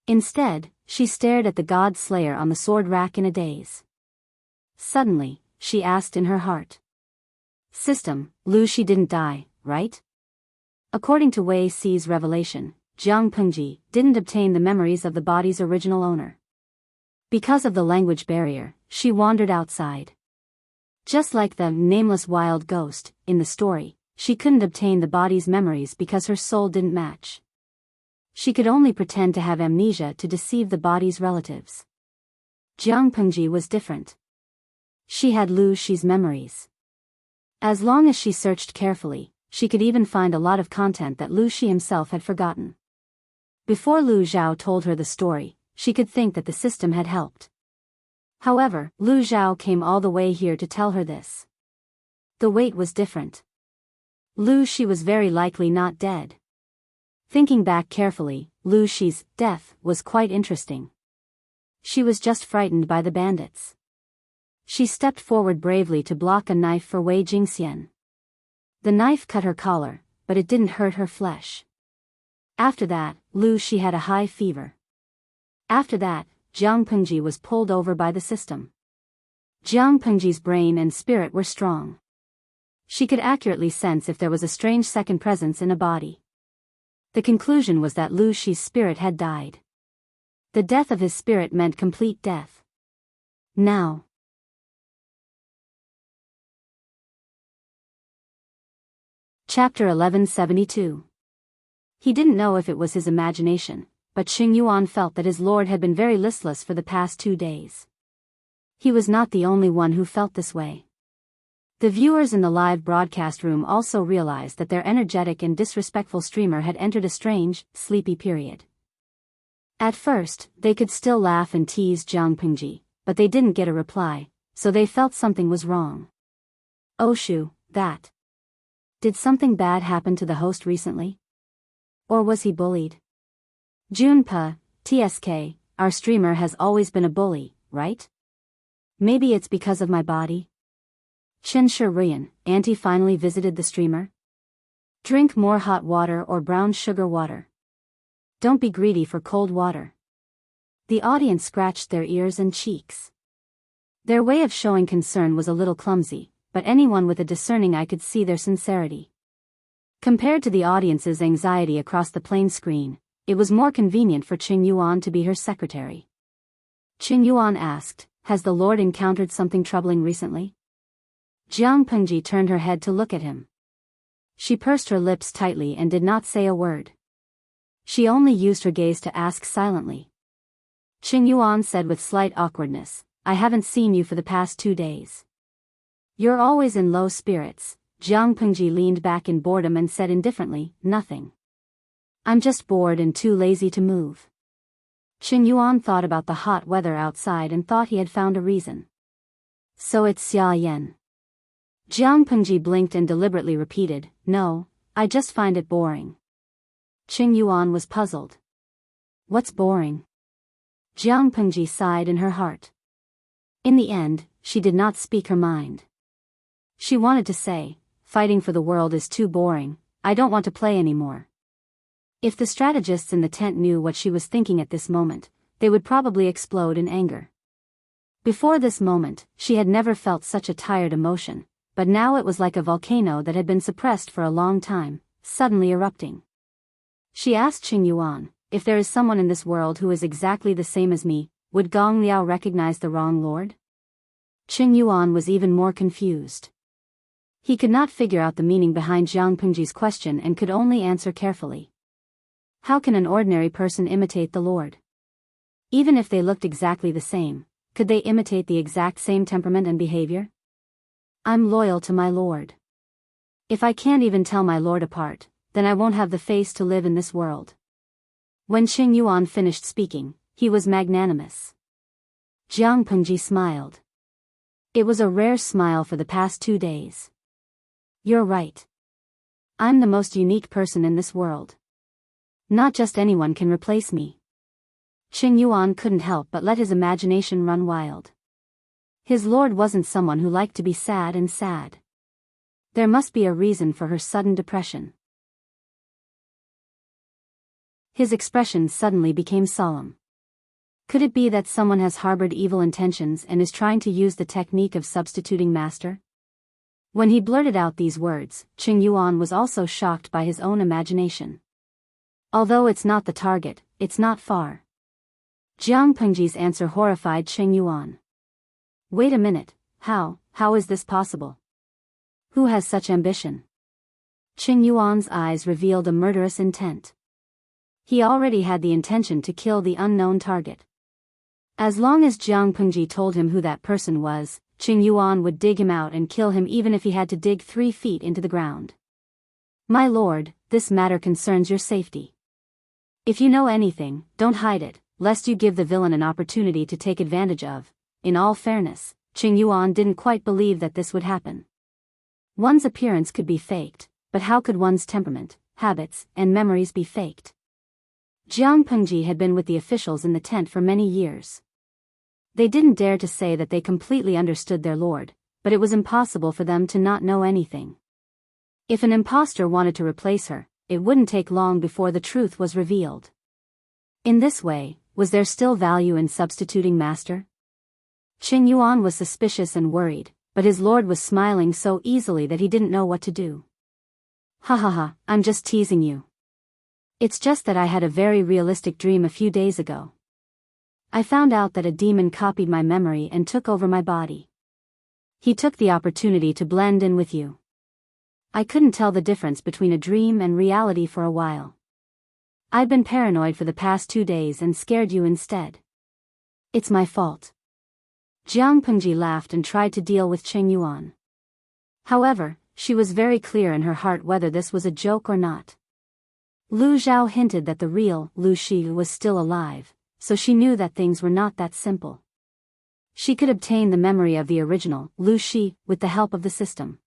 A: Instead, she stared at the god slayer on the sword rack in a daze. Suddenly, she asked in her heart. System, Lu Shi didn't die, right? According to Wei Si's revelation, Jiang Pengji didn't obtain the memories of the body's original owner. Because of the language barrier, she wandered outside. Just like the nameless wild ghost in the story, she couldn't obtain the body's memories because her soul didn't match. She could only pretend to have amnesia to deceive the body's relatives. Jiang Pengji was different. She had Lu Shi's memories. As long as she searched carefully, she could even find a lot of content that Lu Shi himself had forgotten. Before Lu Zhao told her the story, she could think that the system had helped. However, Lu Zhao came all the way here to tell her this. The wait was different. Lu Shi was very likely not dead. Thinking back carefully, Lu Shi's death was quite interesting. She was just frightened by the bandits. She stepped forward bravely to block a knife for Wei Jingxian. The knife cut her collar, but it didn't hurt her flesh. After that, Lu Shi had a high fever. After that, Jiang Pengji was pulled over by the system. Jiang Pengji's brain and spirit were strong. She could accurately sense if there was a strange second presence in a body. The conclusion was that Lu Shi's spirit had died. The death of his spirit meant complete death. Now. Chapter 1172. He didn't know if it was his imagination, but Xing Yuan felt that his lord had been very listless for the past 2 days. He was not the only one who felt this way. The viewers in the live broadcast room also realized that their energetic and disrespectful streamer had entered a strange, sleepy period. At first, they could still laugh and tease Jiang Pengji, but they didn't get a reply, so they felt something was wrong. Oshu, that. Did something bad happen to the host recently? Or was he bullied? Junpa, TSK, our streamer has always been a bully, right? Maybe it's because of my body? Chen Shiryan, Auntie finally visited the streamer? Drink more hot water or brown sugar water. Don't be greedy for cold water. The audience scratched their ears and cheeks. Their way of showing concern was a little clumsy, but anyone with a discerning eye could see their sincerity. Compared to the audience's anxiety across the plain screen, it was more convenient for Qing Yuan to be her secretary. Qing Yuan asked, has the Lord encountered something troubling recently? Jiang Pengji turned her head to look at him. She pursed her lips tightly and did not say a word. She only used her gaze to ask silently. Qing Yuan said with slight awkwardness, I haven't seen you for the past 2 days. You're always in low spirits. Jiang Pengji leaned back in boredom and said indifferently, nothing. I'm just bored and too lazy to move. Qing Yuan thought about the hot weather outside and thought he had found a reason. So it's Xia Yan. Jiang Pengji blinked and deliberately repeated, no, I just find it boring. Qing Yuan was puzzled. What's boring? Jiang Pengji sighed in her heart. In the end, she did not speak her mind. She wanted to say, fighting for the world is too boring, I don't want to play anymore. If the strategists in the tent knew what she was thinking at this moment, they would probably explode in anger. Before this moment, she had never felt such a tired emotion, but now it was like a volcano that had been suppressed for a long time, suddenly erupting. She asked Qing Yuan, if there is someone in this world who is exactly the same as me, would Gong Liao recognize the wrong lord? Qing Yuan was even more confused. He could not figure out the meaning behind Jiang Pengji's question and could only answer carefully. How can an ordinary person imitate the Lord? Even if they looked exactly the same, could they imitate the exact same temperament and behavior? I'm loyal to my Lord. If I can't even tell my Lord apart, then I won't have the face to live in this world. When Qing Yuan finished speaking, he was magnanimous. Jiang Pengji smiled. It was a rare smile for the past 2 days. You're right. I'm the most unique person in this world. Not just anyone can replace me. Qing Yuan couldn't help but let his imagination run wild. His lord wasn't someone who liked to be sad and sad. There must be a reason for her sudden depression. His expression suddenly became solemn. Could it be that someone has harbored evil intentions and is trying to use the technique of substituting master? When he blurted out these words, Qing Yuan was also shocked by his own imagination. Although it's not the target, it's not far. Jiang Pengji's answer horrified Qing Yuan. Wait a minute, how is this possible? Who has such ambition? Qing Yuan's eyes revealed a murderous intent. He already had the intention to kill the unknown target. As long as Jiang Pengji told him who that person was, Qing Yuan would dig him out and kill him even if he had to dig 3 feet into the ground. My lord, this matter concerns your safety. If you know anything, don't hide it, lest you give the villain an opportunity to take advantage of. In all fairness, Qing Yuan didn't quite believe that this would happen. One's appearance could be faked, but how could one's temperament, habits, and memories be faked? Jiang Pengji had been with the officials in the tent for many years. They didn't dare to say that they completely understood their lord, but it was impossible for them to not know anything. If an impostor wanted to replace her, it wouldn't take long before the truth was revealed. In this way, was there still value in substituting master? Qing Yuan was suspicious and worried, but his lord was smiling so easily that he didn't know what to do. Ha ha ha, I'm just teasing you. It's just that I had a very realistic dream a few days ago. I found out that a demon copied my memory and took over my body. He took the opportunity to blend in with you. I couldn't tell the difference between a dream and reality for a while. I'd been paranoid for the past 2 days and scared you instead. It's my fault. Jiang Pengji laughed and tried to deal with Qing Yuan. However, she was very clear in her heart whether this was a joke or not. Lu Zhao hinted that the real Lu Shi was still alive, so she knew that things were not that simple. She could obtain the memory of the original Lu Shi with the help of the system.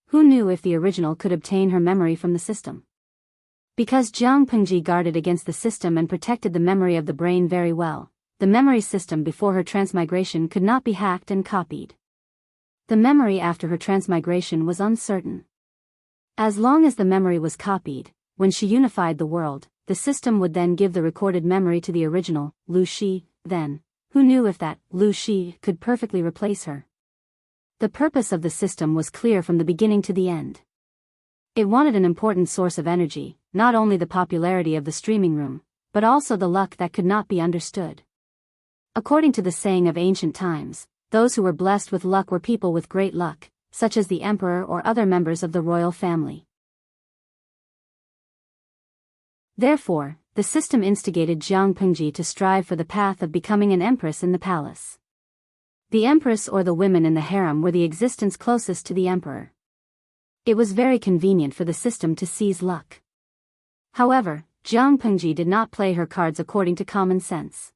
A: Who knew if the original could obtain her memory from the system? Because Jiang Pengji guarded against the system and protected the memory of the brain very well, the memory system before her transmigration could not be hacked and copied. The memory after her transmigration was uncertain. As long as the memory was copied, when she unified the world, the system would then give the recorded memory to the original, Lu Shi, then, who knew if that Lu Shi could perfectly replace her? The purpose of the system was clear from the beginning to the end. It wanted an important source of energy, not only the popularity of the streaming room, but also the luck that could not be understood. According to the saying of ancient times, those who were blessed with luck were people with great luck, such as the emperor or other members of the royal family. Therefore, the system instigated Jiang Pengji to strive for the path of becoming an empress in the palace. The empress or the women in the harem were the existence closest to the emperor. It was very convenient for the system to seize luck. However, Jiang Pengji did not play her cards according to common sense.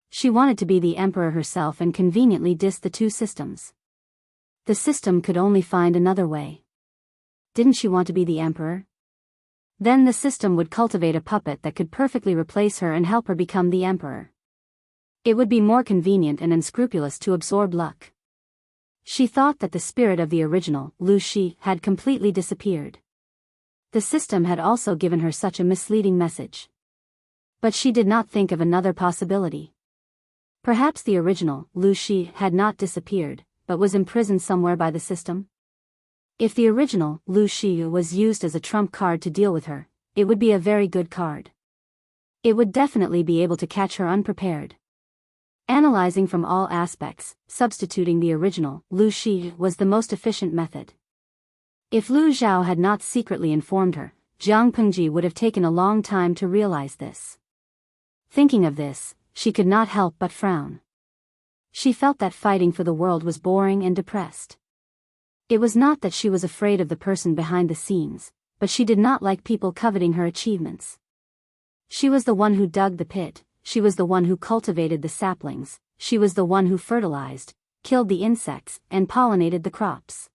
A: She wanted to be the emperor herself and conveniently diss the two systems. The system could only find another way. Didn't she want to be the emperor? Then the system would cultivate a puppet that could perfectly replace her and help her become the emperor. It would be more convenient and unscrupulous to absorb luck. She thought that the spirit of the original, Lu Shi, had completely disappeared. The system had also given her such a misleading message. But she did not think of another possibility. Perhaps the original, Lu Shi, had not disappeared, but was imprisoned somewhere by the system? If the original, Lu Shi, was used as a trump card to deal with her, it would be a very good card. It would definitely be able to catch her unprepared. Analyzing from all aspects, substituting the original, Lu Shi, was the most efficient method. If Lu Zhao had not secretly informed her, Jiang Pengji would have taken a long time to realize this. Thinking of this, she could not help but frown. She felt that fighting for the world was boring and depressed. It was not that she was afraid of the person behind the scenes, but she did not like people coveting her achievements. She was the one who dug the pit, she was the one who cultivated the saplings, she was the one who fertilized, killed the insects, and pollinated the crops.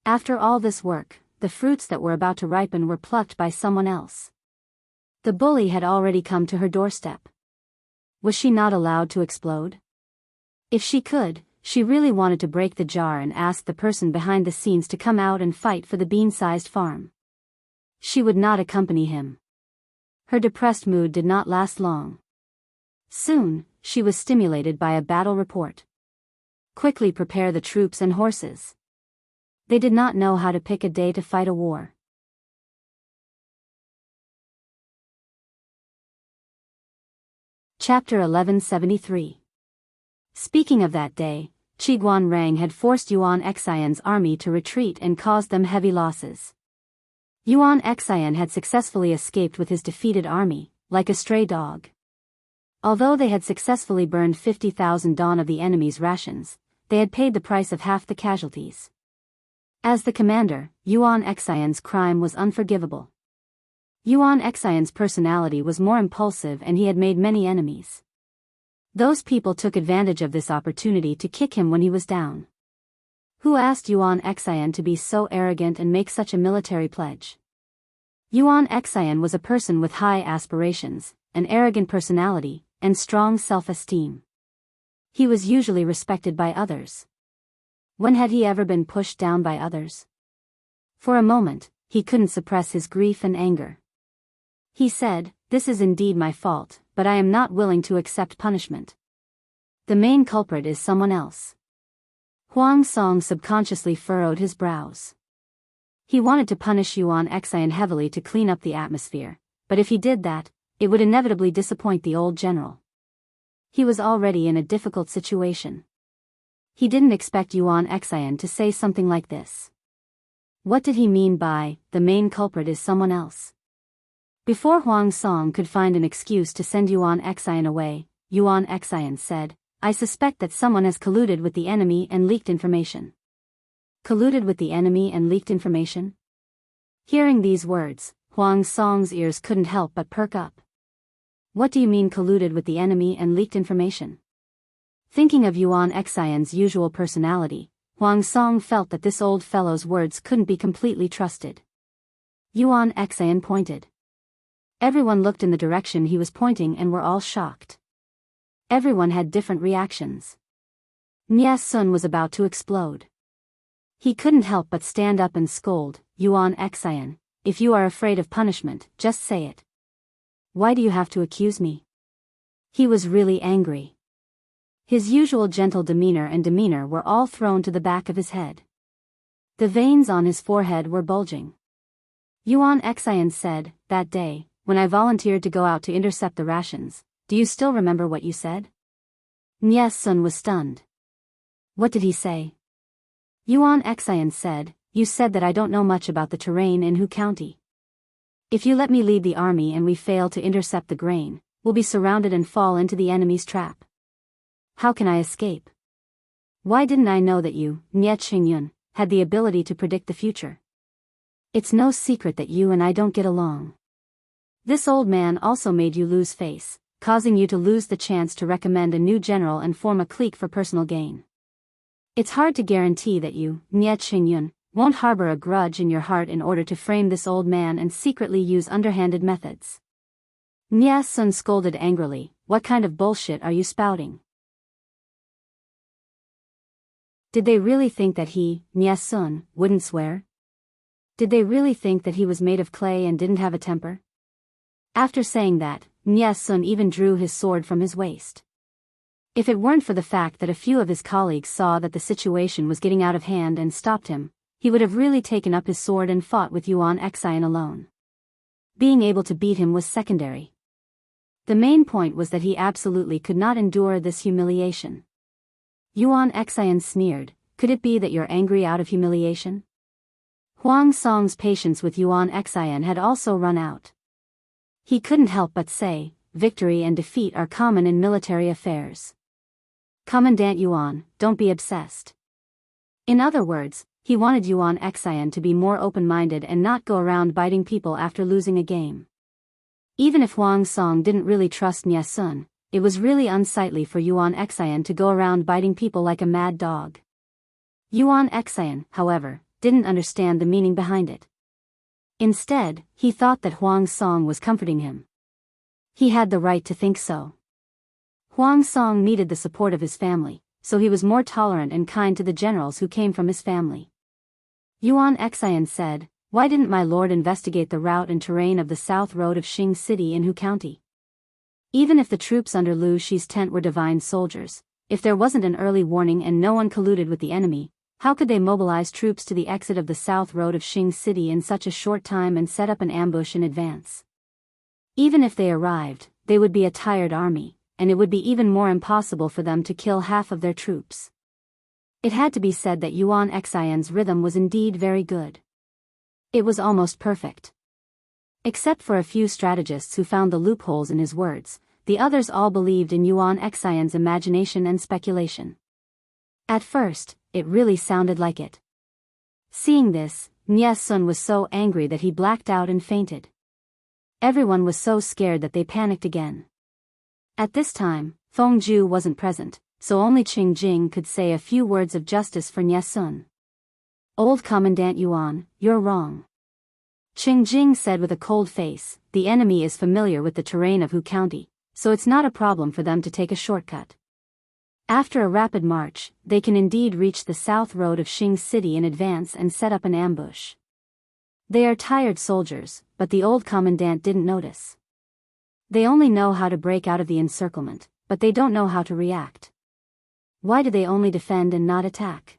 A: After all this work, the fruits that were about to ripen were plucked by someone else. The bully had already come to her doorstep. Was she not allowed to explode? If she could, she really wanted to break the jar and ask the person behind the scenes to come out and fight for the bean-sized farm. She would not accompany him. Her depressed mood did not last long. Soon, she was stimulated by a battle report. Quickly prepare the troops and horses. They did not know how to pick a day to fight a war. Chapter 1173. Speaking of that day, Qiguan Rang had forced Yuan Xian's army to retreat and caused them heavy losses. Yuan Xian had successfully escaped with his defeated army, like a stray dog. Although they had successfully burned 50,000 dawn of the enemy's rations, they had paid the price of half the casualties. As the commander, Yuan Xian's crime was unforgivable. Yuan Xian's personality was more impulsive and he had made many enemies. Those people took advantage of this opportunity to kick him when he was down. Who asked Yuan Xian to be so arrogant and make such a military pledge? Yuan Xian was a person with high aspirations, an arrogant personality, and strong self-esteem. He was usually respected by others. When had he ever been pushed down by others? For a moment, he couldn't suppress his grief and anger. He said, "This is indeed my fault, but I am not willing to accept punishment. The main culprit is someone else." Huang Song subconsciously furrowed his brows. He wanted to punish Yuan Xian heavily to clean up the atmosphere, but if he did that, it would inevitably disappoint the old general. He was already in a difficult situation. He didn't expect Yuan Xian to say something like this. What did he mean by, "the main culprit is someone else"? Before Huang Song could find an excuse to send Yuan Xian away, Yuan Xian said, "I suspect that someone has colluded with the enemy and leaked information." Colluded with the enemy and leaked information? Hearing these words, Huang Song's ears couldn't help but perk up. What do you mean colluded with the enemy and leaked information? Thinking of Yuan Xian's usual personality, Huang Song felt that this old fellow's words couldn't be completely trusted. Yuan Xian pointed. Everyone looked in the direction he was pointing and were all shocked. Everyone had different reactions. Nie Sun was about to explode. He couldn't help but stand up and scold, "Yuan Xian, if you are afraid of punishment, just say it. Why do you have to accuse me?" He was really angry. His usual gentle demeanor were all thrown to the back of his head. The veins on his forehead were bulging. Yuan Xian said, "That day, when I volunteered to go out to intercept the rations, do you still remember what you said?" Nie Sun was stunned. What did he say? Yuan Xian said, "You said that I don't know much about the terrain in Hu County. If you let me lead the army and we fail to intercept the grain, we'll be surrounded and fall into the enemy's trap. How can I escape? Why didn't I know that you, Nie Qingyun, had the ability to predict the future? It's no secret that you and I don't get along. This old man also made you lose face, causing you to lose the chance to recommend a new general and form a clique for personal gain. It's hard to guarantee that you, Nie Qingyun, won't harbor a grudge in your heart in order to frame this old man and secretly use underhanded methods. Nia Sun scolded angrily, what kind of bullshit are you spouting? Did they really think that he, Nia Sun, wouldn't swear? Did they really think that he was made of clay and didn't have a temper? After saying that, Nia Sun even drew his sword from his waist. If it weren't for the fact that a few of his colleagues saw that the situation was getting out of hand and stopped him, he would have really taken up his sword and fought with Yuan Xian alone. Being able to beat him was secondary. The main point was that he absolutely could not endure this humiliation. Yuan Xian sneered, could it be that you're angry out of humiliation? Huang Song's patience with Yuan Xian had also run out. He couldn't help but say, victory and defeat are common in military affairs. Commandant Yuan, don't be obsessed. In other words, he wanted Yuan Xian to be more open-minded and not go around biting people after losing a game. Even if Huang Song didn't really trust Nia Sun, it was really unsightly for Yuan Xian to go around biting people like a mad dog. Yuan Xian, however, didn't understand the meaning behind it. Instead, he thought that Huang Song was comforting him. He had the right to think so. Huang Song needed the support of his family, so he was more tolerant and kind to the generals who came from his family. Yuan Xian said, why didn't my lord investigate the route and terrain of the south road of Xing City in Hu County? Even if the troops under Lu Shi's tent were divine soldiers, if there wasn't an early warning and no one colluded with the enemy, how could they mobilize troops to the exit of the south road of Xing City in such a short time and set up an ambush in advance? Even if they arrived, they would be a tired army, and it would be even more impossible for them to kill half of their troops. It had to be said that Yuan Xian's rhythm was indeed very good. It was almost perfect. Except for a few strategists who found the loopholes in his words, the others all believed in Yuan Xian's imagination and speculation. At first, it really sounded like it. Seeing this, Nia Sun was so angry that he blacked out and fainted. Everyone was so scared that they panicked again. At this time, Feng Zhu wasn't present, so only Qing Jing could say a few words of justice for Nia Sun. Old Commandant Yuan, you're wrong. Qing Jing said with a cold face, the enemy is familiar with the terrain of Hu County, so it's not a problem for them to take a shortcut. After a rapid march, they can indeed reach the south road of Xing City in advance and set up an ambush. They are tired soldiers, but the old commandant didn't notice. They only know how to break out of the encirclement, but they don't know how to react. Why do they only defend and not attack?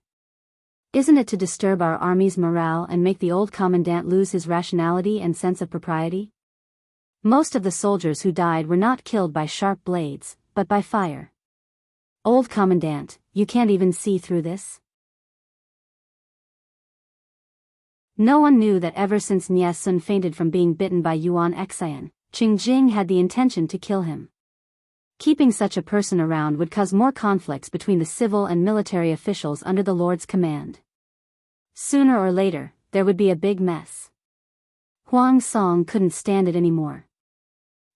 A: Isn't it to disturb our army's morale and make the old commandant lose his rationality and sense of propriety? Most of the soldiers who died were not killed by sharp blades, but by fire. Old commandant, you can't even see through this? No one knew that ever since Nia Sun fainted from being bitten by Yuan Xian, Qing Jing had the intention to kill him. Keeping such a person around would cause more conflicts between the civil and military officials under the Lord's command. Sooner or later, there would be a big mess. Huang Song couldn't stand it anymore.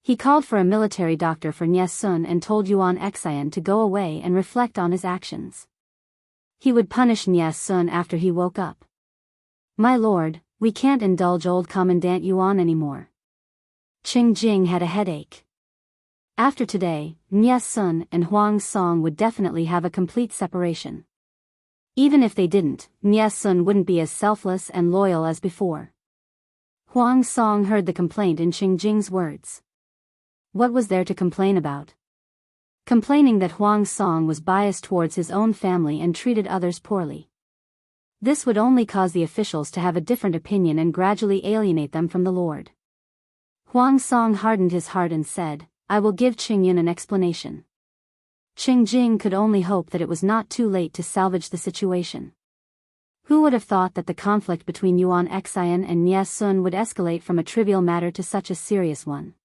A: He called for a military doctor for Nia Sun and told Yuan Xian to go away and reflect on his actions. He would punish Nia Sun after he woke up. My lord, we can't indulge old Commandant Yuan anymore. Qing Jing had a headache. After today, Nia Sun and Huang Song would definitely have a complete separation. Even if they didn't, Nia Sun wouldn't be as selfless and loyal as before. Huang Song heard the complaint in Qing Jing's words. What was there to complain about? Complaining that Huang Song was biased towards his own family and treated others poorly. This would only cause the officials to have a different opinion and gradually alienate them from the Lord. Huang Song hardened his heart and said, I will give Qing Yun an explanation. Qing Jing could only hope that it was not too late to salvage the situation. Who would have thought that the conflict between Yuan Xian and Nia Sun would escalate from a trivial matter to such a serious one?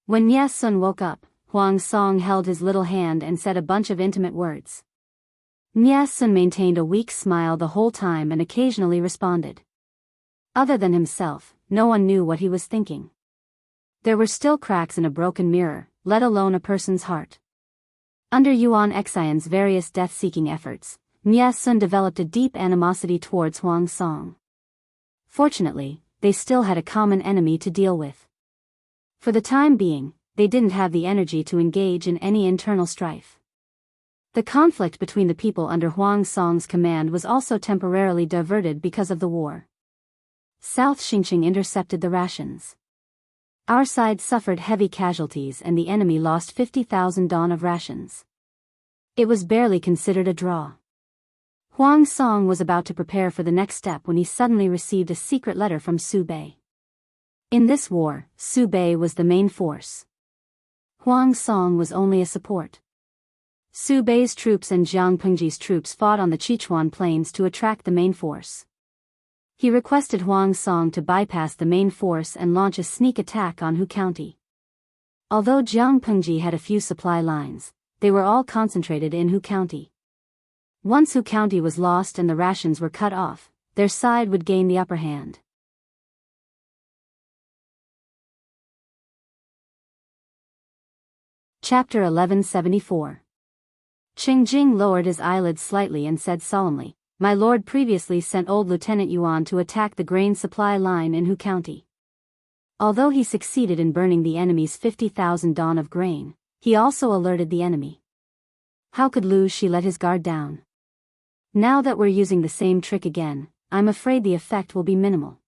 A: When Nia Sun woke up, Huang Song held his little hand and said a bunch of intimate words. Nia Sun maintained a weak smile the whole time and occasionally responded. Other than himself, no one knew what he was thinking. There were still cracks in a broken mirror, let alone a person's heart. Under Yuan Xian's various death-seeking efforts, Nye Sun developed a deep animosity towards Huang Song. Fortunately, they still had a common enemy to deal with. For the time being, they didn't have the energy to engage in any internal strife. The conflict between the people under Huang Song's command was also temporarily diverted because of the war. South Xingqing intercepted the rations. Our side suffered heavy casualties and the enemy lost 50,000 don of rations. It was barely considered a draw. Huang Song was about to prepare for the next step when he suddenly received a secret letter from Su Bei. In this war, Su Bei was the main force. Huang Song was only a support. Su Bei's troops and Jiang Pengji's troops fought on the Sichuan plains to attract the main force. He requested Huang Song to bypass the main force and launch a sneak attack on Hu County. Although Jiang Pengji had a few supply lines, they were all concentrated in Hu County. Once Hu County was lost and the rations were cut off, their side would gain the upper hand. Chapter 1174. Qingjing lowered his eyelids slightly and said solemnly, "My lord previously sent old Lieutenant Yuan to attack the grain supply line in Hu County. Although he succeeded in burning the enemy's 50,000 don of grain, he also alerted the enemy. How could Lu Shi let his guard down? Now that we're using the same trick again, I'm afraid the effect will be minimal."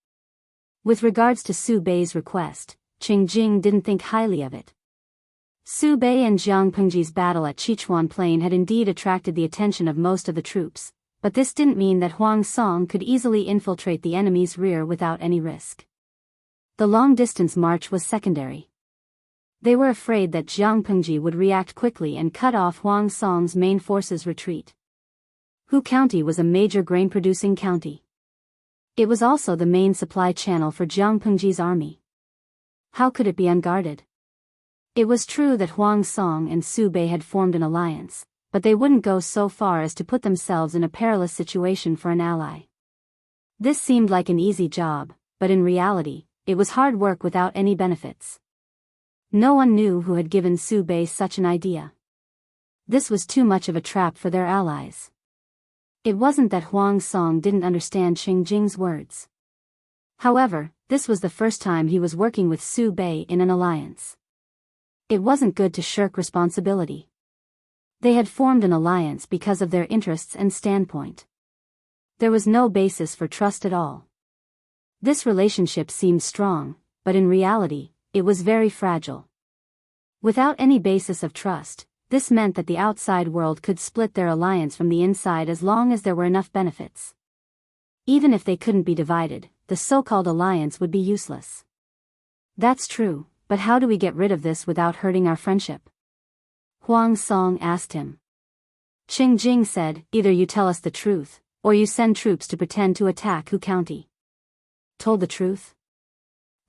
A: With regards to Su Bei's request, Qingjing didn't think highly of it. Su Bei and Jiang Pengji's battle at Sichuan Plain had indeed attracted the attention of most of the troops, but this didn't mean that Huang Song could easily infiltrate the enemy's rear without any risk. The long-distance march was secondary. They were afraid that Jiang Pengji would react quickly and cut off Huang Song's main force's retreat. Hu County was a major grain-producing county. It was also the main supply channel for Jiang Pengji's army. How could it be unguarded? It was true that Huang Song and Su Bei had formed an alliance, but they wouldn't go so far as to put themselves in a perilous situation for an ally. This seemed like an easy job, but in reality, it was hard work without any benefits. No one knew who had given Su Bei such an idea. This was too much of a trap for their allies. It wasn't that Huang Song didn't understand Qingjing's words. However, this was the first time he was working with Su Bei in an alliance. It wasn't good to shirk responsibility. They had formed an alliance because of their interests and standpoint. There was no basis for trust at all. This relationship seemed strong, but in reality, it was very fragile. Without any basis of trust, this meant that the outside world could split their alliance from the inside as long as there were enough benefits. Even if they couldn't be divided, the so-called alliance would be useless. That's true, but how do we get rid of this without hurting our friendship? Huang Song asked him. Qingjing said, "Either you tell us the truth, or you send troops to pretend to attack Hu County." Told the truth?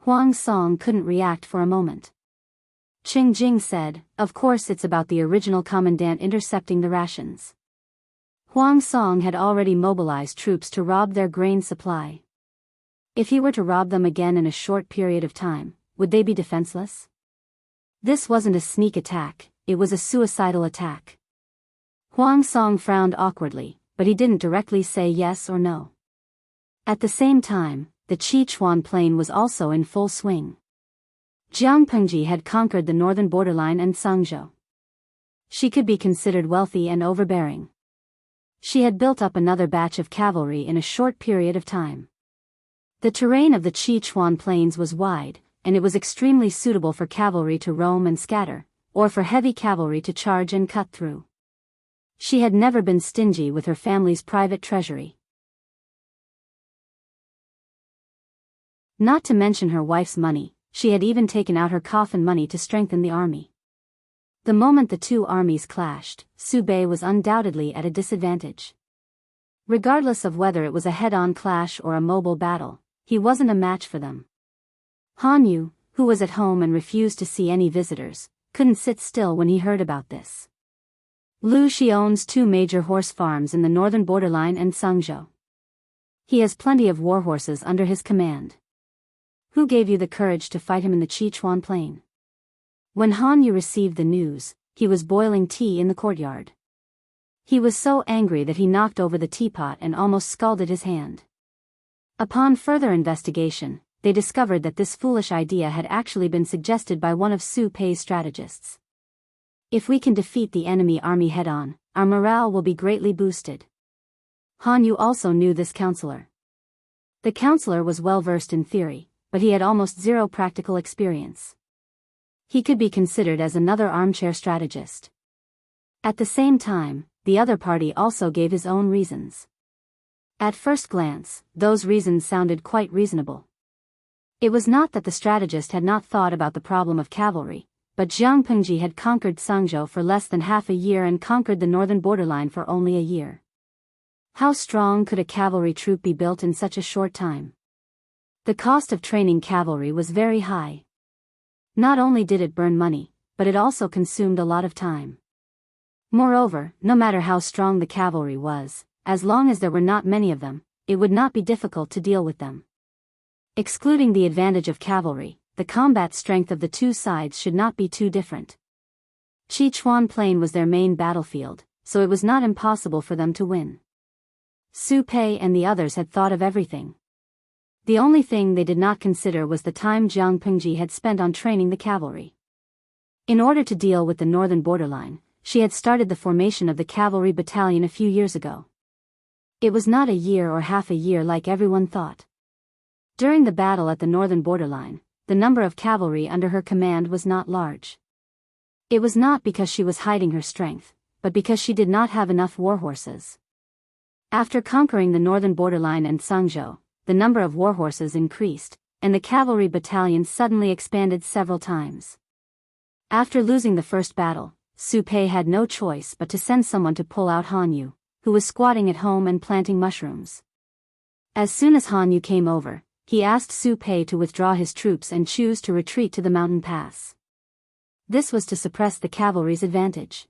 A: Huang Song couldn't react for a moment. Qingjing said, "Of course it's about the original commandant intercepting the rations." Huang Song had already mobilized troops to rob their grain supply. If he were to rob them again in a short period of time, would they be defenseless? This wasn't a sneak attack, it was a suicidal attack. Huang Song frowned awkwardly, but he didn't directly say yes or no. At the same time, the Sichuan Plain was also in full swing. Jiang Pengji had conquered the northern borderline and Sangzhou. She could be considered wealthy and overbearing. She had built up another batch of cavalry in a short period of time. The terrain of the Sichuan Plains was wide, and it was extremely suitable for cavalry to roam and scatter, or for heavy cavalry to charge and cut through. She had never been stingy with her family's private treasury. Not to mention her wife's money, she had even taken out her coffin money to strengthen the army. The moment the two armies clashed, Su Bei was undoubtedly at a disadvantage. Regardless of whether it was a head-on clash or a mobile battle, he wasn't a match for them. Han Yu, who was at home and refused to see any visitors, couldn't sit still when he heard about this. Lu Shi owns 2 major horse farms in the northern borderline and Sangzhou. He has plenty of war horses under his command. Who gave you the courage to fight him in the Sichuan Plain? When Han Yu received the news, he was boiling tea in the courtyard. He was so angry that he knocked over the teapot and almost scalded his hand. Upon further investigation, they discovered that this foolish idea had actually been suggested by one of Su Pei's strategists. If we can defeat the enemy army head-on, our morale will be greatly boosted. Han Yu also knew this counselor. The counselor was well versed in theory, but he had almost zero practical experience. He could be considered as another armchair strategist. At the same time, the other party also gave his own reasons. At first glance, those reasons sounded quite reasonable. It was not that the strategist had not thought about the problem of cavalry, but Jiang Pengji had conquered Sangzhou for less than half a year and conquered the northern borderline for only a year. How strong could a cavalry troop be built in such a short time? The cost of training cavalry was very high. Not only did it burn money, but it also consumed a lot of time. Moreover, no matter how strong the cavalry was, as long as there were not many of them, it would not be difficult to deal with them. Excluding the advantage of cavalry, the combat strength of the two sides should not be too different. Sichuan Plain was their main battlefield, so it was not impossible for them to win. Su Pei and the others had thought of everything. The only thing they did not consider was the time Jiang Pengji had spent on training the cavalry. In order to deal with the northern borderline, she had started the formation of the cavalry battalion a few years ago. It was not a year or half a year like everyone thought. During the battle at the northern borderline, the number of cavalry under her command was not large. It was not because she was hiding her strength, but because she did not have enough warhorses. After conquering the northern borderline and Sangzhou, the number of warhorses increased, and the cavalry battalion suddenly expanded several times. After losing the first battle, Su Pei had no choice but to send someone to pull out Han Yu, who was squatting at home and planting mushrooms. As soon as Han Yu came over, he asked Su Pei to withdraw his troops and choose to retreat to the mountain pass. This was to suppress the cavalry's advantage.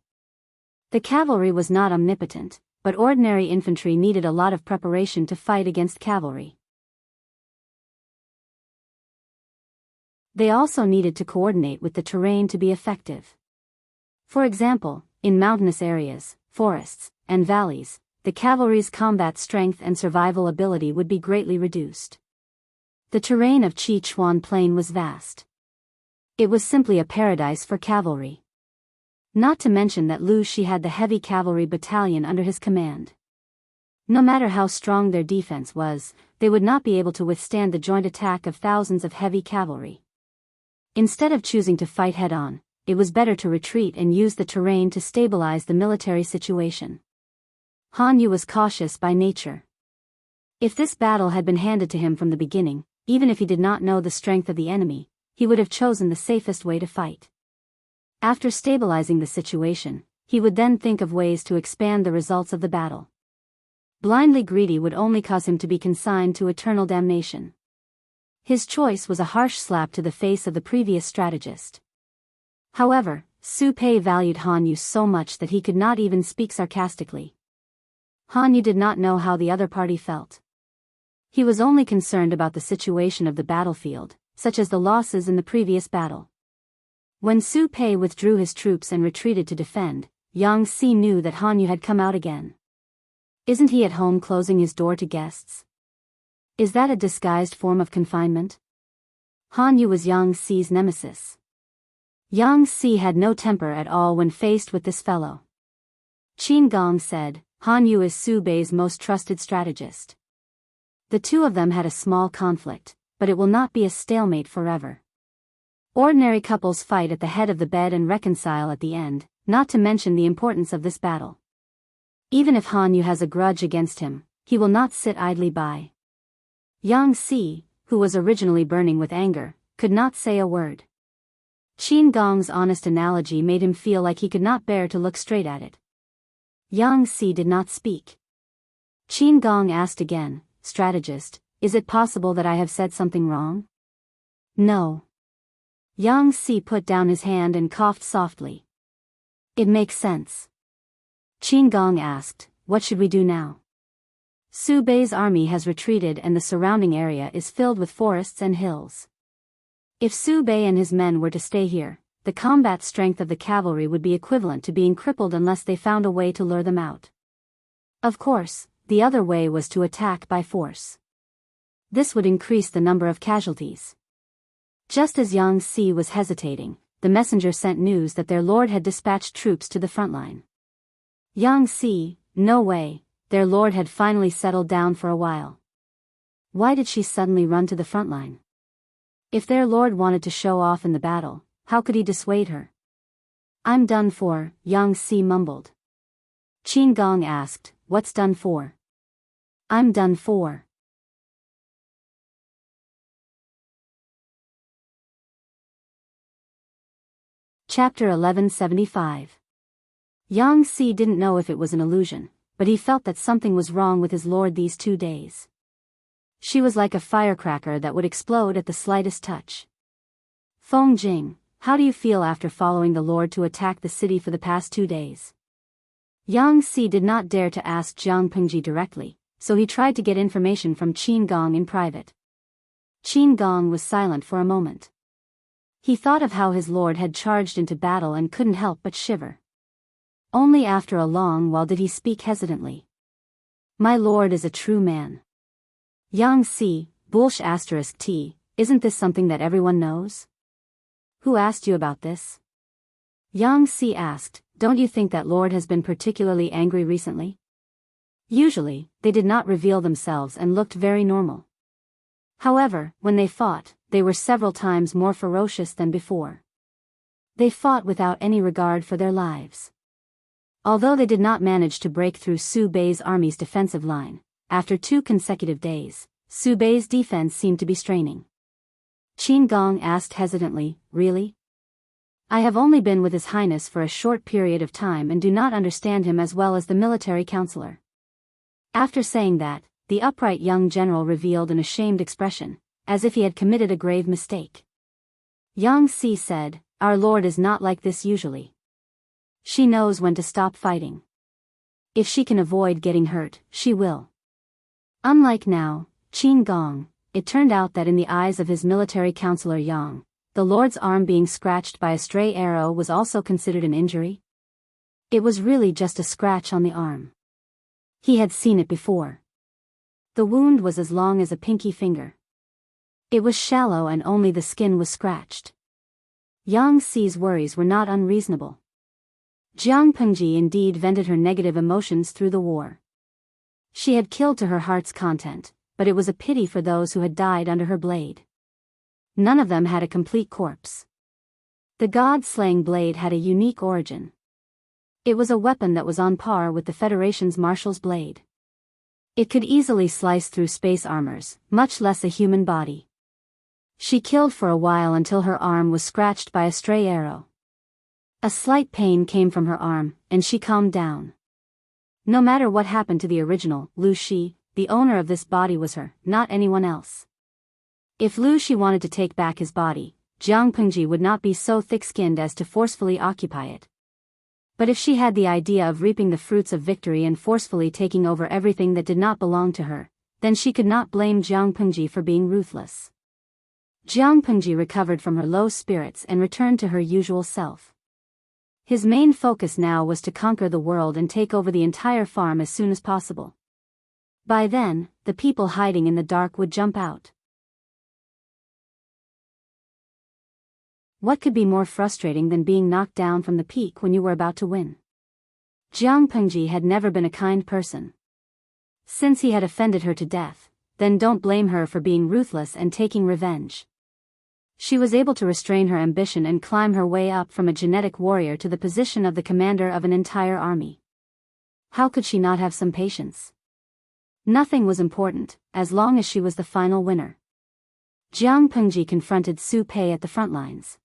A: The cavalry was not omnipotent, but ordinary infantry needed a lot of preparation to fight against cavalry. They also needed to coordinate with the terrain to be effective. For example, in mountainous areas, forests, and valleys, the cavalry's combat strength and survival ability would be greatly reduced. The terrain of Sichuan Plain was vast. It was simply a paradise for cavalry. Not to mention that Lu Shi had the heavy cavalry battalion under his command. No matter how strong their defense was, they would not be able to withstand the joint attack of thousands of heavy cavalry. Instead of choosing to fight head-on, it was better to retreat and use the terrain to stabilize the military situation. Han Yu was cautious by nature. If this battle had been handed to him from the beginning, even if he did not know the strength of the enemy, he would have chosen the safest way to fight. After stabilizing the situation, he would then think of ways to expand the results of the battle. Blindly greedy would only cause him to be consigned to eternal damnation. His choice was a harsh slap to the face of the previous strategist. However, Su Pei valued Han Yu so much that he could not even speak sarcastically. Han Yu did not know how the other party felt. He was only concerned about the situation of the battlefield, such as the losses in the previous battle. When Su Pei withdrew his troops and retreated to defend, Yang Si knew that Han Yu had come out again. Isn't he at home closing his door to guests? Is that a disguised form of confinement? Han Yu was Yang Si's nemesis. Yang Si had no temper at all when faced with this fellow. Qin Gong said, Han Yu is Su Bei's most trusted strategist. The two of them had a small conflict, but it will not be a stalemate forever. Ordinary couples fight at the head of the bed and reconcile at the end, not to mention the importance of this battle. Even if Han Yu has a grudge against him, he will not sit idly by. Yang Si, who was originally burning with anger, could not say a word. Qin Gong's honest analogy made him feel like he could not bear to look straight at it. Yang Si did not speak. Qin Gong asked again, Strategist, is it possible that I have said something wrong? No. Yang Si put down his hand and coughed softly. It makes sense. Qin Gong asked, what should we do now? Su Bei's army has retreated and the surrounding area is filled with forests and hills. If Su Bei and his men were to stay here, the combat strength of the cavalry would be equivalent to being crippled unless they found a way to lure them out. Of course, the other way was to attack by force. This would increase the number of casualties. Just as Yang Si was hesitating, the messenger sent news that their lord had dispatched troops to the front line. Yang Si, no way, their lord had finally settled down for a while. Why did she suddenly run to the front line? If their lord wanted to show off in the battle, how could he dissuade her? I'm done for, Yang Si mumbled. Qin Gong asked, what's done for? I'm done for. Chapter 1175. Yang Si didn't know if it was an illusion, but he felt that something was wrong with his lord these 2 days. She was like a firecracker that would explode at the slightest touch. Feng Jing, how do you feel after following the lord to attack the city for the past 2 days? Yang Si did not dare to ask Jiang Pengji directly, so he tried to get information from Qin Gong in private. Qin Gong was silent for a moment. He thought of how his lord had charged into battle and couldn't help but shiver. Only after a long while did he speak hesitantly. My lord is a true man. Yang Si, Bulsh *T, isn't this something that everyone knows? Who asked you about this? Yang Si asked, don't you think that lord has been particularly angry recently? Usually, they did not reveal themselves and looked very normal. However, when they fought, they were several times more ferocious than before. They fought without any regard for their lives. Although they did not manage to break through Su Bei's army's defensive line, after 2 consecutive days, Su Bei's defense seemed to be straining. Qin Gong asked hesitantly, really? I have only been with His Highness for a short period of time and do not understand him as well as the military counselor. After saying that, the upright young general revealed an ashamed expression, as if he had committed a grave mistake. Yang Si said, our lord is not like this usually. She knows when to stop fighting. If she can avoid getting hurt, she will. Unlike now, Qin Gong, it turned out that in the eyes of his military counselor Yang, the lord's arm being scratched by a stray arrow was also considered an injury. It was really just a scratch on the arm. He had seen it before. The wound was as long as a pinky finger. It was shallow and only the skin was scratched. Yang Si's worries were not unreasonable. Jiang Pengji indeed vented her negative emotions through the war. She had killed to her heart's content, but it was a pity for those who had died under her blade. None of them had a complete corpse. The god-slaying blade had a unique origin. It was a weapon that was on par with the Federation's marshal's blade. It could easily slice through space armors, much less a human body. She killed for a while until her arm was scratched by a stray arrow. A slight pain came from her arm, and she calmed down. No matter what happened to the original, Lu Shi, the owner of this body was her, not anyone else. If Lu Shi wanted to take back his body, Jiang Pengji would not be so thick-skinned as to forcefully occupy it. But if she had the idea of reaping the fruits of victory and forcefully taking over everything that did not belong to her, then she could not blame Jiang Pengji for being ruthless. Jiang Pengji recovered from her low spirits and returned to her usual self. His main focus now was to conquer the world and take over the entire farm as soon as possible. By then, the people hiding in the dark would jump out. What could be more frustrating than being knocked down from the peak when you were about to win? Jiang Pengji had never been a kind person. Since he had offended her to death, then don't blame her for being ruthless and taking revenge. She was able to restrain her ambition and climb her way up from a genetic warrior to the position of the commander of an entire army. How could she not have some patience? Nothing was important, as long as she was the final winner. Jiang Pengji confronted Su Pei at the front lines.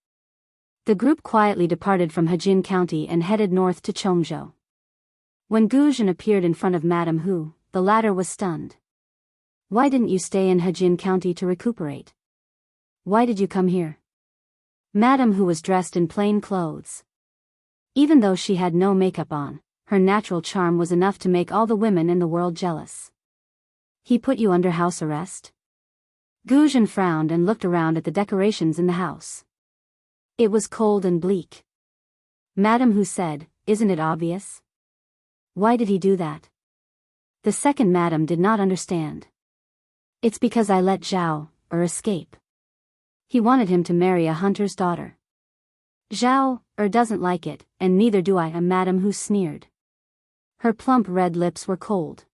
A: The group quietly departed from Hejin County and headed north to Chongzhou. When Gu Zhen appeared in front of Madame Hu, the latter was stunned. Why didn't you stay in Hejin County to recuperate? Why did you come here? Madame Hu was dressed in plain clothes. Even though she had no makeup on, her natural charm was enough to make all the women in the world jealous. He put you under house arrest? Gu Zhen frowned and looked around at the decorations in the house. It was cold and bleak. Madame Hu said, "Isn't it obvious? Why did he do that?" The second madam did not understand. "It's because I let Zhao escape. He wanted him to marry a hunter's daughter. Zhao doesn't like it, and neither do I," Madame Hu sneered. Her plump red lips were cold.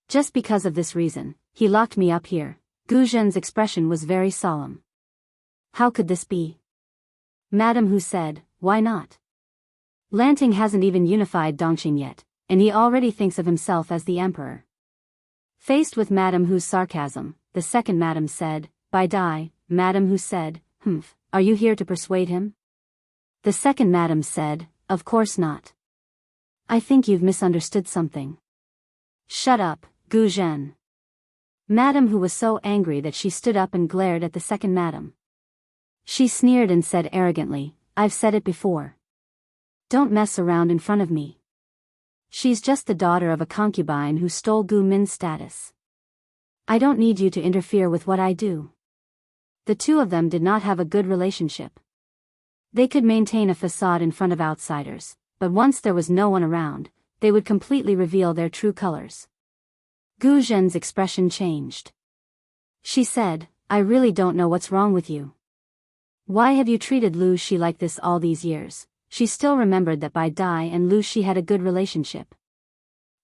A: "Just because of this reason, he locked me up here." Gu Zhen's expression was very solemn. "How could this be?" Madame Hu said, "Why not? Lanting hasn't even unified Dongqing yet, and he already thinks of himself as the emperor." Faced with Madame Hu's sarcasm, the second madam said, "Bai Dai." Madame Hu said, "Humph, are you here to persuade him?" The second madam said, "Of course not. I think you've misunderstood something." "Shut up, Gu Zhen." Madame Hu was so angry that she stood up and glared at the second madam. She sneered and said arrogantly, "I've said it before. Don't mess around in front of me. She's just the daughter of a concubine who stole Gu Min's status. I don't need you to interfere with what I do." The two of them did not have a good relationship. They could maintain a facade in front of outsiders, but once there was no one around, they would completely reveal their true colors. Gu Zhen's expression changed. She said, "I really don't know what's wrong with you. Why have you treated Lu Shi like this all these years?" She still remembered that Bai Dai and Lu Shi had a good relationship.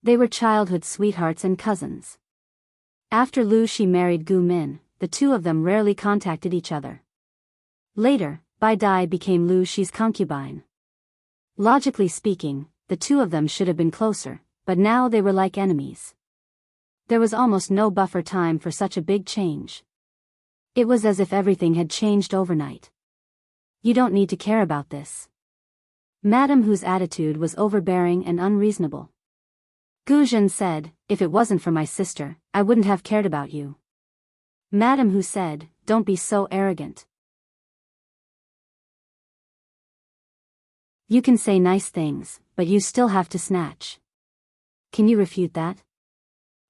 A: They were childhood sweethearts and cousins. After Lu Shi married Gu Min, the two of them rarely contacted each other. Later, Bai Dai became Lu Shi's concubine. Logically speaking, the two of them should have been closer, but now they were like enemies. There was almost no buffer time for such a big change. It was as if everything had changed overnight. "You don't need to care about this." Madame Hu's attitude was overbearing and unreasonable. Gu Zhen said, "If it wasn't for my sister, I wouldn't have cared about you." Madame Hu said, "Don't be so arrogant. You can say nice things, but you still have to snatch. Can you refute that?"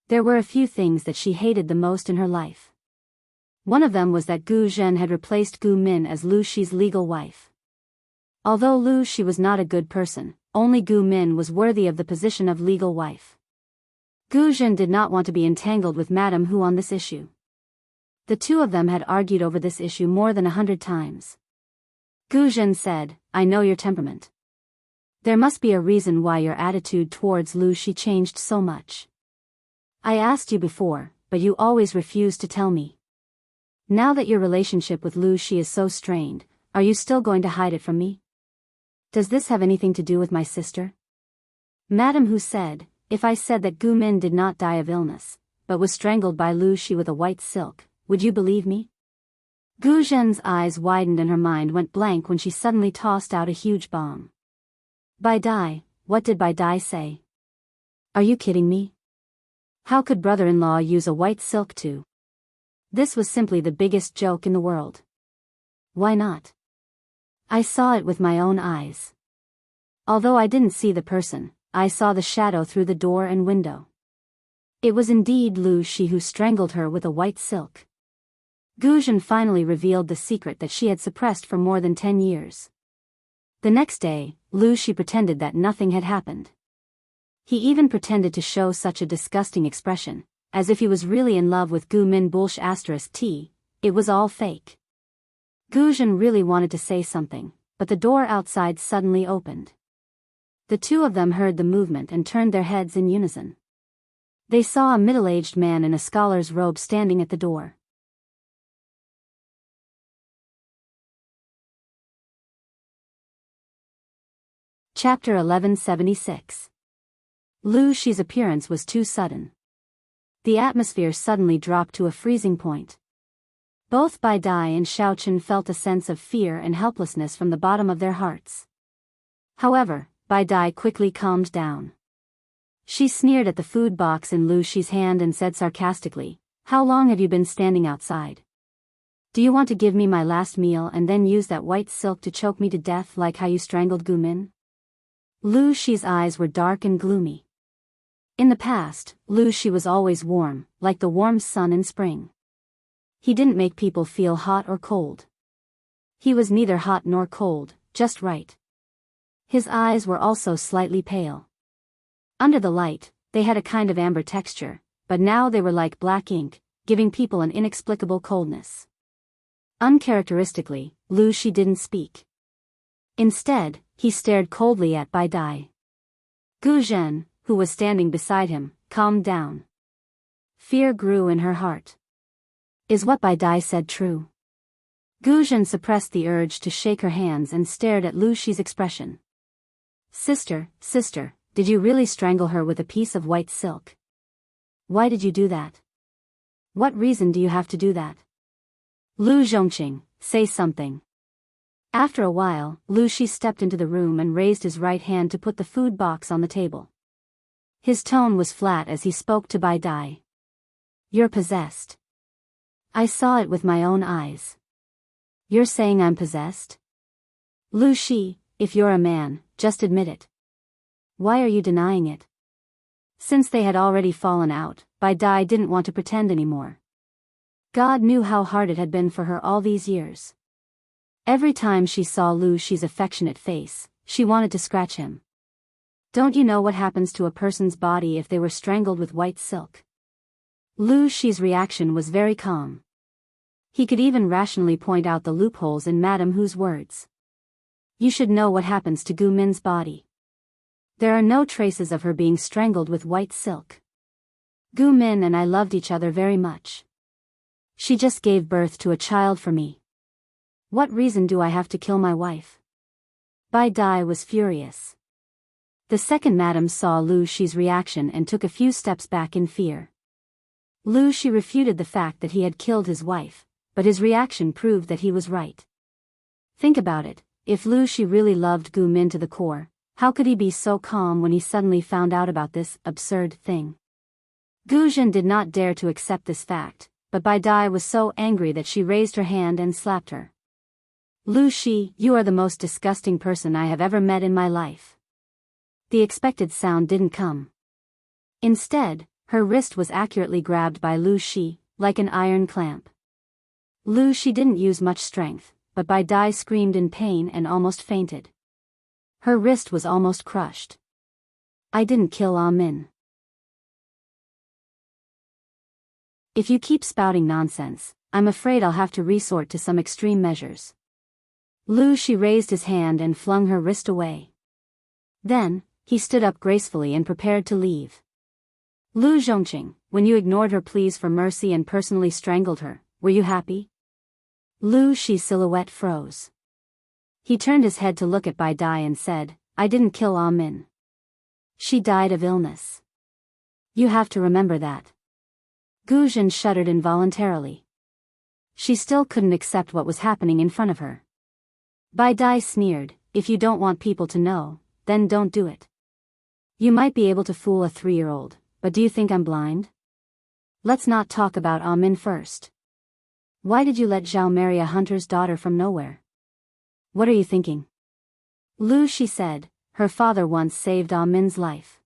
A: There were a few things that she hated the most in her life. One of them was that Gu Zhen had replaced Gu Min as Lu Shi's legal wife. Although Lu Shi was not a good person, only Gu Min was worthy of the position of legal wife. Gu Zhen did not want to be entangled with Madame Hu on this issue. The two of them had argued over this issue more than 100 times. Gu Zhen said, "I know your temperament. There must be a reason why your attitude towards Lu Shi changed so much. I asked you before, but you always refused to tell me. Now that your relationship with Lu Shi is so strained, are you still going to hide it from me? Does this have anything to do with my sister?" Madame Hu said, "If I said that Gu Min did not die of illness, but was strangled by Lu Shi with a white silk, would you believe me?" Gu Zhen's eyes widened and her mind went blank when she suddenly tossed out a huge bomb. "Bai Dai, what did Bai Dai say? Are you kidding me? How could brother-in-law use a white silk too? This was simply the biggest joke in the world. Why not? I saw it with my own eyes. Although I didn't see the person, I saw the shadow through the door and window. It was indeed Lu Shi who strangled her with a white silk." Gu Zhen finally revealed the secret that she had suppressed for more than 10 years. The next day, Lu Shi pretended that nothing had happened. He even pretended to show such a disgusting expression, as if he was really in love with Gu Min **t. It was all fake. Gu Zhen really wanted to say something, but the door outside suddenly opened. The two of them heard the movement and turned their heads in unison. They saw a middle-aged man in a scholar's robe standing at the door. Chapter 1176. Lu Shi's appearance was too sudden. The atmosphere suddenly dropped to a freezing point. Both Bai Dai and Xiaochen felt a sense of fear and helplessness from the bottom of their hearts. However, Bai Dai quickly calmed down. She sneered at the food box in Lu Shi's hand and said sarcastically, "How long have you been standing outside? Do you want to give me my last meal and then use that white silk to choke me to death like how you strangled Gu Min?" Lu Shi's eyes were dark and gloomy. In the past, Lu Shi was always warm, like the warm sun in spring. He didn't make people feel hot or cold. He was neither hot nor cold, just right. His eyes were also slightly pale. Under the light, they had a kind of amber texture, but now they were like black ink, giving people an inexplicable coldness. Uncharacteristically, Lu Shi didn't speak. Instead, he stared coldly at Bai Dai. Gu Zhen, who was standing beside him, calmed down. Fear grew in her heart. Is what Bai Dai said true? Gu Zhen suppressed the urge to shake her hands and stared at Lu Shi's expression. Sister, did you really strangle her with a piece of white silk? Why did you do that? What reason do you have to do that? Lu Zhongqing, say something. After a while, Lu Shi stepped into the room and raised his right hand to put the food box on the table. His tone was flat as he spoke to Bai Dai. You're possessed. I saw it with my own eyes. You're saying I'm possessed? Lu Shi, if you're a man, just admit it. Why are you denying it? Since they had already fallen out, Bai Dai didn't want to pretend anymore. God knew how hard it had been for her all these years. Every time she saw Lu Shi's affectionate face, she wanted to scratch him. Don't you know what happens to a person's body if they were strangled with white silk? Lu Shi's reaction was very calm. He could even rationally point out the loopholes in Madame Hu's words. You should know what happens to Gu Min's body. There are no traces of her being strangled with white silk. Gu Min and I loved each other very much. She just gave birth to a child for me. What reason do I have to kill my wife? Bai Dai was furious. The second madam saw Lu Shi's reaction and took a few steps back in fear. Lu Shi refuted the fact that he had killed his wife, but his reaction proved that he was right. Think about it, if Lu Shi really loved Gu Min to the core, how could he be so calm when he suddenly found out about this absurd thing? Gu Zhen did not dare to accept this fact, but Bai Dai was so angry that she raised her hand and slapped her. Lu Shi, you are the most disgusting person I have ever met in my life. The expected sound didn't come. Instead, her wrist was accurately grabbed by Lu Shi, like an iron clamp. Lu Shi didn't use much strength, but Bai Dai screamed in pain and almost fainted. Her wrist was almost crushed. I didn't kill Ah Min. If you keep spouting nonsense, I'm afraid I'll have to resort to some extreme measures. Lu Shi raised his hand and flung her wrist away. Then, he stood up gracefully and prepared to leave. Lu Zhongqing, when you ignored her pleas for mercy and personally strangled her, were you happy? Lu Shi's silhouette froze. He turned his head to look at Bai Dai and said, I didn't kill Ah Min. She died of illness. You have to remember that. Gu Zhen shuddered involuntarily. She still couldn't accept what was happening in front of her. Bai Dai sneered, if you don't want people to know, then don't do it. You might be able to fool a 3-year-old, but do you think I'm blind? Let's not talk about Ah Min first. Why did you let Zhao marry a hunter's daughter from nowhere? What are you thinking? Lu Shi said, her father once saved Ah Min's life.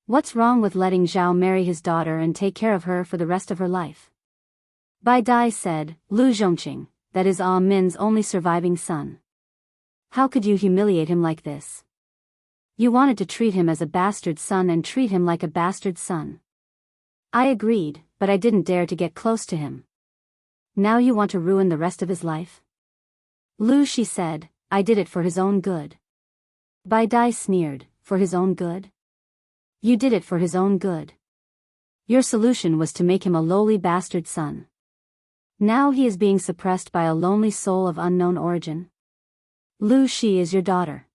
A: What's wrong with letting Zhao marry his daughter and take care of her for the rest of her life? Bai Dai said, Lu Zhongqing, that is Ah Min's only surviving son. How could you humiliate him like this? You wanted to treat him as a bastard son and treat him like a bastard son. I agreed, but I didn't dare to get close to him. Now you want to ruin the rest of his life? Lu Shi said, I did it for his own good. Bai Dai sneered, for his own good? You did it for his own good. Your solution was to make him a lowly bastard son. Now he is being suppressed by a lonely soul of unknown origin. Lu Shi is your daughter.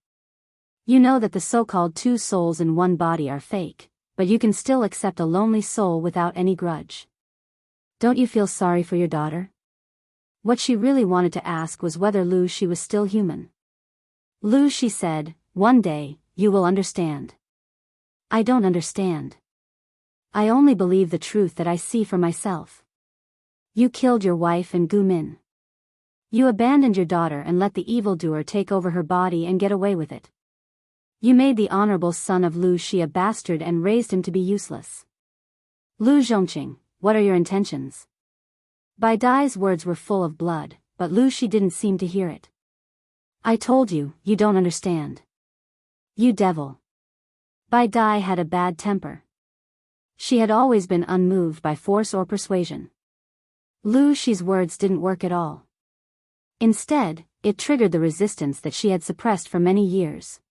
A: You know that the so-called 2 souls in one body are fake, but you can still accept a lonely soul without any grudge. Don't you feel sorry for your daughter? What she really wanted to ask was whether Lu Shi was still human. Lu Shi said, one day, you will understand. I don't understand. I only believe the truth that I see for myself. You killed your wife and Gu Min. You abandoned your daughter and let the evildoer take over her body and get away with it. You made the honorable son of Lu Shi a bastard and raised him to be useless. Lu Zhongqing, what are your intentions? Bai Dai's words were full of blood, but Lu Shi didn't seem to hear it. I told you, you don't understand. You devil. Bai Dai had a bad temper. She had always been unmoved by force or persuasion. Lu Shi's words didn't work at all. Instead, it triggered the resistance that she had suppressed for many years.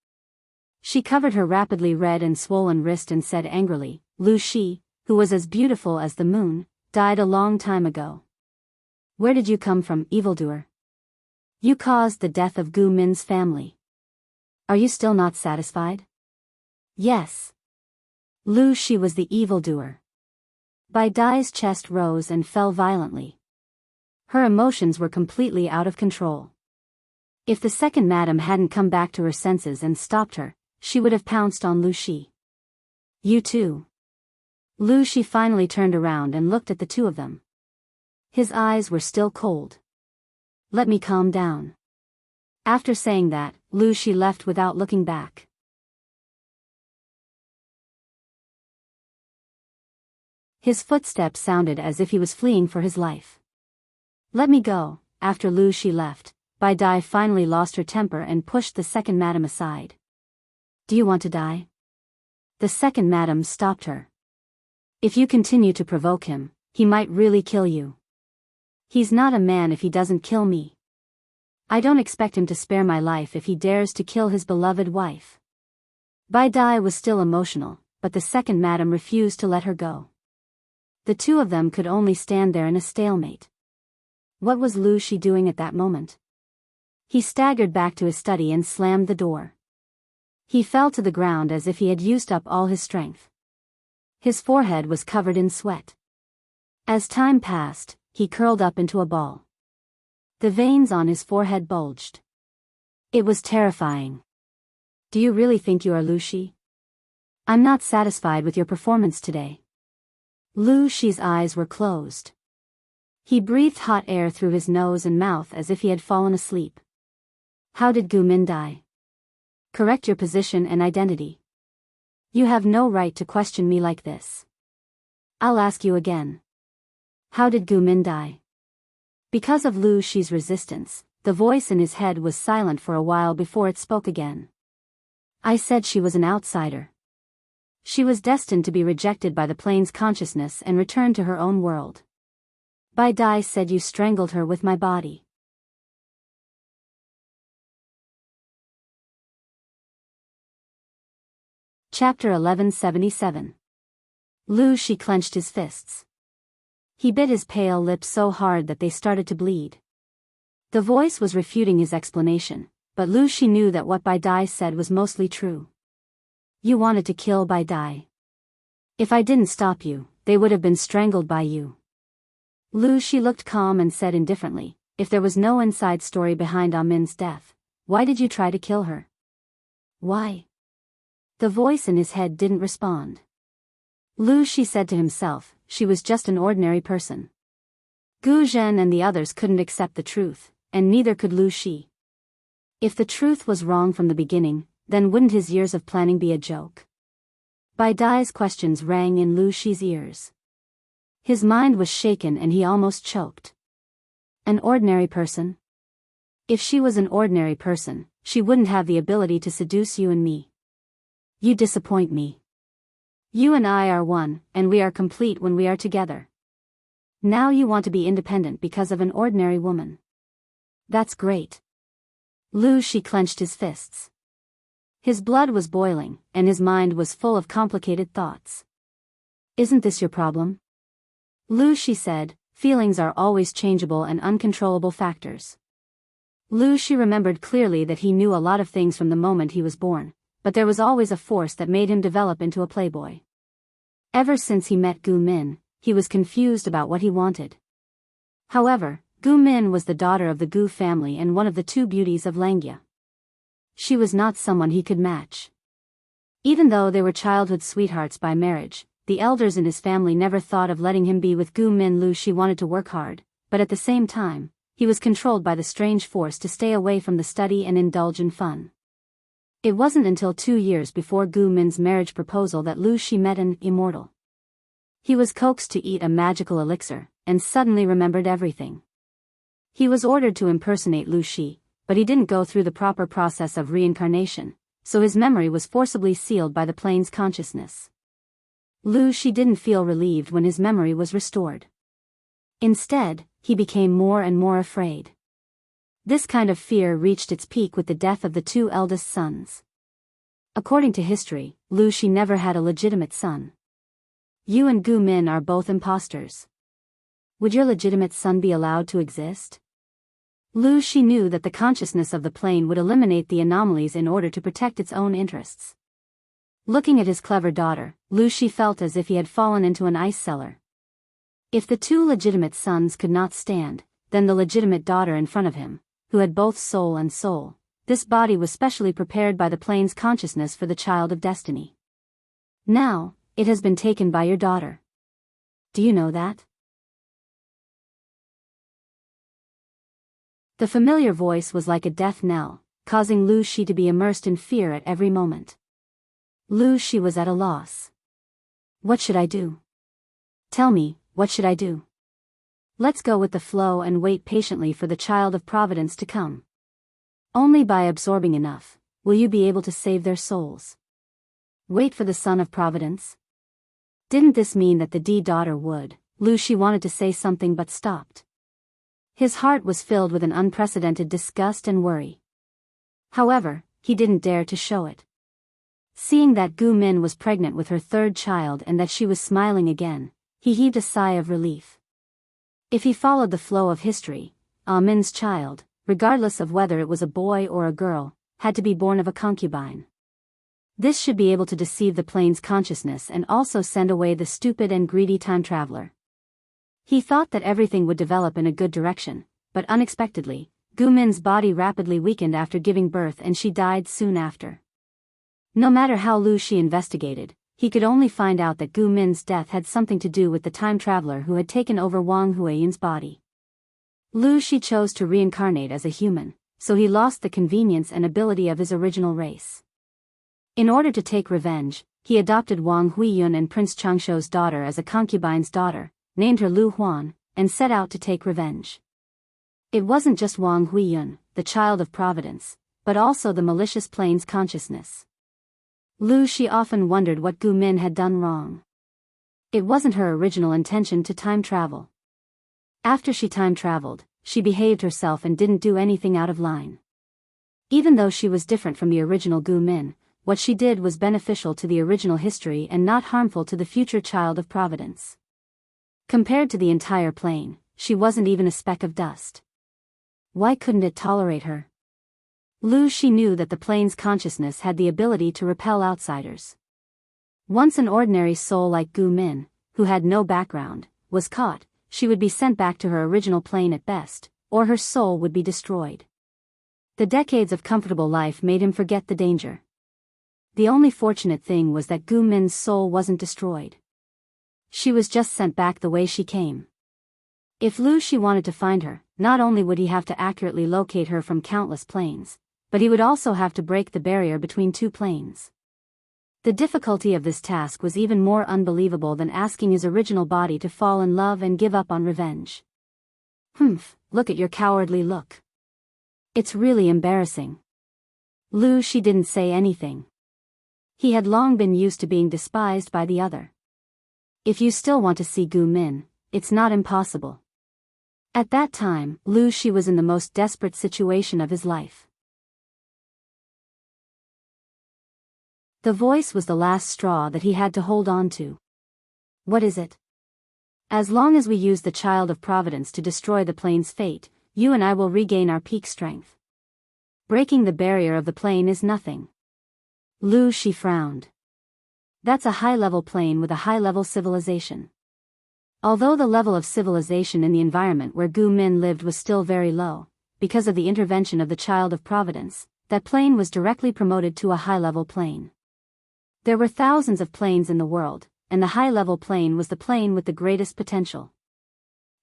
A: She covered her rapidly red and swollen wrist and said angrily, Lu Shi, who was as beautiful as the moon, died a long time ago. Where did you come from, evildoer? You caused the death of Gu Min's family. Are you still not satisfied? Yes. Lu Shi was the evildoer. Bai Dai's chest rose and fell violently. Her emotions were completely out of control. If the second madam hadn't come back to her senses and stopped her, she would have pounced on Lu Shi. You too. Lu Shi finally turned around and looked at the two of them. His eyes were still cold. Let me calm down. After saying that, Lu Shi left without looking back. His footsteps sounded as if he was fleeing for his life. Let me go. After Lu Shi left, Bai Dai finally lost her temper and pushed the second madam aside. Do you want to die? The second madam stopped her. If you continue to provoke him, he might really kill you. He's not a man if he doesn't kill me. I don't expect him to spare my life if he dares to kill his beloved wife. Bai Dai was still emotional, but the second madam refused to let her go. The two of them could only stand there in a stalemate. What was Lu Shi doing at that moment? He staggered back to his study and slammed the door. He fell to the ground as if he had used up all his strength. His forehead was covered in sweat. As time passed, he curled up into a ball. The veins on his forehead bulged. It was terrifying. Do you really think you are Lu Shi? I'm not satisfied with your performance today. Lu Shi's eyes were closed. He breathed hot air through his nose and mouth as if he had fallen asleep. How did Gu Min die? Correct your position and identity. You have no right to question me like this. I'll ask you again. How did Gu Min die? Because of Lu Shi's resistance, the voice in his head was silent for a while before it spoke again. I said she was an outsider. She was destined to be rejected by the plane's consciousness and return to her own world. Bai Dai said you strangled her with my body. Chapter 1177. Lu Shi clenched his fists. He bit his pale lips so hard that they started to bleed. The voice was refuting his explanation, but Lu Shi knew that what Bai Dai said was mostly true. You wanted to kill Bai Dai. If I didn't stop you, they would have been strangled by you. Lu Shi looked calm and said indifferently, if there was no inside story behind Min's death, why did you try to kill her? Why? The voice in his head didn't respond. Lu Shi said to himself, she was just an ordinary person. Gu Zhen and the others couldn't accept the truth, and neither could Lu Shi. If the truth was wrong from the beginning, then wouldn't his years of planning be a joke? Bai Dai's questions rang in Lu Shi's ears. His mind was shaken and he almost choked. An ordinary person? If she was an ordinary person, she wouldn't have the ability to seduce you and me. You disappoint me. You and I are one, and we are complete when we are together. Now you want to be independent because of an ordinary woman. That's great. Lu Shi clenched his fists. His blood was boiling, and his mind was full of complicated thoughts. Isn't this your problem? Lu Shi said, feelings are always changeable and uncontrollable factors. Lu Shi remembered clearly that he knew a lot of things from the moment he was born, but there was always a force that made him develop into a playboy. Ever since he met Gu Min, he was confused about what he wanted. However, Gu Min was the daughter of the Gu family and one of the two beauties of Langya. She was not someone he could match. Even though they were childhood sweethearts by marriage, the elders in his family never thought of letting him be with Gu Min. Lu Shi wanted to work hard, but at the same time, he was controlled by the strange force to stay away from the study and indulge in fun. It wasn't until 2 years before Gu Min's marriage proposal that Lu Shi met an immortal. He was coaxed to eat a magical elixir, and suddenly remembered everything. He was ordered to impersonate Lu Shi, but he didn't go through the proper process of reincarnation, so his memory was forcibly sealed by the plane's consciousness. Lu Shi didn't feel relieved when his memory was restored. Instead, he became more and more afraid. This kind of fear reached its peak with the death of the two eldest sons. According to history, Lu Shi never had a legitimate son. You and Gu Min are both imposters. Would your legitimate son be allowed to exist? Lu Shi knew that the consciousness of the plane would eliminate the anomalies in order to protect its own interests. Looking at his clever daughter, Lu Shi felt as if he had fallen into an ice cellar. If the two legitimate sons could not stand, then the legitimate daughter in front of him, who had both soul and soul, this body was specially prepared by the plane's consciousness for the child of destiny. Now, it has been taken by your daughter. Do you know that? The familiar voice was like a death knell, causing Lu Shi to be immersed in fear at every moment. Lu Shi was at a loss. What should I do? Tell me, what should I do? Let's go with the flow and wait patiently for the child of providence to come. Only by absorbing enough will you be able to save their souls. Wait for the son of providence? Didn't this mean that the daughter would? Lu Shi wanted to say something but stopped. His heart was filled with an unprecedented disgust and worry. However, he didn't dare to show it. Seeing that Gu Min was pregnant with her third child and that she was smiling again, he heaved a sigh of relief. If he followed the flow of history, Min's child, regardless of whether it was a boy or a girl, had to be born of a concubine. This should be able to deceive the plane's consciousness and also send away the stupid and greedy time traveler. He thought that everything would develop in a good direction, but unexpectedly, Gu Min's body rapidly weakened after giving birth and she died soon after. No matter how Lu Shi investigated, he could only find out that Gu Min's death had something to do with the time traveler who had taken over Wang Huiyun's body. Lu Shi chose to reincarnate as a human, so he lost the convenience and ability of his original race. In order to take revenge, he adopted Wang Huiyun and Prince Changshuo's daughter as a concubine's daughter, named her Lu Huan, and set out to take revenge. It wasn't just Wang Huiyun, the child of providence, but also the malicious plane's consciousness. Lu Shi often wondered what Gu Min had done wrong. It wasn't her original intention to time travel. After she time traveled, she behaved herself and didn't do anything out of line. Even though she was different from the original Gu Min, what she did was beneficial to the original history and not harmful to the future child of providence. Compared to the entire plane, she wasn't even a speck of dust. Why couldn't it tolerate her? Lu Shi knew that the plane's consciousness had the ability to repel outsiders. Once an ordinary soul like Gu Min, who had no background, was caught, she would be sent back to her original plane at best, or her soul would be destroyed. The decades of comfortable life made him forget the danger. The only fortunate thing was that Gu Min's soul wasn't destroyed. She was just sent back the way she came. If Lu Shi wanted to find her, not only would he have to accurately locate her from countless planes, but he would also have to break the barrier between two planes. The difficulty of this task was even more unbelievable than asking his original body to fall in love and give up on revenge. Look at your cowardly look. It's really embarrassing. Lu Shi didn't say anything. He had long been used to being despised by the other. If you still want to see Gu Min, it's not impossible. At that time, Lu Shi was in the most desperate situation of his life. The voice was the last straw that he had to hold on to. What is it? As long as we use the child of providence to destroy the plane's fate, you and I will regain our peak strength. Breaking the barrier of the plane is nothing. Lu Shi frowned. That's a high-level plane with a high-level civilization. Although the level of civilization in the environment where Gu Min lived was still very low, because of the intervention of the child of providence, that plane was directly promoted to a high-level plane. There were thousands of planes in the world, and the high-level plane was the plane with the greatest potential.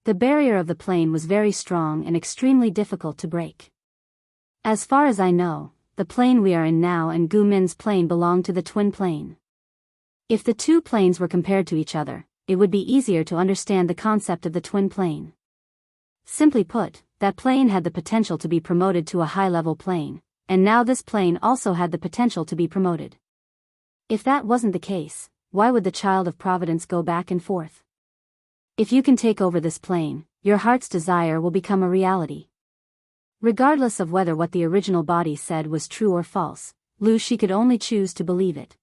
A: The barrier of the plane was very strong and extremely difficult to break. As far as I know, the plane we are in now and Gu Min's plane belong to the twin plane. If the two planes were compared to each other, it would be easier to understand the concept of the twin plane. Simply put, that plane had the potential to be promoted to a high-level plane, and now this plane also had the potential to be promoted. If that wasn't the case, why would the child of Providence go back and forth? If you can take over this plane, your heart's desire will become a reality. Regardless of whether what the original body said was true or false, Wuxia could only choose to believe it.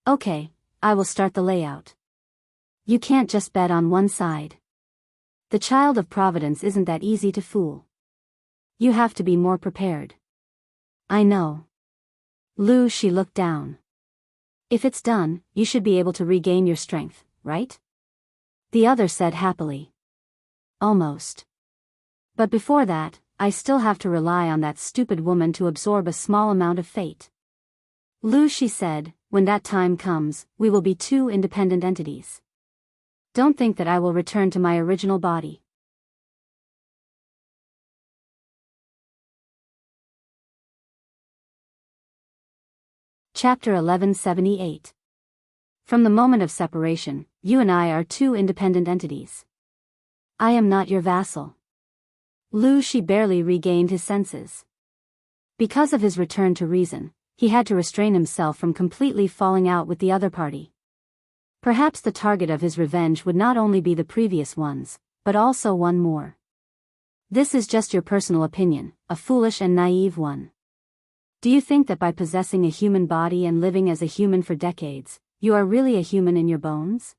A: Okay, I will start the layout. You can't just bet on one side. The child of Providence isn't that easy to fool. You have to be more prepared. I know. Wuxia looked down. If it's done, you should be able to regain your strength, right? The other said happily. Almost. But before that, I still have to rely on that stupid woman to absorb a small amount of fate. Wuxia said, when that time comes, we will be two independent entities. Don't think that I will return to my original body. Chapter 1178. From the moment of separation, you and I are two independent entities. I am not your vassal. Wuxia barely regained his senses. Because of his return to reason, he had to restrain himself from completely falling out with the other party. Perhaps the target of his revenge would not only be the previous ones, but also one more. This is just your personal opinion, a foolish and naive one. Do you think that by possessing a human body and living as a human for decades, you are really a human in your bones?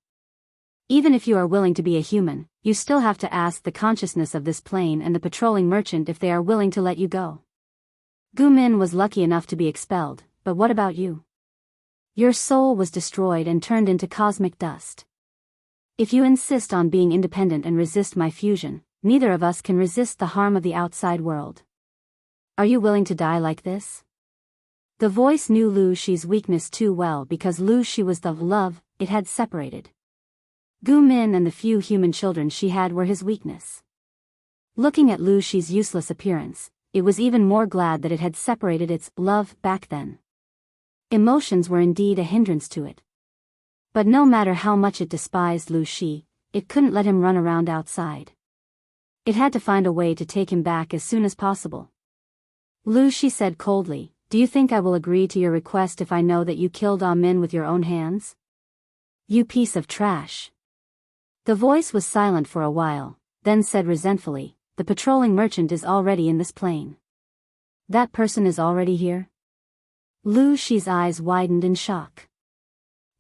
A: Even if you are willing to be a human, you still have to ask the consciousness of this plane and the patrolling merchant if they are willing to let you go. Gu Min was lucky enough to be expelled, but what about you? Your soul was destroyed and turned into cosmic dust. If you insist on being independent and resist my fusion, neither of us can resist the harm of the outside world. Are you willing to die like this? The voice knew Wuxia's weakness too well because Wuxia was the love it had separated. Gu Min and the few human children she had were his weakness. Looking at Wuxia's useless appearance, it was even more glad that it had separated its love back then. Emotions were indeed a hindrance to it. But no matter how much it despised Wuxia, it couldn't let him run around outside. It had to find a way to take him back as soon as possible. Wuxia said coldly, "Do you think I will agree to your request if I know that you killed Min with your own hands? You piece of trash." The voice was silent for a while, then said resentfully, "The patrolling merchant is already in this plane." "That person is already here?" Wuxia's eyes widened in shock.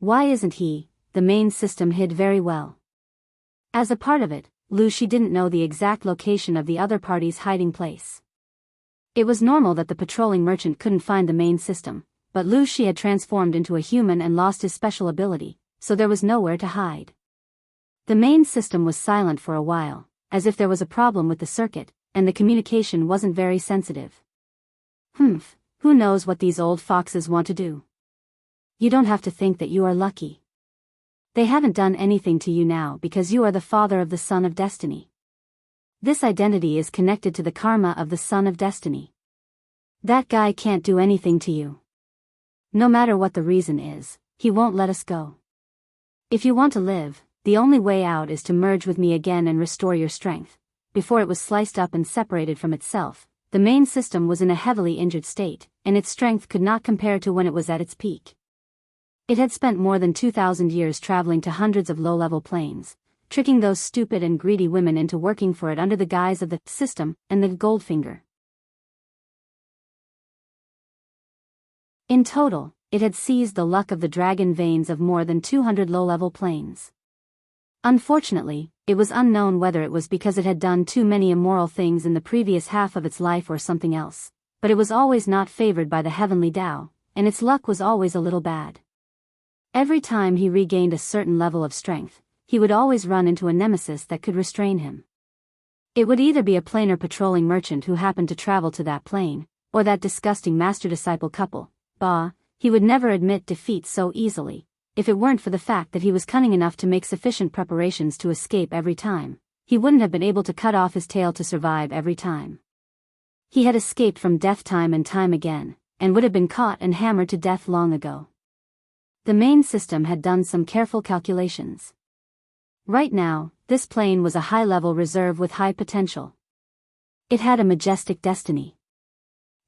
A: Why isn't he? The main system hid very well. As a part of it, Wuxia didn't know the exact location of the other party's hiding place. It was normal that the patrolling merchant couldn't find the main system, but Wuxia had transformed into a human and lost his special ability, so there was nowhere to hide. The main system was silent for a while, as if there was a problem with the circuit, and the communication wasn't very sensitive. Who knows what these old foxes want to do? You don't have to think that you are lucky. They haven't done anything to you now because you are the father of the Son of Destiny. This identity is connected to the karma of the Son of Destiny. That guy can't do anything to you. No matter what the reason is, he won't let us go. If you want to live, the only way out is to merge with me again and restore your strength. Before it was sliced up and separated from itself, the main system was in a heavily injured state, and its strength could not compare to when it was at its peak. It had spent more than 2,000 years traveling to hundreds of low-level planes, tricking those stupid and greedy women into working for it under the guise of the system and the Goldfinger. In total, it had seized the luck of the dragon veins of more than 200 low-level planes. Unfortunately, it was unknown whether it was because it had done too many immoral things in the previous half of its life or something else, but it was always not favored by the heavenly Tao, and its luck was always a little bad. Every time he regained a certain level of strength, he would always run into a nemesis that could restrain him. It would either be a plainer patrolling merchant who happened to travel to that plane, or that disgusting master-disciple couple. He would never admit defeat so easily. If it weren't for the fact that he was cunning enough to make sufficient preparations to escape every time, he wouldn't have been able to cut off his tail to survive every time. He had escaped from death time and time again, and would have been caught and hammered to death long ago. The main system had done some careful calculations. Right now, this plane was a high-level reserve with high potential. It had a majestic destiny.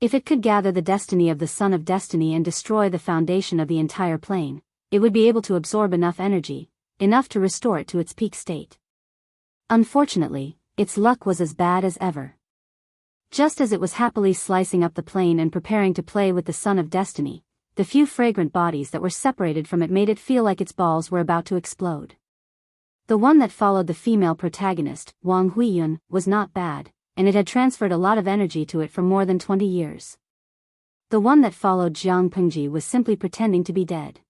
A: If it could gather the destiny of the Son of Destiny and destroy the foundation of the entire plane, it would be able to absorb enough energy, enough to restore it to its peak state. Unfortunately, its luck was as bad as ever. Just as it was happily slicing up the plane and preparing to play with the Son of Destiny, the few fragrant bodies that were separated from it made it feel like its balls were about to explode. The one that followed the female protagonist, Wang Huiyun, was not bad, and it had transferred a lot of energy to it for more than 20 years. The one that followed Jiang Pengji was simply pretending to be dead.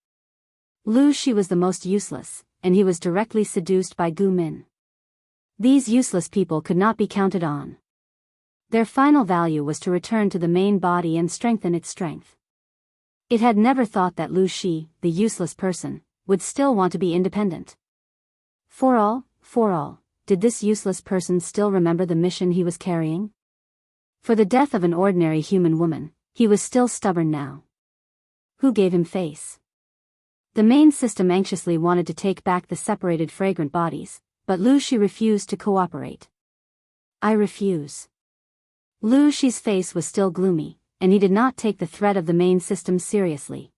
A: Lu Shi was the most useless, and he was directly seduced by Gu Min. These useless people could not be counted on. Their final value was to return to the main body and strengthen its strength. It had never thought that Lu Shi, the useless person, would still want to be independent. For all, did this useless person still remember the mission he was carrying? For the death of an ordinary human woman, he was still stubborn now. Who gave him face? The main system anxiously wanted to take back the separated fragrant bodies, but Lu Shi refused to cooperate. I refuse. Lu Shi's face was still gloomy, and he did not take the threat of the main system seriously.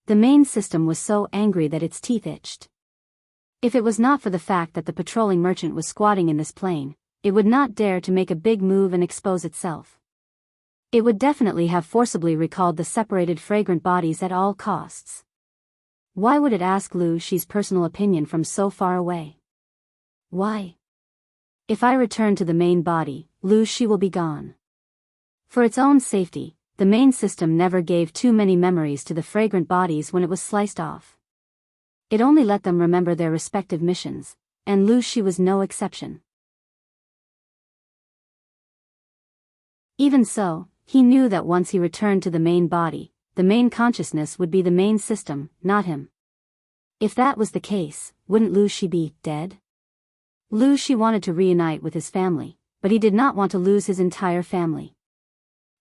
A: The main system was so angry that its teeth itched. If it was not for the fact that the patrolling merchant was squatting in this plane, it would not dare to make a big move and expose itself. It would definitely have forcibly recalled the separated fragrant bodies at all costs. Why would it ask Lu Shi's personal opinion from so far away? Why? If I return to the main body, Lu Shi will be gone. For its own safety, the main system never gave too many memories to the fragrant bodies when it was sliced off. It only let them remember their respective missions, and Lu Shi was no exception. Even so, he knew that once he returned to the main body, the main consciousness would be the main system, not him. If that was the case, wouldn't Lu Shi be dead? Lu Shi wanted to reunite with his family, but he did not want to lose his entire family.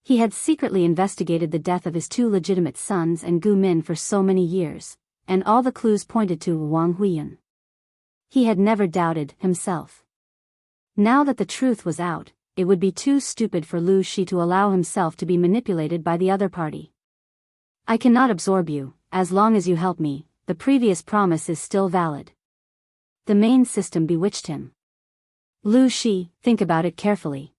A: He had secretly investigated the death of his two legitimate sons and Gu Min for so many years, and all the clues pointed to Wang Huiyun. He had never doubted himself. Now that the truth was out, it would be too stupid for Lu Shi to allow himself to be manipulated by the other party. I cannot absorb you, as long as you help me, the previous promise is still valid. The main system bewitched him. Lu Shi, think about it carefully.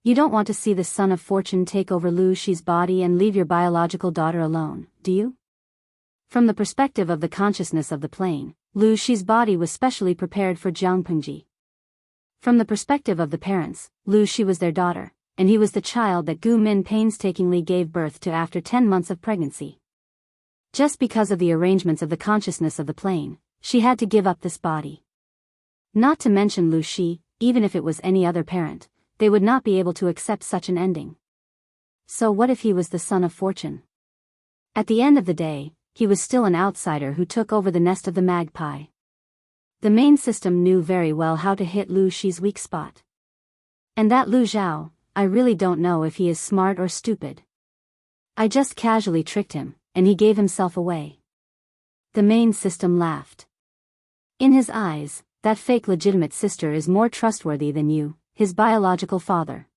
A: You don't want to see the Son of Fortune take over Lu Shi's body and leave your biological daughter alone, do you? From the perspective of the consciousness of the plane, Lu Shi's body was specially prepared for Jiang Pengji. From the perspective of the parents, Lu Shi was their daughter, and he was the child that Gu Min painstakingly gave birth to after 10 months of pregnancy. Just because of the arrangements of the consciousness of the plane, she had to give up this body. Not to mention Lu Shi, even if it was any other parent, they would not be able to accept such an ending. So what if he was the Son of Fortune? At the end of the day, he was still an outsider who took over the nest of the magpie. The main system knew very well how to hit Lu Shi's weak spot. And that Lu Zhao, I really don't know if he is smart or stupid. I just casually tricked him, and he gave himself away. The main system laughed. In his eyes, that fake legitimate sister is more trustworthy than you, his biological father.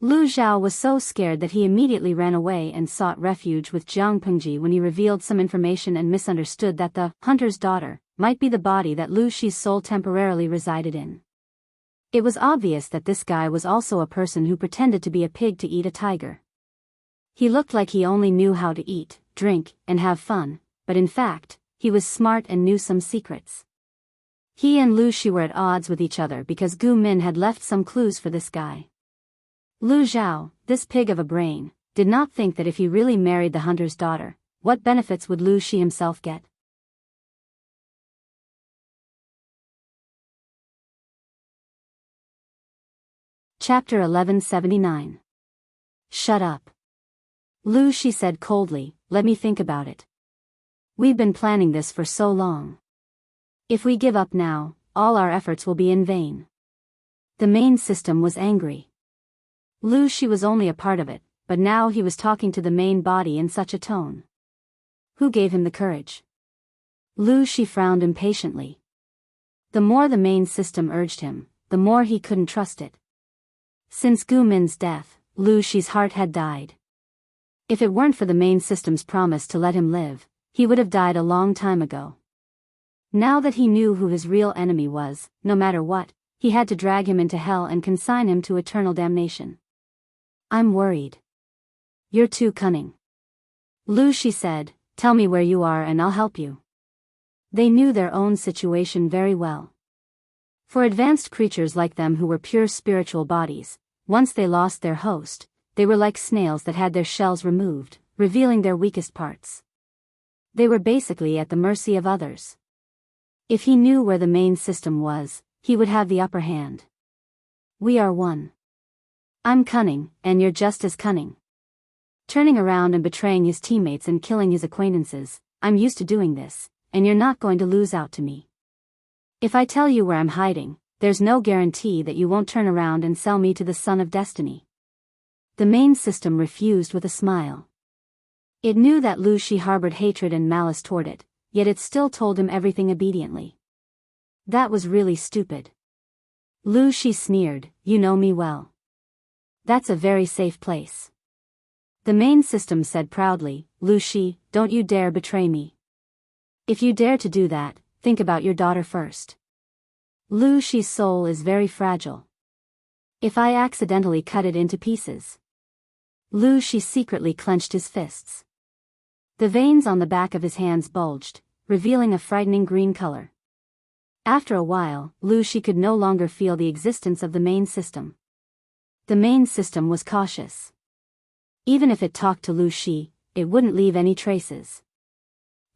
A: Lu Zhao was so scared that he immediately ran away and sought refuge with Jiang Pengji when he revealed some information and misunderstood that the hunter's daughter might be the body that Lu Shi's soul temporarily resided in. It was obvious that this guy was also a person who pretended to be a pig to eat a tiger. He looked like he only knew how to eat, drink, and have fun, but in fact, he was smart and knew some secrets. He and Lu Shi were at odds with each other because Gu Min had left some clues for this guy. Lu Zhao, this pig of a brain, did not think that if he really married the hunter's daughter, what benefits would Lu Shi himself get? Chapter 1179. Shut up. Lu Shi said coldly, let me think about it. We've been planning this for so long. If we give up now, all our efforts will be in vain. The main system was angry. Lu Shi was only a part of it, but now he was talking to the main body in such a tone. Who gave him the courage? Lu Shi frowned impatiently. The more the main system urged him, the more he couldn't trust it. Since Gu Min's death, Lu Shi's heart had died. If it weren't for the main system's promise to let him live, he would have died a long time ago. Now that he knew who his real enemy was, no matter what, he had to drag him into hell and consign him to eternal damnation. I'm worried. You're too cunning. Lu Shi said, tell me where you are and I'll help you. They knew their own situation very well. For advanced creatures like them who were pure spiritual bodies, once they lost their host, they were like snails that had their shells removed, revealing their weakest parts. They were basically at the mercy of others. If he knew where the main system was, he would have the upper hand. We are one. I'm cunning, and you're just as cunning. Turning around and betraying his teammates and killing his acquaintances, I'm used to doing this, and you're not going to lose out to me. If I tell you where I'm hiding, there's no guarantee that you won't turn around and sell me to the Son of Destiny. The main system refused with a smile. It knew that Lu Shi harbored hatred and malice toward it, yet it still told him everything obediently. That was really stupid. Lu Shi sneered, you know me well. That's a very safe place. The main system said proudly, Lu Shi, don't you dare betray me. If you dare to do that, think about your daughter first. Lu Shi's soul is very fragile. If I accidentally cut it into pieces. Lu Shi secretly clenched his fists. The veins on the back of his hands bulged, revealing a frightening green color. After a while, Lu Shi could no longer feel the existence of the main system. The main system was cautious. Even if it talked to Lu Shi, it wouldn't leave any traces.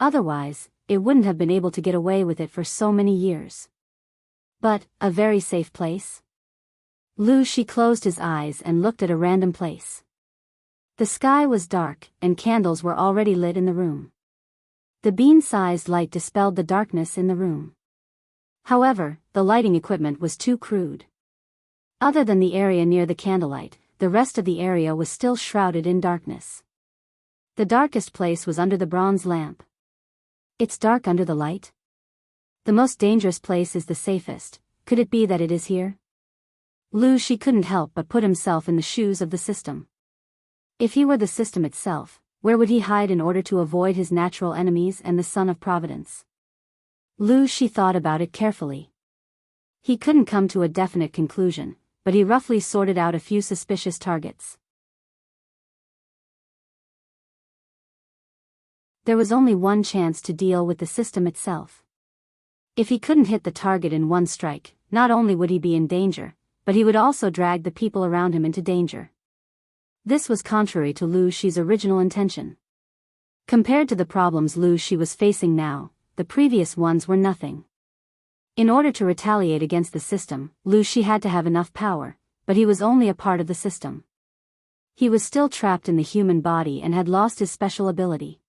A: Otherwise, it wouldn't have been able to get away with it for so many years. But, a very safe place? Lu Shi closed his eyes and looked at a random place. The sky was dark, and candles were already lit in the room. The bean-sized light dispelled the darkness in the room. However, the lighting equipment was too crude. Other than the area near the candlelight, the rest of the area was still shrouded in darkness. The darkest place was under the bronze lamp. It's dark under the light? The most dangerous place is the safest. Could it be that it is here? Lu Shi couldn't help but put himself in the shoes of the system. If he were the system itself, where would he hide in order to avoid his natural enemies and the Son of Providence? Lu Shi thought about it carefully. He couldn't come to a definite conclusion, but he roughly sorted out a few suspicious targets. There was only one chance to deal with the system itself. If he couldn't hit the target in one strike, not only would he be in danger, but he would also drag the people around him into danger. This was contrary to Lu Shi's original intention. Compared to the problems Lu Shi was facing now, the previous ones were nothing. In order to retaliate against the system, Lu Shi had to have enough power, but he was only a part of the system. He was still trapped in the human body and had lost his special ability.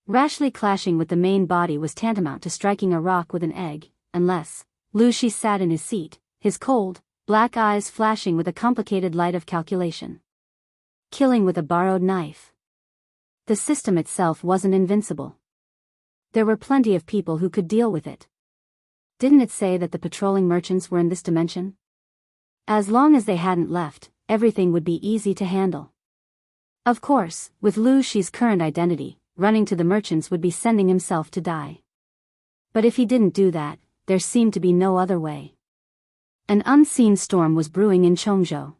A: Rashly clashing with the main body was tantamount to striking a rock with an egg, unless Lu Shi sat in his seat, his cold, black eyes flashing with a complicated light of calculation. Killing with a borrowed knife. The system itself wasn't invincible. There were plenty of people who could deal with it. Didn't it say that the patrolling merchants were in this dimension? As long as they hadn't left, everything would be easy to handle. Of course, with Lu Shi's current identity, running to the merchants would be sending himself to die. But if he didn't do that, there seemed to be no other way. An unseen storm was brewing in Chongzhou.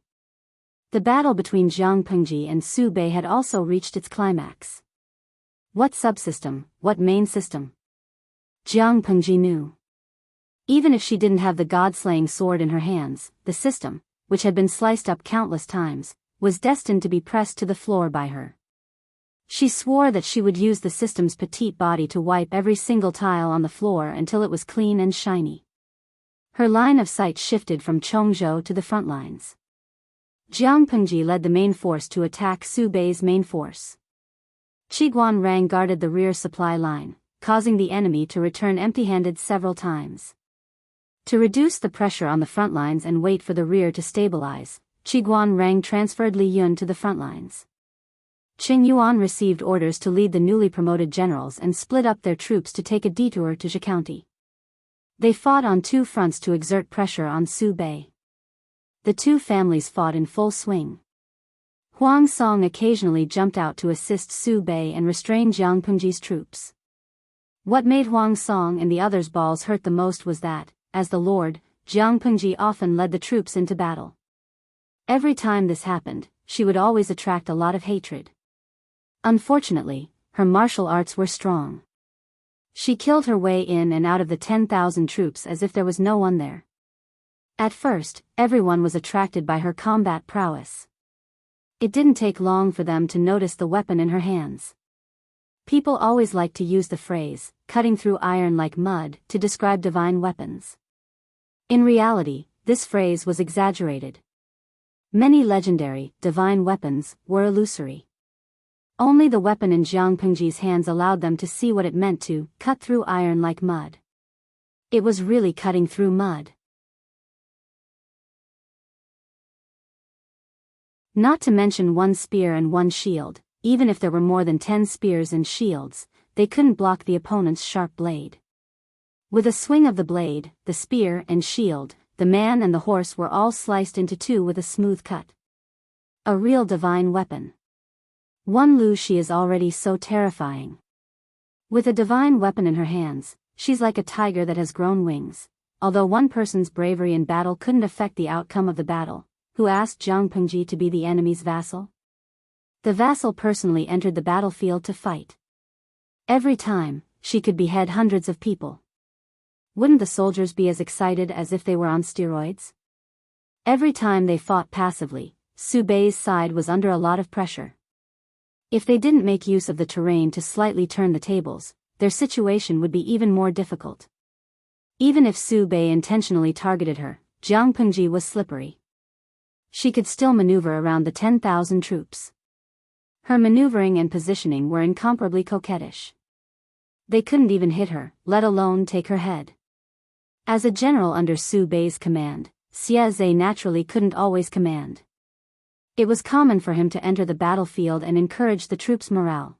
A: The battle between Jianghu and Su Bei had also reached its climax. What subsystem, what main system? Jianghu knew. Even if she didn't have the god-slaying sword in her hands, the system, which had been sliced up countless times, was destined to be pressed to the floor by her. She swore that she would use the system's petite body to wipe every single tile on the floor until it was clean and shiny. Her line of sight shifted from Chongzhou to the front lines. Jianghu led the main force to attack Su Bei's main force. Qiguan Rang guarded the rear supply line, causing the enemy to return empty-handed several times. To reduce the pressure on the front lines and wait for the rear to stabilize, Qiguan Rang transferred Li Yun to the front lines. Qing Yuan received orders to lead the newly promoted generals and split up their troops to take a detour to Zhe County. They fought on two fronts to exert pressure on Su Bei. The two families fought in full swing. Huang Song occasionally jumped out to assist Su Bei and restrain Jiang Pengji's troops. What made Huang Song and the others' balls hurt the most was that, as the lord, Jiang Pengji often led the troops into battle. Every time this happened, she would always attract a lot of hatred. Unfortunately, her martial arts were strong. She killed her way in and out of the 10,000 troops as if there was no one there. At first, everyone was attracted by her combat prowess. It didn't take long for them to notice the weapon in her hands. People always liked to use the phrase, cutting through iron like mud, to describe divine weapons. In reality, this phrase was exaggerated. Many legendary, divine weapons were illusory. Only the weapon in Jiang Pengji's hands allowed them to see what it meant to cut through iron like mud. It was really cutting through mud. Not to mention one spear and one shield, even if there were more than 10 spears and shields, they couldn't block the opponent's sharp blade. With a swing of the blade, the spear and shield, the man and the horse were all sliced into two with a smooth cut. A real divine weapon. One Lu Shi is already so terrifying. With a divine weapon in her hands, she's like a tiger that has grown wings. Although one person's bravery in battle couldn't affect the outcome of the battle, who asked Jiang Pengji to be the enemy's vassal? The vassal personally entered the battlefield to fight. Every time, she could behead hundreds of people. Wouldn't the soldiers be as excited as if they were on steroids? Every time they fought passively, Su Bei's side was under a lot of pressure. If they didn't make use of the terrain to slightly turn the tables, their situation would be even more difficult. Even if Su Bei intentionally targeted her, Jiang Pengji was slippery. She could still maneuver around the 10,000 troops. Her maneuvering and positioning were incomparably coquettish. They couldn't even hit her, let alone take her head. As a general under Su Bei's command, Xie Zhe naturally couldn't always command. It was common for him to enter the battlefield and encourage the troops' morale.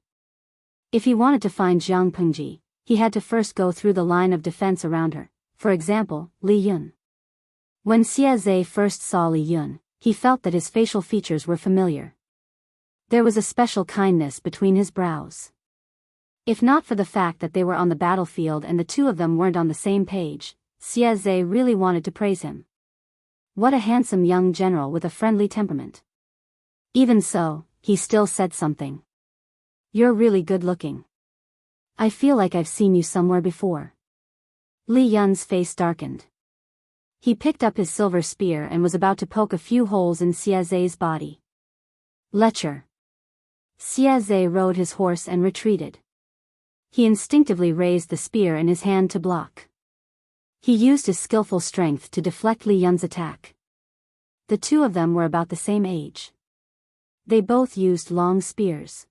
A: If he wanted to find Jiang Pengji, he had to first go through the line of defense around her, for example, Li Yun. When Xie Zhe first saw Li Yun, he felt that his facial features were familiar. There was a special kindness between his brows. If not for the fact that they were on the battlefield and the two of them weren't on the same page, Xie Zhe really wanted to praise him. What a handsome young general with a friendly temperament. Even so, he still said something. "You're really good looking. I feel like I've seen you somewhere before." Li Yun's face darkened. He picked up his silver spear and was about to poke a few holes in Xie Zhe's body. "Lecher." Xie Zhe rode his horse and retreated. He instinctively raised the spear in his hand to block. He used his skillful strength to deflect Li Yun's attack. The two of them were about the same age. They both used long spears.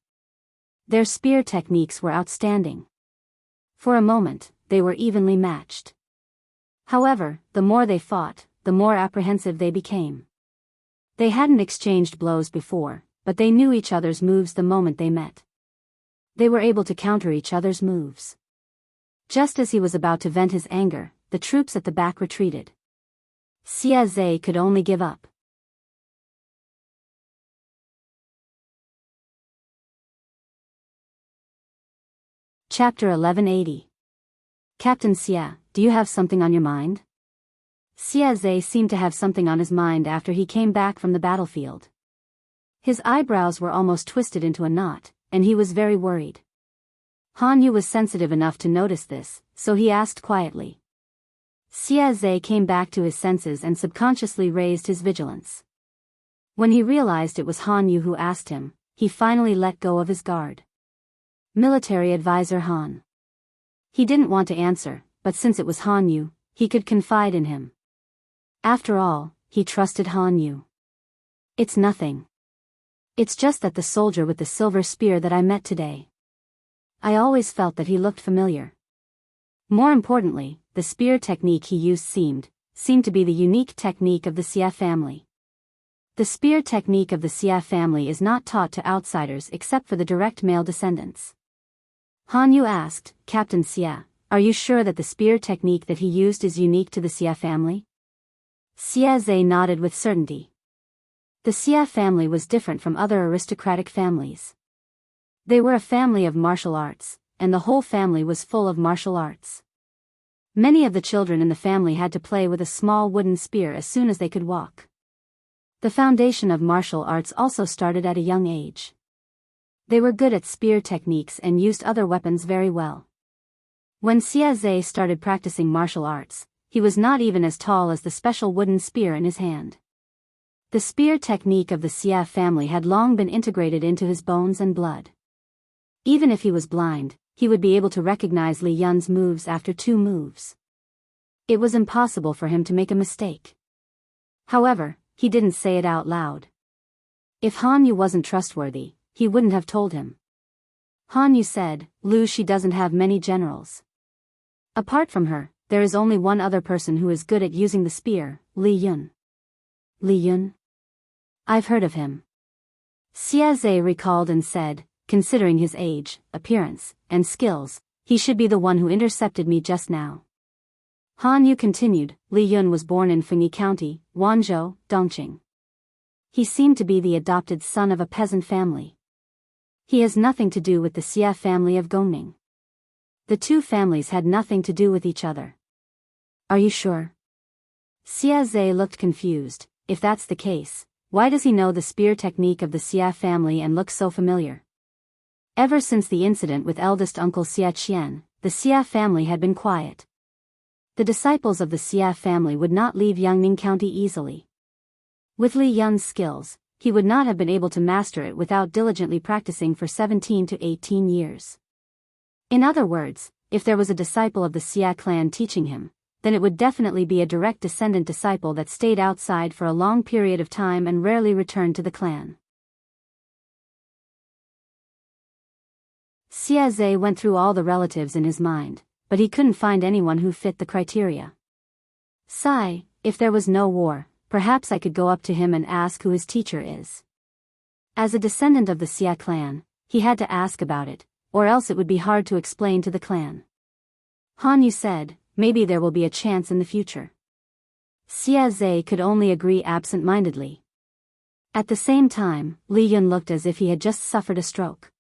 A: Their spear techniques were outstanding. For a moment, they were evenly matched. However, the more they fought, the more apprehensive they became. They hadn't exchanged blows before, but they knew each other's moves the moment they met. They were able to counter each other's moves. Just as he was about to vent his anger, the troops at the back retreated. Xie Zhe could only give up. Chapter 1180. Captain Xie, do you have something on your mind? Xie Zhe seemed to have something on his mind after he came back from the battlefield. His eyebrows were almost twisted into a knot, and he was very worried. Han Yu was sensitive enough to notice this, so he asked quietly. Xie Zhe came back to his senses and subconsciously raised his vigilance. When he realized it was Han Yu who asked him, he finally let go of his guard. Military advisor Han. He didn't want to answer, but since it was Han Yu, he could confide in him. After all, he trusted Han Yu. "It's nothing. It's just that the soldier with the silver spear that I met today. I always felt that he looked familiar. More importantly, the spear technique he used seemed to be the unique technique of the Xie family. The spear technique of the Xie family is not taught to outsiders except for the direct male descendants." Han Yu asked, "Captain Xie, Are you sure that the spear technique that he used is unique to the Xia family? Xia Zhe nodded with certainty. The Xia family was different from other aristocratic families. They were a family of martial arts, and the whole family was full of martial arts. Many of the children in the family had to play with a small wooden spear as soon as they could walk. The foundation of martial arts also started at a young age. They were good at spear techniques and used other weapons very well. When Xia Zhe started practicing martial arts, he was not even as tall as the special wooden spear in his hand. The spear technique of the Xia family had long been integrated into his bones and blood. Even if he was blind, he would be able to recognize Li Yun's moves after 2 moves. It was impossible for him to make a mistake. However, he didn't say it out loud. If Han Yu wasn't trustworthy, he wouldn't have told him. Han Yu said, "Lu Shi doesn't have many generals. Apart from her, there is only one other person who is good at using the spear, Li Yun." Li Yun? I've heard of him. Xia Zhe recalled and said, considering his age, appearance, and skills, he should be the one who intercepted me just now. Han Yu continued, Li Yun was born in Fengyi County, Wanzhou, Dongqing. He seemed to be the adopted son of a peasant family. He has nothing to do with the Xia family of Gongning. The two families had nothing to do with each other. Are you sure? Xia Zhe looked confused. If that's the case, why does he know the spear technique of the Xia family and look so familiar? Ever since the incident with eldest uncle Xia Qian, the Xia family had been quiet. The disciples of the Xia family would not leave Yangning County easily. With Li Yun's skills, he would not have been able to master it without diligently practicing for 17 to 18 years. In other words, if there was a disciple of the Xia clan teaching him, then it would definitely be a direct descendant disciple that stayed outside for a long period of time and rarely returned to the clan. Xia Zhe went through all the relatives in his mind, but he couldn't find anyone who fit the criteria. Sigh, if there was no war, perhaps I could go up to him and ask who his teacher is. As a descendant of the Xia clan, he had to ask about it, or else it would be hard to explain to the clan. Han Yu said, maybe there will be a chance in the future. Xia Zhe could only agree absent-mindedly. At the same time, Li Yun looked as if he had just suffered a stroke.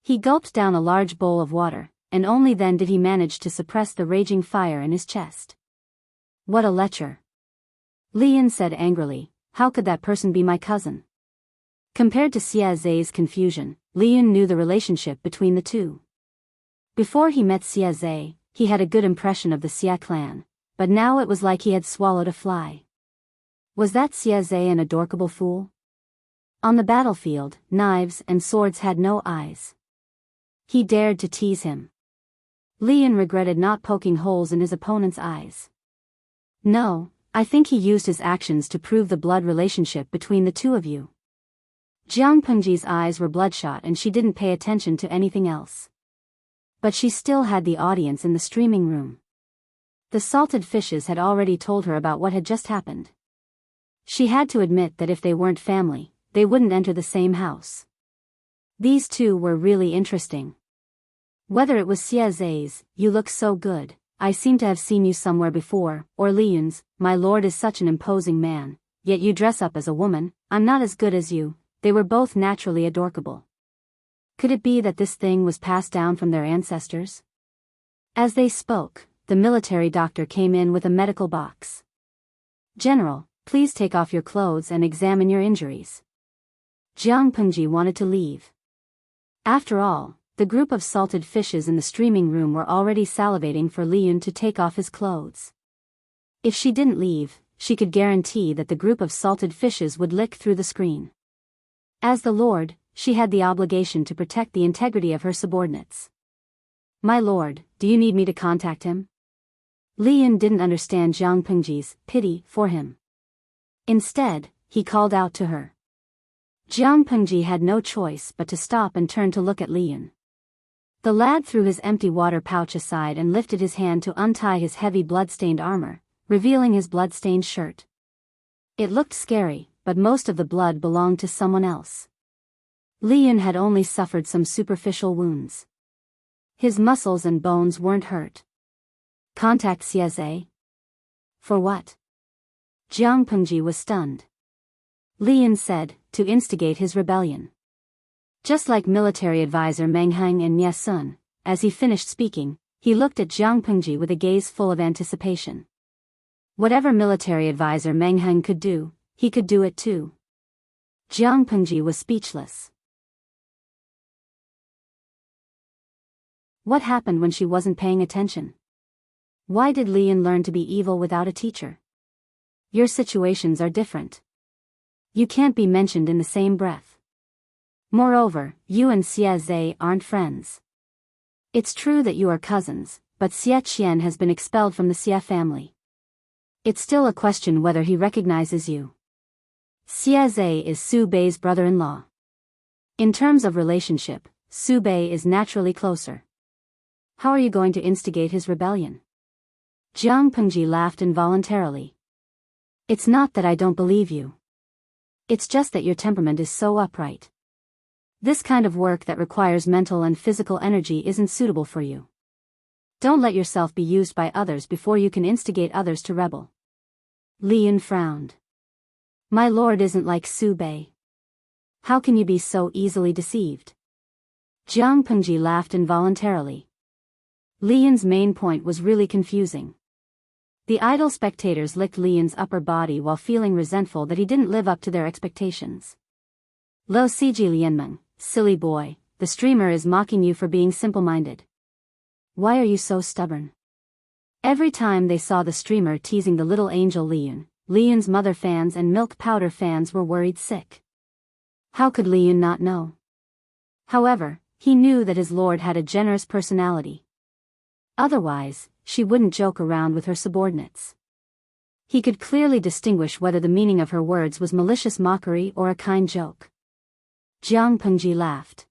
A: He gulped down a large bowl of water, and only then did he manage to suppress the raging fire in his chest. What a lecher! Li Yun said angrily, how could that person be my cousin? Compared to Xia Zhe's confusion, Li Yun knew the relationship between the two. Before he met Xia Zhe, he had a good impression of the Xia clan, but now it was like he had swallowed a fly. Was that Xia Zhe an adorable fool? On the battlefield, knives and swords had no eyes. He dared to tease him. Li Yun regretted not poking holes in his opponent's eyes. No, I think he used his actions to prove the blood relationship between the two of you. Jiang Pengji's eyes were bloodshot and she didn't pay attention to anything else. But she still had the audience in the streaming room. The salted fishes had already told her about what had just happened. She had to admit that if they weren't family, they wouldn't enter the same house. These two were really interesting. Whether it was Xia Zhe's, you look so good, I seem to have seen you somewhere before, or Li Yun's, my lord is such an imposing man, yet you dress up as a woman, I'm not as good as you, they were both naturally adorable. Could it be that this thing was passed down from their ancestors? As they spoke, the military doctor came in with a medical box. General, please take off your clothes and examine your injuries. Jiang Pengji wanted to leave. After all, the group of salted fishes in the streaming room were already salivating for Li Yun to take off his clothes. If she didn't leave, she could guarantee that the group of salted fishes would lick through the screen. As the lord, she had the obligation to protect the integrity of her subordinates. My lord, do you need me to contact him? Li Yun didn't understand Jiang Pengji's pity for him. Instead, he called out to her. Jiang Pengji had no choice but to stop and turn to look at Li Yun. The lad threw his empty water pouch aside and lifted his hand to untie his heavy blood-stained armor, revealing his blood-stained shirt. It looked scary, but most of the blood belonged to someone else. Li Yun had only suffered some superficial wounds. His muscles and bones weren't hurt. Contact CSA? For what? Jiang Pengji was stunned. Li Yin said, to instigate his rebellion. Just like military advisor Meng Hang and Nye Sun, as he finished speaking, he looked at Jiang Pengji with a gaze full of anticipation. Whatever military advisor Meng Hang could do, he could do it too. Jiang Pengji was speechless. What happened when she wasn't paying attention? Why did Li Yin learn to be evil without a teacher? Your situations are different. You can't be mentioned in the same breath. Moreover, you and Xie Zhe aren't friends. It's true that you are cousins, but Xie Qian has been expelled from the Xie family. It's still a question whether he recognizes you. Xie Zhe is Su Bei's brother-in-law. In terms of relationship, Su Bei is naturally closer. How are you going to instigate his rebellion? Jiang Pengji laughed involuntarily. It's not that I don't believe you. It's just that your temperament is so upright. This kind of work that requires mental and physical energy isn't suitable for you. Don't let yourself be used by others before you can instigate others to rebel. Li Yin frowned. My lord isn't like Su Bei. How can you be so easily deceived? Jiang Pengji laughed involuntarily. Li Yin's main point was really confusing. The idle spectators licked Li Yin's upper body while feeling resentful that he didn't live up to their expectations. Lo Siji Lianmeng, silly boy, the streamer is mocking you for being simple-minded. Why are you so stubborn? Every time they saw the streamer teasing the little angel Li Yin's mother fans and milk powder fans were worried sick. How could Li Yin not know? However, he knew that his lord had a generous personality. Otherwise, she wouldn't joke around with her subordinates. He could clearly distinguish whether the meaning of her words was malicious mockery or a kind joke. Jiang Pengji laughed.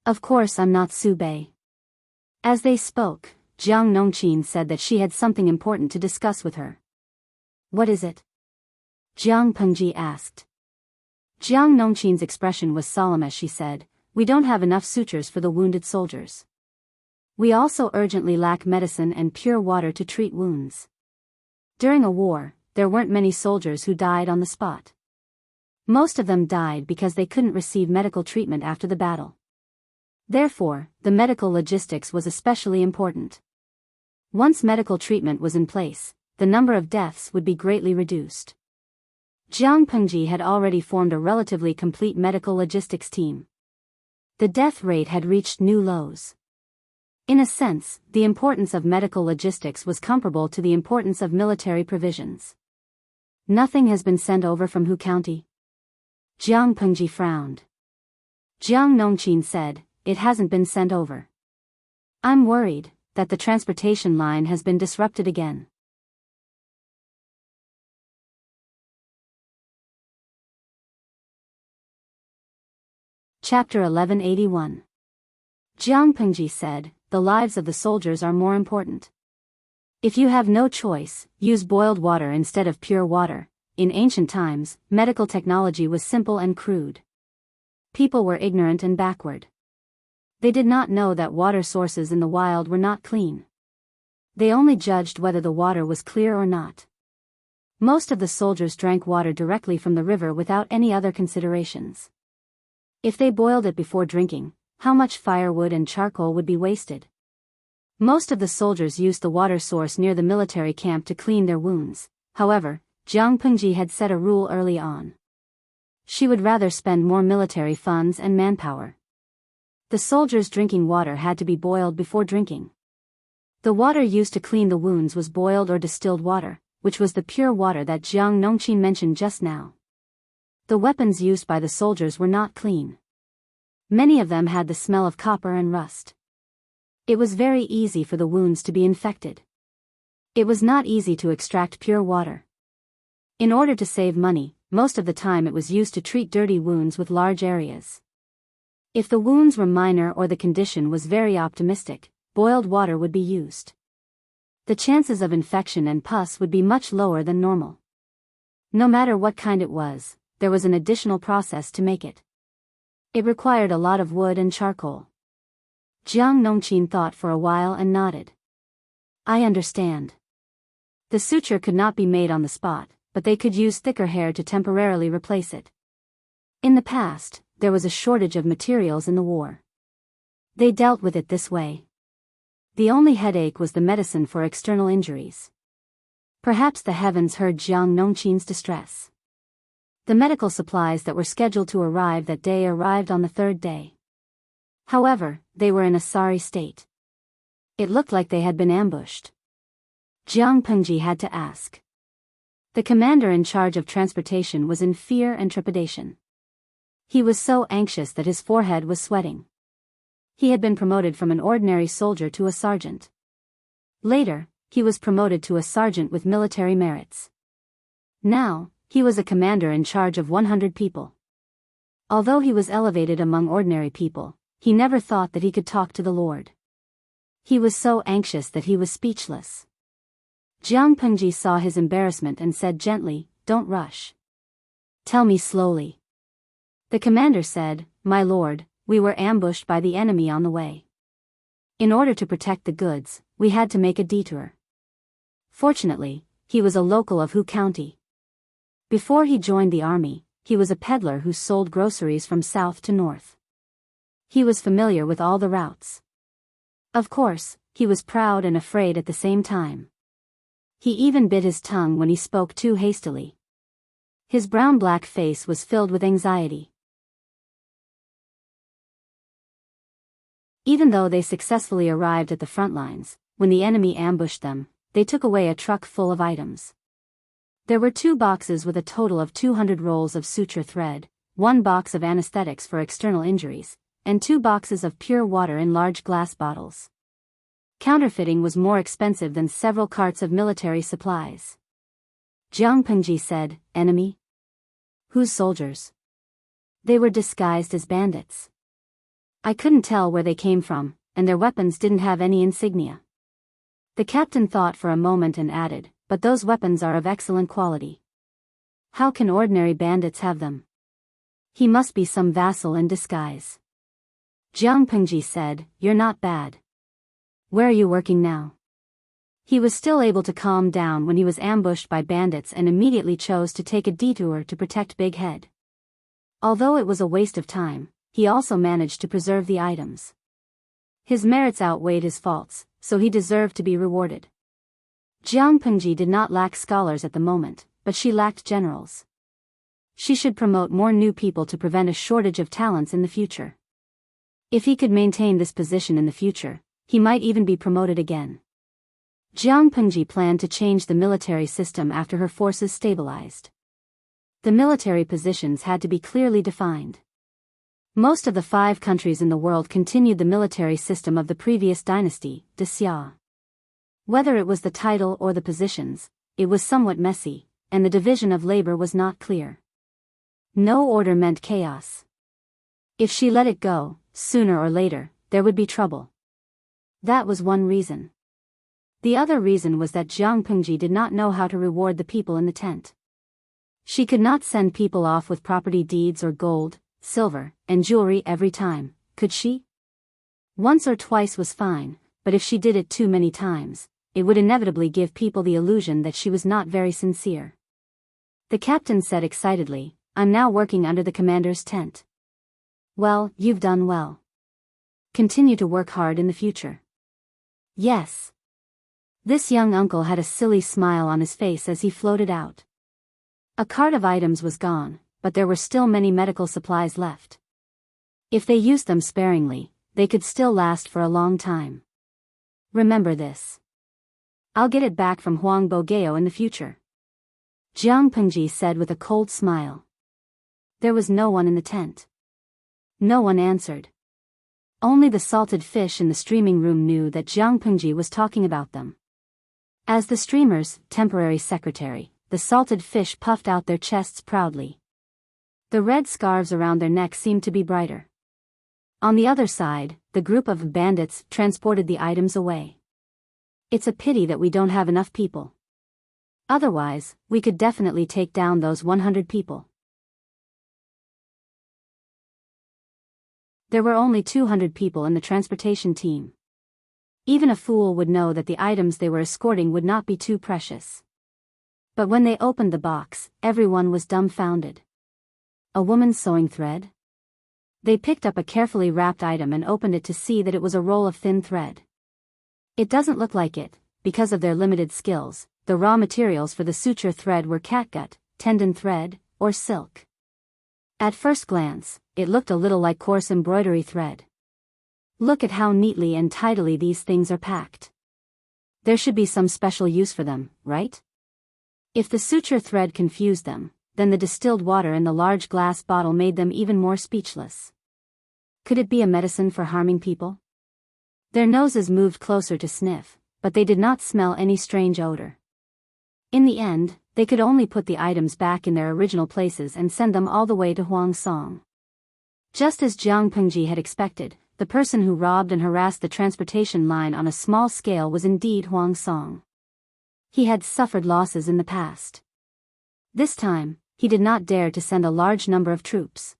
A: Of course I'm not Su Bei. As they spoke, Jiang Nongqin said that she had something important to discuss with her. What is it? Jiang Pengji asked. Jiang Nongqin's expression was solemn as she said, we don't have enough sutures for the wounded soldiers. We also urgently lack medicine and pure water to treat wounds. During a war, there weren't many soldiers who died on the spot. Most of them died because they couldn't receive medical treatment after the battle. Therefore, the medical logistics was especially important. Once medical treatment was in place, the number of deaths would be greatly reduced. Jiang Pengji had already formed a relatively complete medical logistics team. The death rate had reached new lows. In a sense, the importance of medical logistics was comparable to the importance of military provisions. Nothing has been sent over from Hu County? Jiang Pengji frowned. Jiang Nongqin said, it hasn't been sent over. I'm worried that the transportation line has been disrupted again. Chapter 1181. Jiang Pengji said, the lives of the soldiers are more important. If you have no choice, use boiled water instead of pure water. In ancient times, medical technology was simple and crude. People were ignorant and backward. They did not know that water sources in the wild were not clean. They only judged whether the water was clear or not. Most of the soldiers drank water directly from the river without any other considerations. If they boiled it before drinking, how much firewood and charcoal would be wasted? Most of the soldiers used the water source near the military camp to clean their wounds. However, Jiang Pengji had set a rule early on. She would rather spend more military funds and manpower. The soldiers drinking water had to be boiled before drinking. The water used to clean the wounds was boiled or distilled water, which was the pure water that Jiang Nongqin mentioned just now. The weapons used by the soldiers were not clean. Many of them had the smell of copper and rust. It was very easy for the wounds to be infected. It was not easy to extract pure water. In order to save money, most of the time it was used to treat dirty wounds with large areas. If the wounds were minor or the condition was very optimistic, boiled water would be used. The chances of infection and pus would be much lower than normal. No matter what kind it was, there was an additional process to make it. It required a lot of wood and charcoal. Jiang Nongqin thought for a while and nodded. I understand. The suture could not be made on the spot, but they could use thicker hair to temporarily replace it. In the past, there was a shortage of materials in the war. They dealt with it this way. The only headache was the medicine for external injuries. Perhaps the heavens heard Jiang Nongqin's distress. The medical supplies that were scheduled to arrive that day arrived on the third day. However, they were in a sorry state. It looked like they had been ambushed. Jiang Pengji had to ask. The commander in charge of transportation was in fear and trepidation. He was so anxious that his forehead was sweating. He had been promoted from an ordinary soldier to a sergeant. Later, he was promoted to a sergeant with military merits. Now, he was a commander in charge of 100 people. Although he was elevated among ordinary people, he never thought that he could talk to the Lord. He was so anxious that he was speechless. Jiang Pengji saw his embarrassment and said gently, "Don't rush. Tell me slowly." The commander said, "My lord, we were ambushed by the enemy on the way. In order to protect the goods, we had to make a detour." Fortunately, he was a local of Hu County. Before he joined the army, he was a peddler who sold groceries from south to north. He was familiar with all the routes. Of course, he was proud and afraid at the same time. He even bit his tongue when he spoke too hastily. His brown-black face was filled with anxiety. Even though they successfully arrived at the front lines, when the enemy ambushed them, they took away a truck full of items. There were 2 boxes with a total of 200 rolls of suture thread, 1 box of anesthetics for external injuries, and 2 boxes of pure water in large glass bottles. Counterfeiting was more expensive than several carts of military supplies. Jiang Pengji said, "Enemy? Whose soldiers?" They were disguised as bandits. I couldn't tell where they came from, and their weapons didn't have any insignia. The captain thought for a moment and added, "But those weapons are of excellent quality. How can ordinary bandits have them? He must be some vassal in disguise." Jiang Pengji said, "You're not bad. Where are you working now?" He was still able to calm down when he was ambushed by bandits and immediately chose to take a detour to protect Big Head. Although it was a waste of time, he also managed to preserve the items. His merits outweighed his faults, so he deserved to be rewarded. Jiang Pengji did not lack scholars at the moment, but she lacked generals. She should promote more new people to prevent a shortage of talents in the future. If he could maintain this position in the future, he might even be promoted again. Jiang Pengji planned to change the military system after her forces stabilized. The military positions had to be clearly defined. Most of the 5 countries in the world continued the military system of the previous dynasty, de Xia. Whether it was the title or the positions, it was somewhat messy, and the division of labor was not clear. No order meant chaos. If she let it go, sooner or later, there would be trouble. That was one reason. The other reason was that Jiang Pengji did not know how to reward the people in the tent. She could not send people off with property deeds or gold, silver, and jewelry every time, could she? Once or twice was fine, but if she did it too many times, it would inevitably give people the illusion that she was not very sincere. The captain said excitedly, "I'm now working under the commander's tent." "Well, you've done well. Continue to work hard in the future." "Yes." This young uncle had a silly smile on his face as he floated out. A cart of items was gone, but there were still many medical supplies left. If they used them sparingly, they could still last for a long time. Remember this. I'll get it back from Huang Bogeo in the future. Jiang Pengji said with a cold smile. There was no one in the tent. No one answered. Only the salted fish in the streaming room knew that Jiang Pengji was talking about them. As the streamer's temporary secretary, the salted fish puffed out their chests proudly. The red scarves around their necks seemed to be brighter. On the other side, the group of bandits transported the items away. It's a pity that we don't have enough people. Otherwise, we could definitely take down those 100 people. There were only 200 people in the transportation team. Even a fool would know that the items they were escorting would not be too precious. But when they opened the box, everyone was dumbfounded. A woman's sewing thread? They picked up a carefully wrapped item and opened it to see that it was a roll of thin thread. It doesn't look like it, because of their limited skills. The raw materials for the suture thread were catgut, tendon thread, or silk. At first glance, it looked a little like coarse embroidery thread. Look at how neatly and tidily these things are packed. There should be some special use for them, right? If the suture thread confused them, then the distilled water in the large glass bottle made them even more speechless. Could it be a medicine for harming people? Their noses moved closer to sniff, but they did not smell any strange odor. In the end, they could only put the items back in their original places and send them all the way to Huang Song. Just as Jiang Pengji had expected, the person who robbed and harassed the transportation line on a small scale was indeed Huang Song. He had suffered losses in the past. This time, he did not dare to send a large number of troops.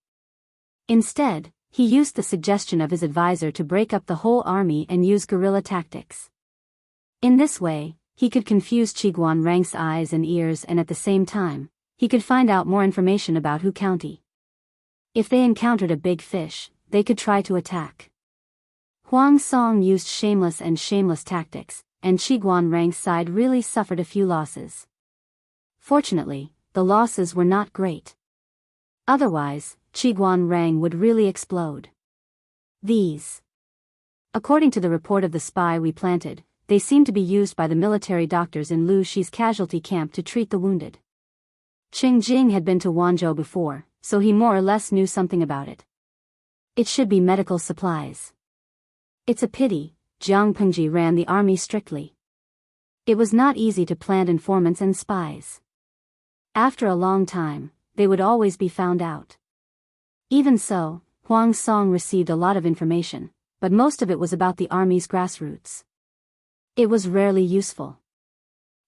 A: Instead, he used the suggestion of his advisor to break up the whole army and use guerrilla tactics. In this way, he could confuse Qiguan Rang's eyes and ears, and at the same time, he could find out more information about Hu County. If they encountered a big fish, they could try to attack. Huang Song used shameless tactics, and Qiguan Rang's side really suffered a few losses. Fortunately, the losses were not great. Otherwise, Qiguan Rang would really explode. According to the report of the spy we planted, they seemed to be used by the military doctors in Lu Shi's casualty camp to treat the wounded. Qing Jing had been to Wanzhou before, so he more or less knew something about it. It should be medical supplies. It's a pity, Jiang Pengji ran the army strictly. It was not easy to plant informants and spies. After a long time, they would always be found out. Even so, Huang Song received a lot of information, but most of it was about the army's grassroots. It was rarely useful.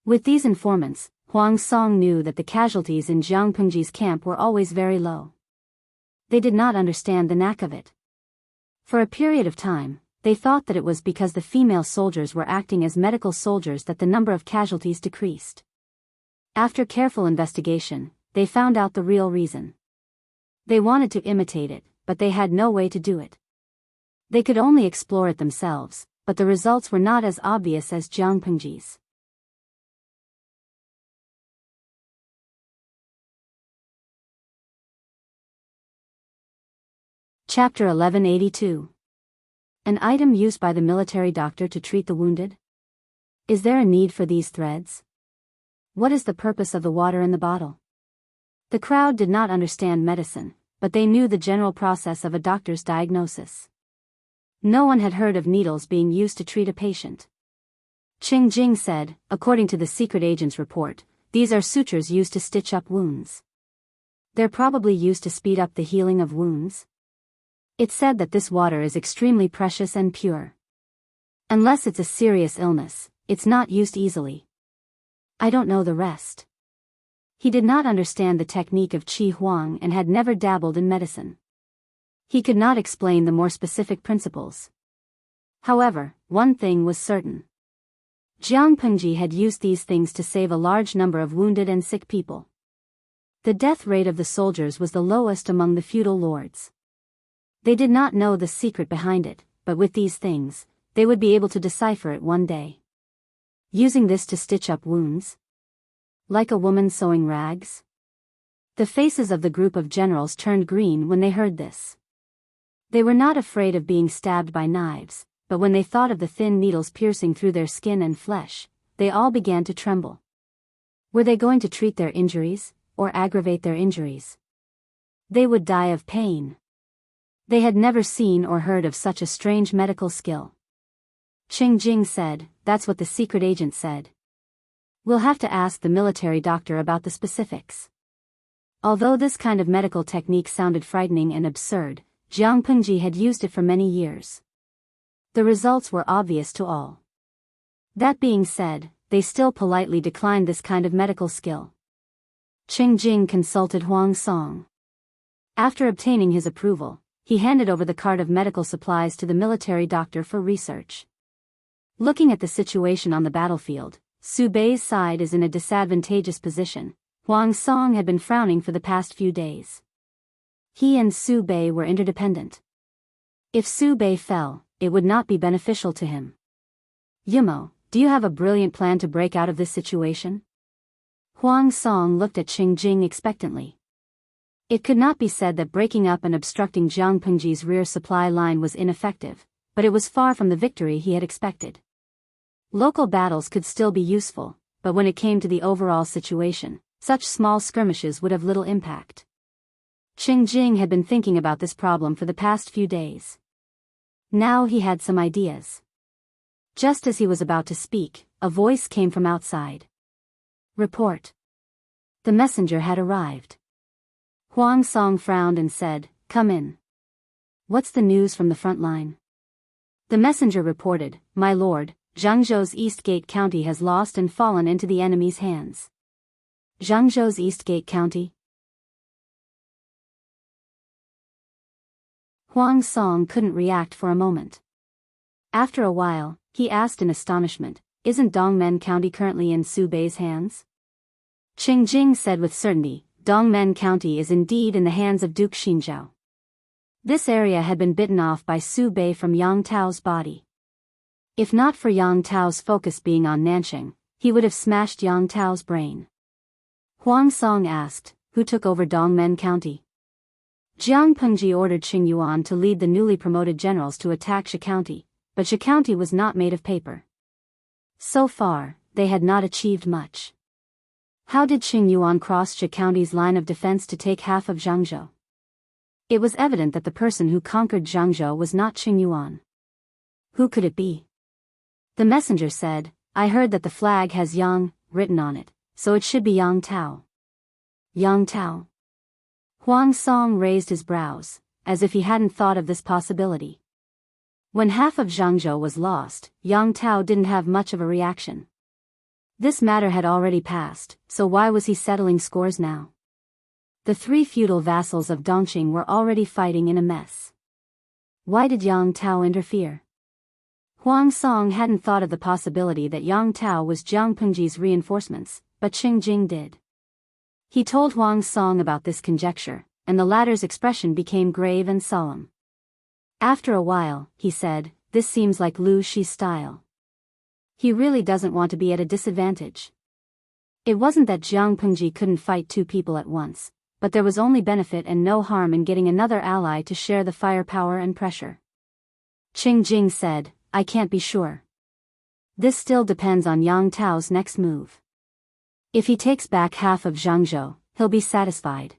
A: With these informants, Huang Song knew that the casualties in Jiang Pengji's camp were always very low. They did not understand the knack of it. For a period of time, they thought that it was because the female soldiers were acting as medical soldiers that the number of casualties decreased. After careful investigation, they found out the real reason. They wanted to imitate it, but they had no way to do it. They could only explore it themselves, but the results were not as obvious as Jiang Pengji's. Chapter 1182. An item used by the military doctor to treat the wounded? Is there a need for these threads? What is the purpose of the water in the bottle? The crowd did not understand medicine, but they knew the general process of a doctor's diagnosis. No one had heard of needles being used to treat a patient. Qing Jing said, according to the secret agent's report, these are sutures used to stitch up wounds. They're probably used to speed up the healing of wounds. It's said that this water is extremely precious and pure. Unless it's a serious illness, it's not used easily. I don't know the rest. He did not understand the technique of Qi Huang and had never dabbled in medicine. He could not explain the more specific principles. However, one thing was certain. Jiang Pengji had used these things to save a large number of wounded and sick people. The death rate of the soldiers was the lowest among the feudal lords. They did not know the secret behind it, but with these things, they would be able to decipher it one day. Using this to stitch up wounds? Like a woman sewing rags? The faces of the group of generals turned green when they heard this. They were not afraid of being stabbed by knives, but when they thought of the thin needles piercing through their skin and flesh, they all began to tremble. Were they going to treat their injuries, or aggravate their injuries? They would die of pain. They had never seen or heard of such a strange medical skill. Qing Jing said, "That's what the secret agent said. We'll have to ask the military doctor about the specifics." Although this kind of medical technique sounded frightening and absurd, Jiang Pengji had used it for many years. The results were obvious to all. That being said, they still politely declined this kind of medical skill. Qing Jing consulted Huang Song. After obtaining his approval, he handed over the cart of medical supplies to the military doctor for research. Looking at the situation on the battlefield, Su Bei's side is in a disadvantageous position. Huang Song had been frowning for the past few days. He and Su Bei were interdependent. If Su Bei fell, it would not be beneficial to him. Yumo, do you have a brilliant plan to break out of this situation? Huang Song looked at Qing Jing expectantly. It could not be said that breaking up and obstructing Jiang Pengji's rear supply line was ineffective, but it was far from the victory he had expected. Local battles could still be useful, but when it came to the overall situation, such small skirmishes would have little impact. Qing Jing had been thinking about this problem for the past few days. Now he had some ideas. Just as he was about to speak, a voice came from outside. Report. The messenger had arrived. Huang Song frowned and said, "Come in." What's the news from the front line? The messenger reported, "My lord, Jiangzhou's Eastgate County has lost and fallen into the enemy's hands." Jiangzhou's Eastgate County? Huang Song couldn't react for a moment. After a while, he asked in astonishment, "Isn't Dongmen County currently in Su Bei's hands?" Qing Jing said with certainty, "Dongmen County is indeed in the hands of Duke Xinzhao." This area had been bitten off by Su Bei from Yang Tao's body. If not for Yang Tao's focus being on Nanxing, he would have smashed Yang Tao's brain. Huang Song asked, "Who took over Dongmen County?" Jiang Pengji ordered Qing Yuan to lead the newly promoted generals to attack Shi County, but Shi County was not made of paper. So far, they had not achieved much. How did Qing Yuan cross Shi County's line of defense to take half of Jiangzhou? It was evident that the person who conquered Jiangzhou was not Qing Yuan. Who could it be? The messenger said, "I heard that the flag has Yang written on it, so it should be Yang Tao." Yang Tao? Huang Song raised his brows, as if he hadn't thought of this possibility. When half of Jiangzhou was lost, Yang Tao didn't have much of a reaction. This matter had already passed, so why was he settling scores now? The three feudal vassals of Dongqing were already fighting in a mess. Why did Yang Tao interfere? Huang Song hadn't thought of the possibility that Yang Tao was Jiang Pengji's reinforcements, but Qing Jing did. He told Huang Song about this conjecture, and the latter's expression became grave and solemn. After a while, he said, "This seems like Lu Shi's style. He really doesn't want to be at a disadvantage." It wasn't that Jiang Pengji couldn't fight two people at once, but there was only benefit and no harm in getting another ally to share the firepower and pressure. Qing Jing said, "I can't be sure. This still depends on Yang Tao's next move. If he takes back half of Jiangzhou, he'll be satisfied.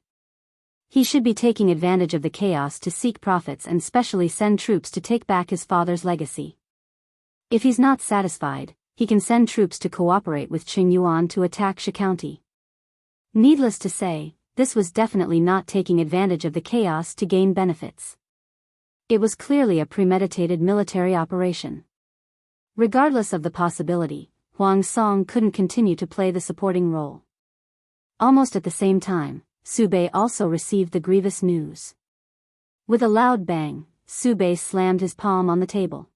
A: He should be taking advantage of the chaos to seek profits and specially send troops to take back his father's legacy. If he's not satisfied, he can send troops to cooperate with Qing Yuan to attack Shi County." Needless to say, this was definitely not taking advantage of the chaos to gain benefits. It was clearly a premeditated military operation. Regardless of the possibility, Huang Song couldn't continue to play the supporting role. Almost at the same time, Su Bei also received the grievous news. With a loud bang, Su Bei slammed his palm on the table.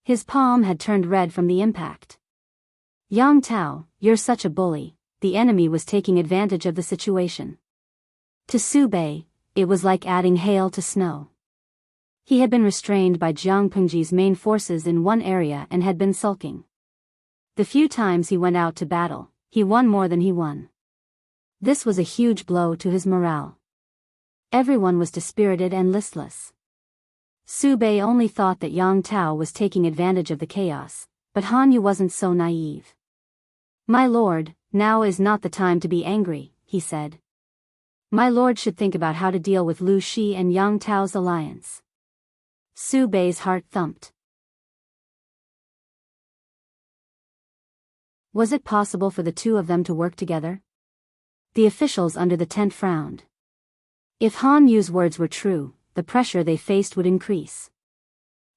A: His palm had turned red from the impact. "Yang Tao, you're such a bully," the enemy was taking advantage of the situation. To Su Bei, it was like adding hail to snow. He had been restrained by Jiang Pengji's main forces in one area and had been sulking. The few times he went out to battle, he won more than he won. This was a huge blow to his morale. Everyone was dispirited and listless. Su Bei only thought that Yang Tao was taking advantage of the chaos, but Han Yu wasn't so naive. "My lord, now is not the time to be angry," he said. "My lord should think about how to deal with Lu Shi and Yang Tao's alliance." Su Bei's heart thumped. Was it possible for the two of them to work together? The officials under the tent frowned. If Han Yu's words were true, the pressure they faced would increase.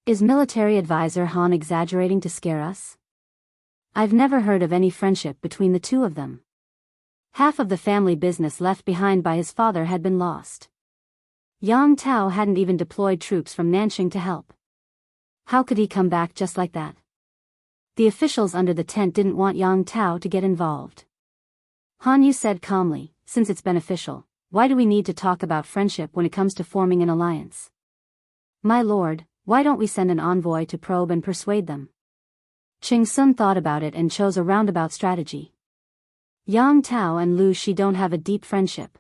A: Is military advisor Han exaggerating to scare us? I've never heard of any friendship between the two of them. Half of the family business left behind by his father had been lost. Yang Tao hadn't even deployed troops from Nanxing to help. How could he come back just like that? The officials under the tent didn't want Yang Tao to get involved. Han Yu said calmly, since it's beneficial, why do we need to talk about friendship when it comes to forming an alliance? My lord, why don't we send an envoy to probe and persuade them? Ching Sun thought about it and chose a roundabout strategy. Yang Tao and Lu Shi don't have a deep friendship.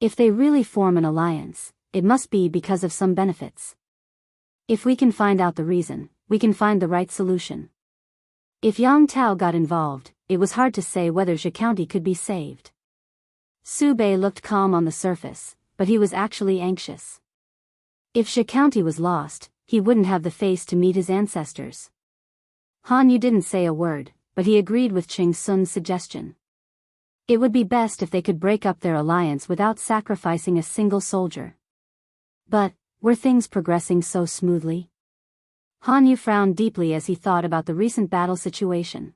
A: If they really form an alliance, it must be because of some benefits. If we can find out the reason, we can find the right solution. If Yang Tao got involved, it was hard to say whether Zhe County could be saved. Su Bei looked calm on the surface, but he was actually anxious. If Zhe County was lost, he wouldn't have the face to meet his ancestors. Han Yu didn't say a word, but he agreed with Ching Sun's suggestion. It would be best if they could break up their alliance without sacrificing a single soldier. But, were things progressing so smoothly? Han Yu frowned deeply as he thought about the recent battle situation.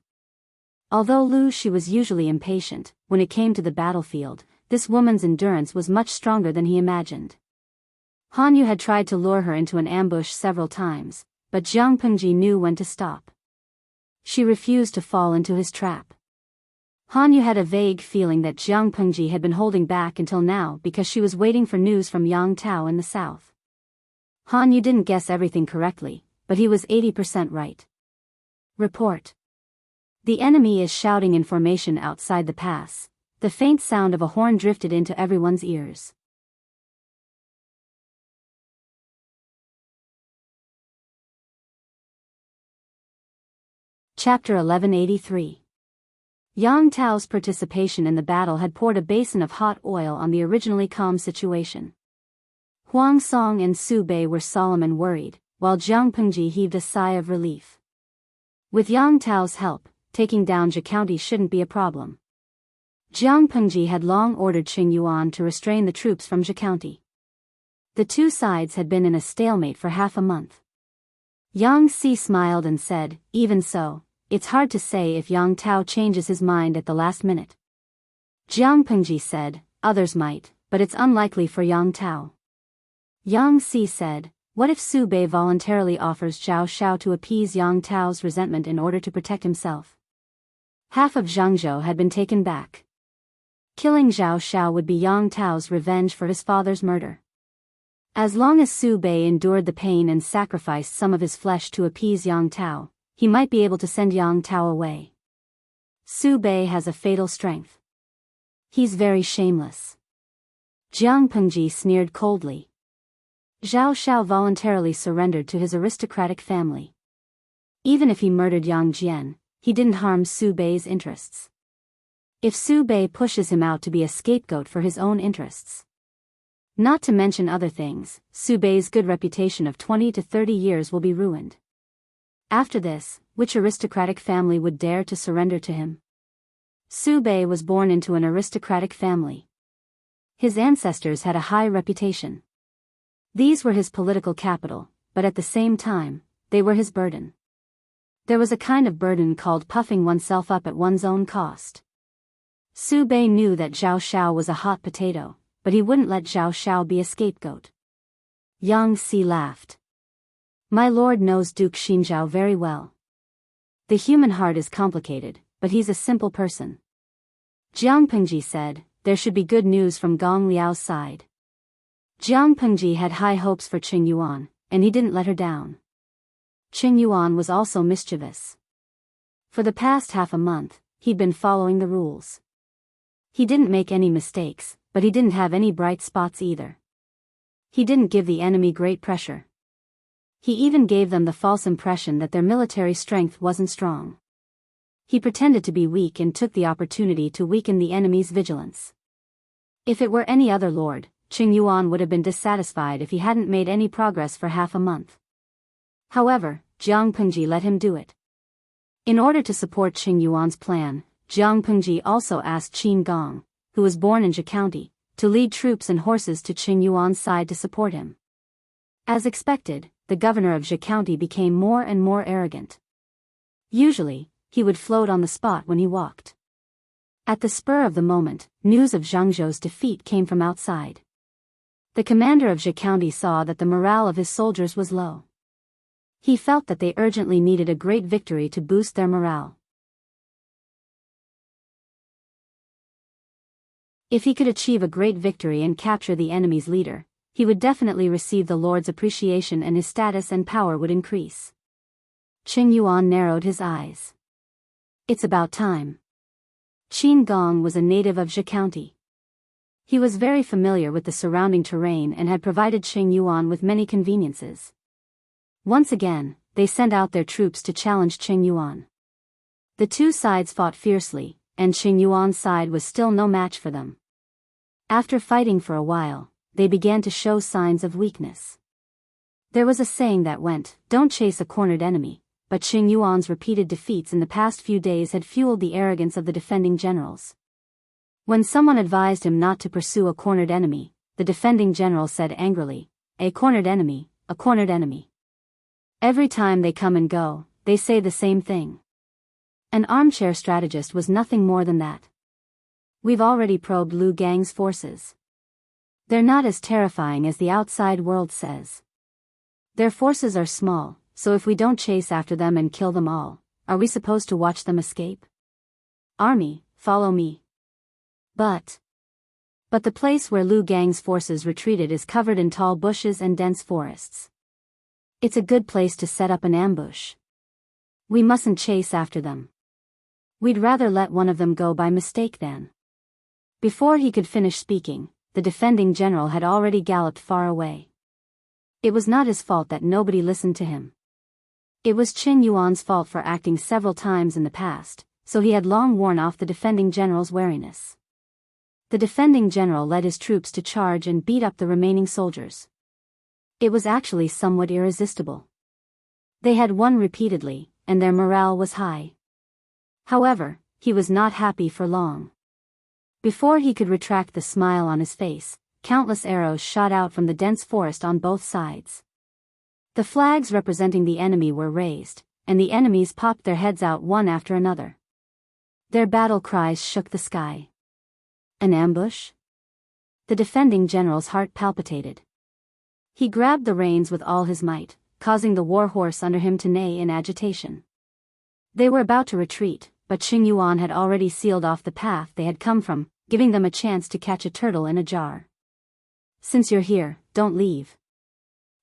A: Although Lu Shi was usually impatient, when it came to the battlefield, this woman's endurance was much stronger than he imagined. Han Yu had tried to lure her into an ambush several times, but Jiang Pengji knew when to stop. She refused to fall into his trap. Han Yu had a vague feeling that Jiang Pengji had been holding back until now because she was waiting for news from Yang Tao in the south. Han Yu didn't guess everything correctly, but he was 80% right. Report. The enemy is shouting in formation outside the pass. The faint sound of a horn drifted into everyone's ears. Chapter 1183. Yang Tao's participation in the battle had poured a basin of hot oil on the originally calm situation. Huang Song and Su Bei were solemn and worried, while Jiang Pengji heaved a sigh of relief. With Yang Tao's help, taking down Zhe County shouldn't be a problem. Jiang Pengji had long ordered Qing Yuan to restrain the troops from Zhe County. The two sides had been in a stalemate for half a month. Yang Si smiled and said, even so, it's hard to say if Yang Tao changes his mind at the last minute. Jiang Pengji said, others might, but it's unlikely for Yang Tao. Yang Si said, what if Su Bei voluntarily offers Zhao Xiao to appease Yang Tao's resentment in order to protect himself? Half of Jiangzhou had been taken back. Killing Zhao Xiao would be Yang Tao's revenge for his father's murder. As long as Su Bei endured the pain and sacrificed some of his flesh to appease Yang Tao, he might be able to send Yang Tao away. Su Bei has a fatal strength. He's very shameless. Jiang Pengji sneered coldly. Zhao Xiao voluntarily surrendered to his aristocratic family. Even if he murdered Yang Jian, he didn't harm Su Bei's interests. If Su Bei pushes him out to be a scapegoat for his own interests. Not to mention other things, Su Bei's good reputation of 20 to 30 years will be ruined. After this, which aristocratic family would dare to surrender to him? Su Bei was born into an aristocratic family. His ancestors had a high reputation. These were his political capital, but at the same time, they were his burden. There was a kind of burden called puffing oneself up at one's own cost. Su Bei knew that Zhao Xiao was a hot potato, but he wouldn't let Zhao Xiao be a scapegoat. Yang Si laughed. My lord knows Duke Xinzhao very well. The human heart is complicated, but he's a simple person. Jiang Pengji said, there should be good news from Gong Liao's side. Jiang Pengji had high hopes for Qing Yuan, and he didn't let her down. Qing Yuan was also mischievous. For the past half a month, he'd been following the rules. He didn't make any mistakes, but he didn't have any bright spots either. He didn't give the enemy great pressure. He even gave them the false impression that their military strength wasn't strong. He pretended to be weak and took the opportunity to weaken the enemy's vigilance. If it were any other lord, Qing Yuan would have been dissatisfied if he hadn't made any progress for half a month. However, Jiang Pengji let him do it. In order to support Qing Yuan's plan, Jiang Pengji also asked Qin Gong, who was born in Zhe County, to lead troops and horses to Qing Yuan's side to support him. As expected, the governor of Zhe County became more and more arrogant. Usually, he would float on the spot when he walked. At the spur of the moment, news of Jiangzhou's defeat came from outside. The commander of Zhe County saw that the morale of his soldiers was low. He felt that they urgently needed a great victory to boost their morale. If he could achieve a great victory and capture the enemy's leader, he would definitely receive the Lord's appreciation and his status and power would increase. Qing Yuan narrowed his eyes. It's about time. Qin Gong was a native of Zhe County. He was very familiar with the surrounding terrain and had provided Qing Yuan with many conveniences. Once again, they sent out their troops to challenge Qing Yuan. The two sides fought fiercely, and Qing Yuan's side was still no match for them. After fighting for a while, they began to show signs of weakness. There was a saying that went, "Don't chase a cornered enemy," but Qing Yuan's repeated defeats in the past few days had fueled the arrogance of the defending generals. When someone advised him not to pursue a cornered enemy, the defending general said angrily, "A cornered enemy, a cornered enemy. Every time they come and go, they say the same thing." An armchair strategist was nothing more than that. We've already probed Lu Gang's forces. They're not as terrifying as the outside world says. Their forces are small, so if we don't chase after them and kill them all, are we supposed to watch them escape? Army, follow me. But the place where Lu Gang's forces retreated is covered in tall bushes and dense forests. It's a good place to set up an ambush. We mustn't chase after them. We'd rather let one of them go by mistake than. Before he could finish speaking, the defending general had already galloped far away. It was not his fault that nobody listened to him. It was Qing Yuan's fault for acting several times in the past, so he had long worn off the defending general's wariness. The defending general led his troops to charge and beat up the remaining soldiers. It was actually somewhat irresistible. They had won repeatedly, and their morale was high. However, he was not happy for long. Before he could retract the smile on his face, countless arrows shot out from the dense forest on both sides. The flags representing the enemy were raised, and the enemies popped their heads out one after another. Their battle cries shook the sky. An ambush? The defending general's heart palpitated. He grabbed the reins with all his might, causing the war horse under him to neigh in agitation. They were about to retreat, but Qing Yuan had already sealed off the path they had come from, giving them a chance to catch a turtle in a jar. "Since you're here, don't leave."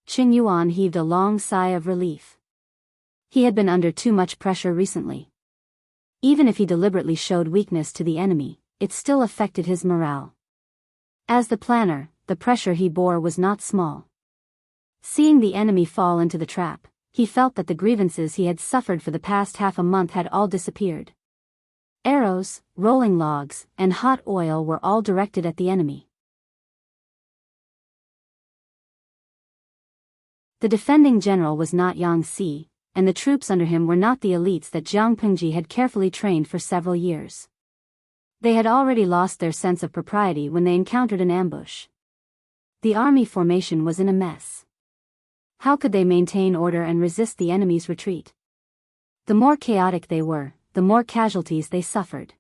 A: Qing Yuan heaved a long sigh of relief. He had been under too much pressure recently. Even if he deliberately showed weakness to the enemy, it still affected his morale. As the planner, the pressure he bore was not small. Seeing the enemy fall into the trap, he felt that the grievances he had suffered for the past half a month had all disappeared. Arrows, rolling logs, and hot oil were all directed at the enemy. The defending general was not Yang Si, and the troops under him were not the elites that Jiang Pengji had carefully trained for several years. They had already lost their sense of propriety when they encountered an ambush. The army formation was in a mess. How could they maintain order and resist the enemy's retreat? The more chaotic they were, the more casualties they suffered.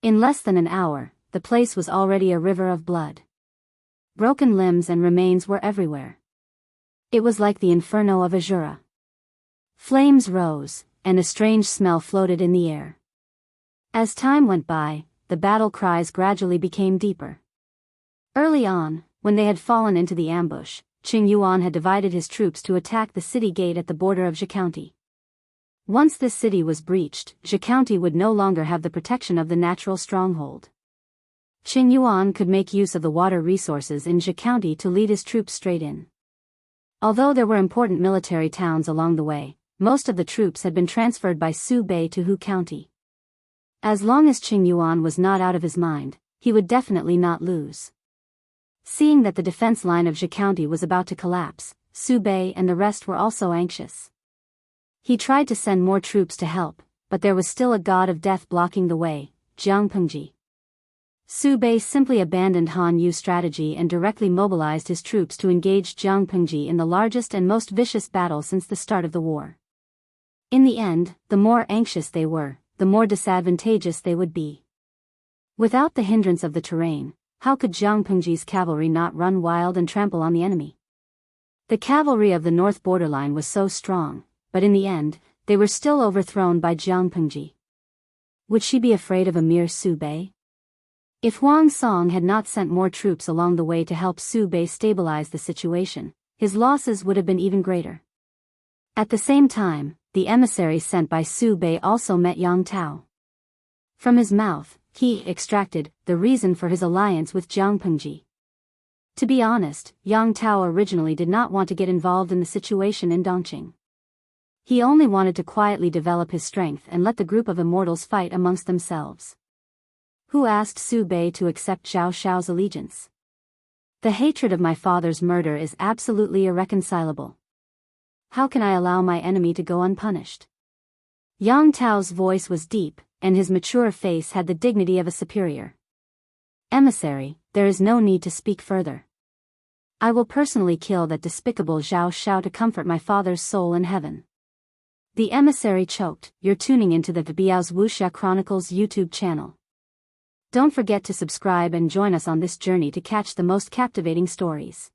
A: In less than an hour, the place was already a river of blood. Broken limbs and remains were everywhere. It was like the inferno of Azura. Flames rose, and a strange smell floated in the air. As time went by, the battle cries gradually became deeper. Early on, when they had fallen into the ambush, Qing Yuan had divided his troops to attack the city gate at the border of Zhe County. Once this city was breached, Zhe County would no longer have the protection of the natural stronghold. Qing Yuan could make use of the water resources in Zhe County to lead his troops straight in. Although there were important military towns along the way, most of the troops had been transferred by Su Bei to Hu County. As long as Qing Yuan was not out of his mind, he would definitely not lose. Seeing that the defense line of Zhe County was about to collapse, Su Bei and the rest were also anxious. He tried to send more troops to help, but there was still a god of death blocking the way, Jiang Pengji. Su Bei simply abandoned Han Yu's strategy and directly mobilized his troops to engage Jiang Pengji in the largest and most vicious battle since the start of the war. In the end, the more anxious they were, the more disadvantageous they would be. Without the hindrance of the terrain, How could Jiang Pengji's cavalry not run wild and trample on the enemy? The cavalry of the north borderline was so strong, but in the end, they were still overthrown by Jiang Pengji. Would she be afraid of a mere Su Bei? If Huang Song had not sent more troops along the way to help Su Bei stabilize the situation, his losses would have been even greater. At the same time, the emissary sent by Su Bei also met Yang Tao. From his mouth, he extracted the reason for his alliance with Jiang Pengji. To be honest, Yang Tao originally did not want to get involved in the situation in Dongqing. He only wanted to quietly develop his strength and let the group of immortals fight amongst themselves. Who asked Su Bei to accept Zhao Xiao's allegiance? The hatred of my father's murder is absolutely irreconcilable. How can I allow my enemy to go unpunished? Yang Tao's voice was deep, and his mature face had the dignity of a superior. Emissary, there is no need to speak further. I will personally kill that despicable Zhao Xiao to comfort my father's soul in heaven. The emissary choked. You're tuning into the Biyao's Wuxia Chronicles YouTube channel. Don't forget to subscribe and join us on this journey to catch the most captivating stories.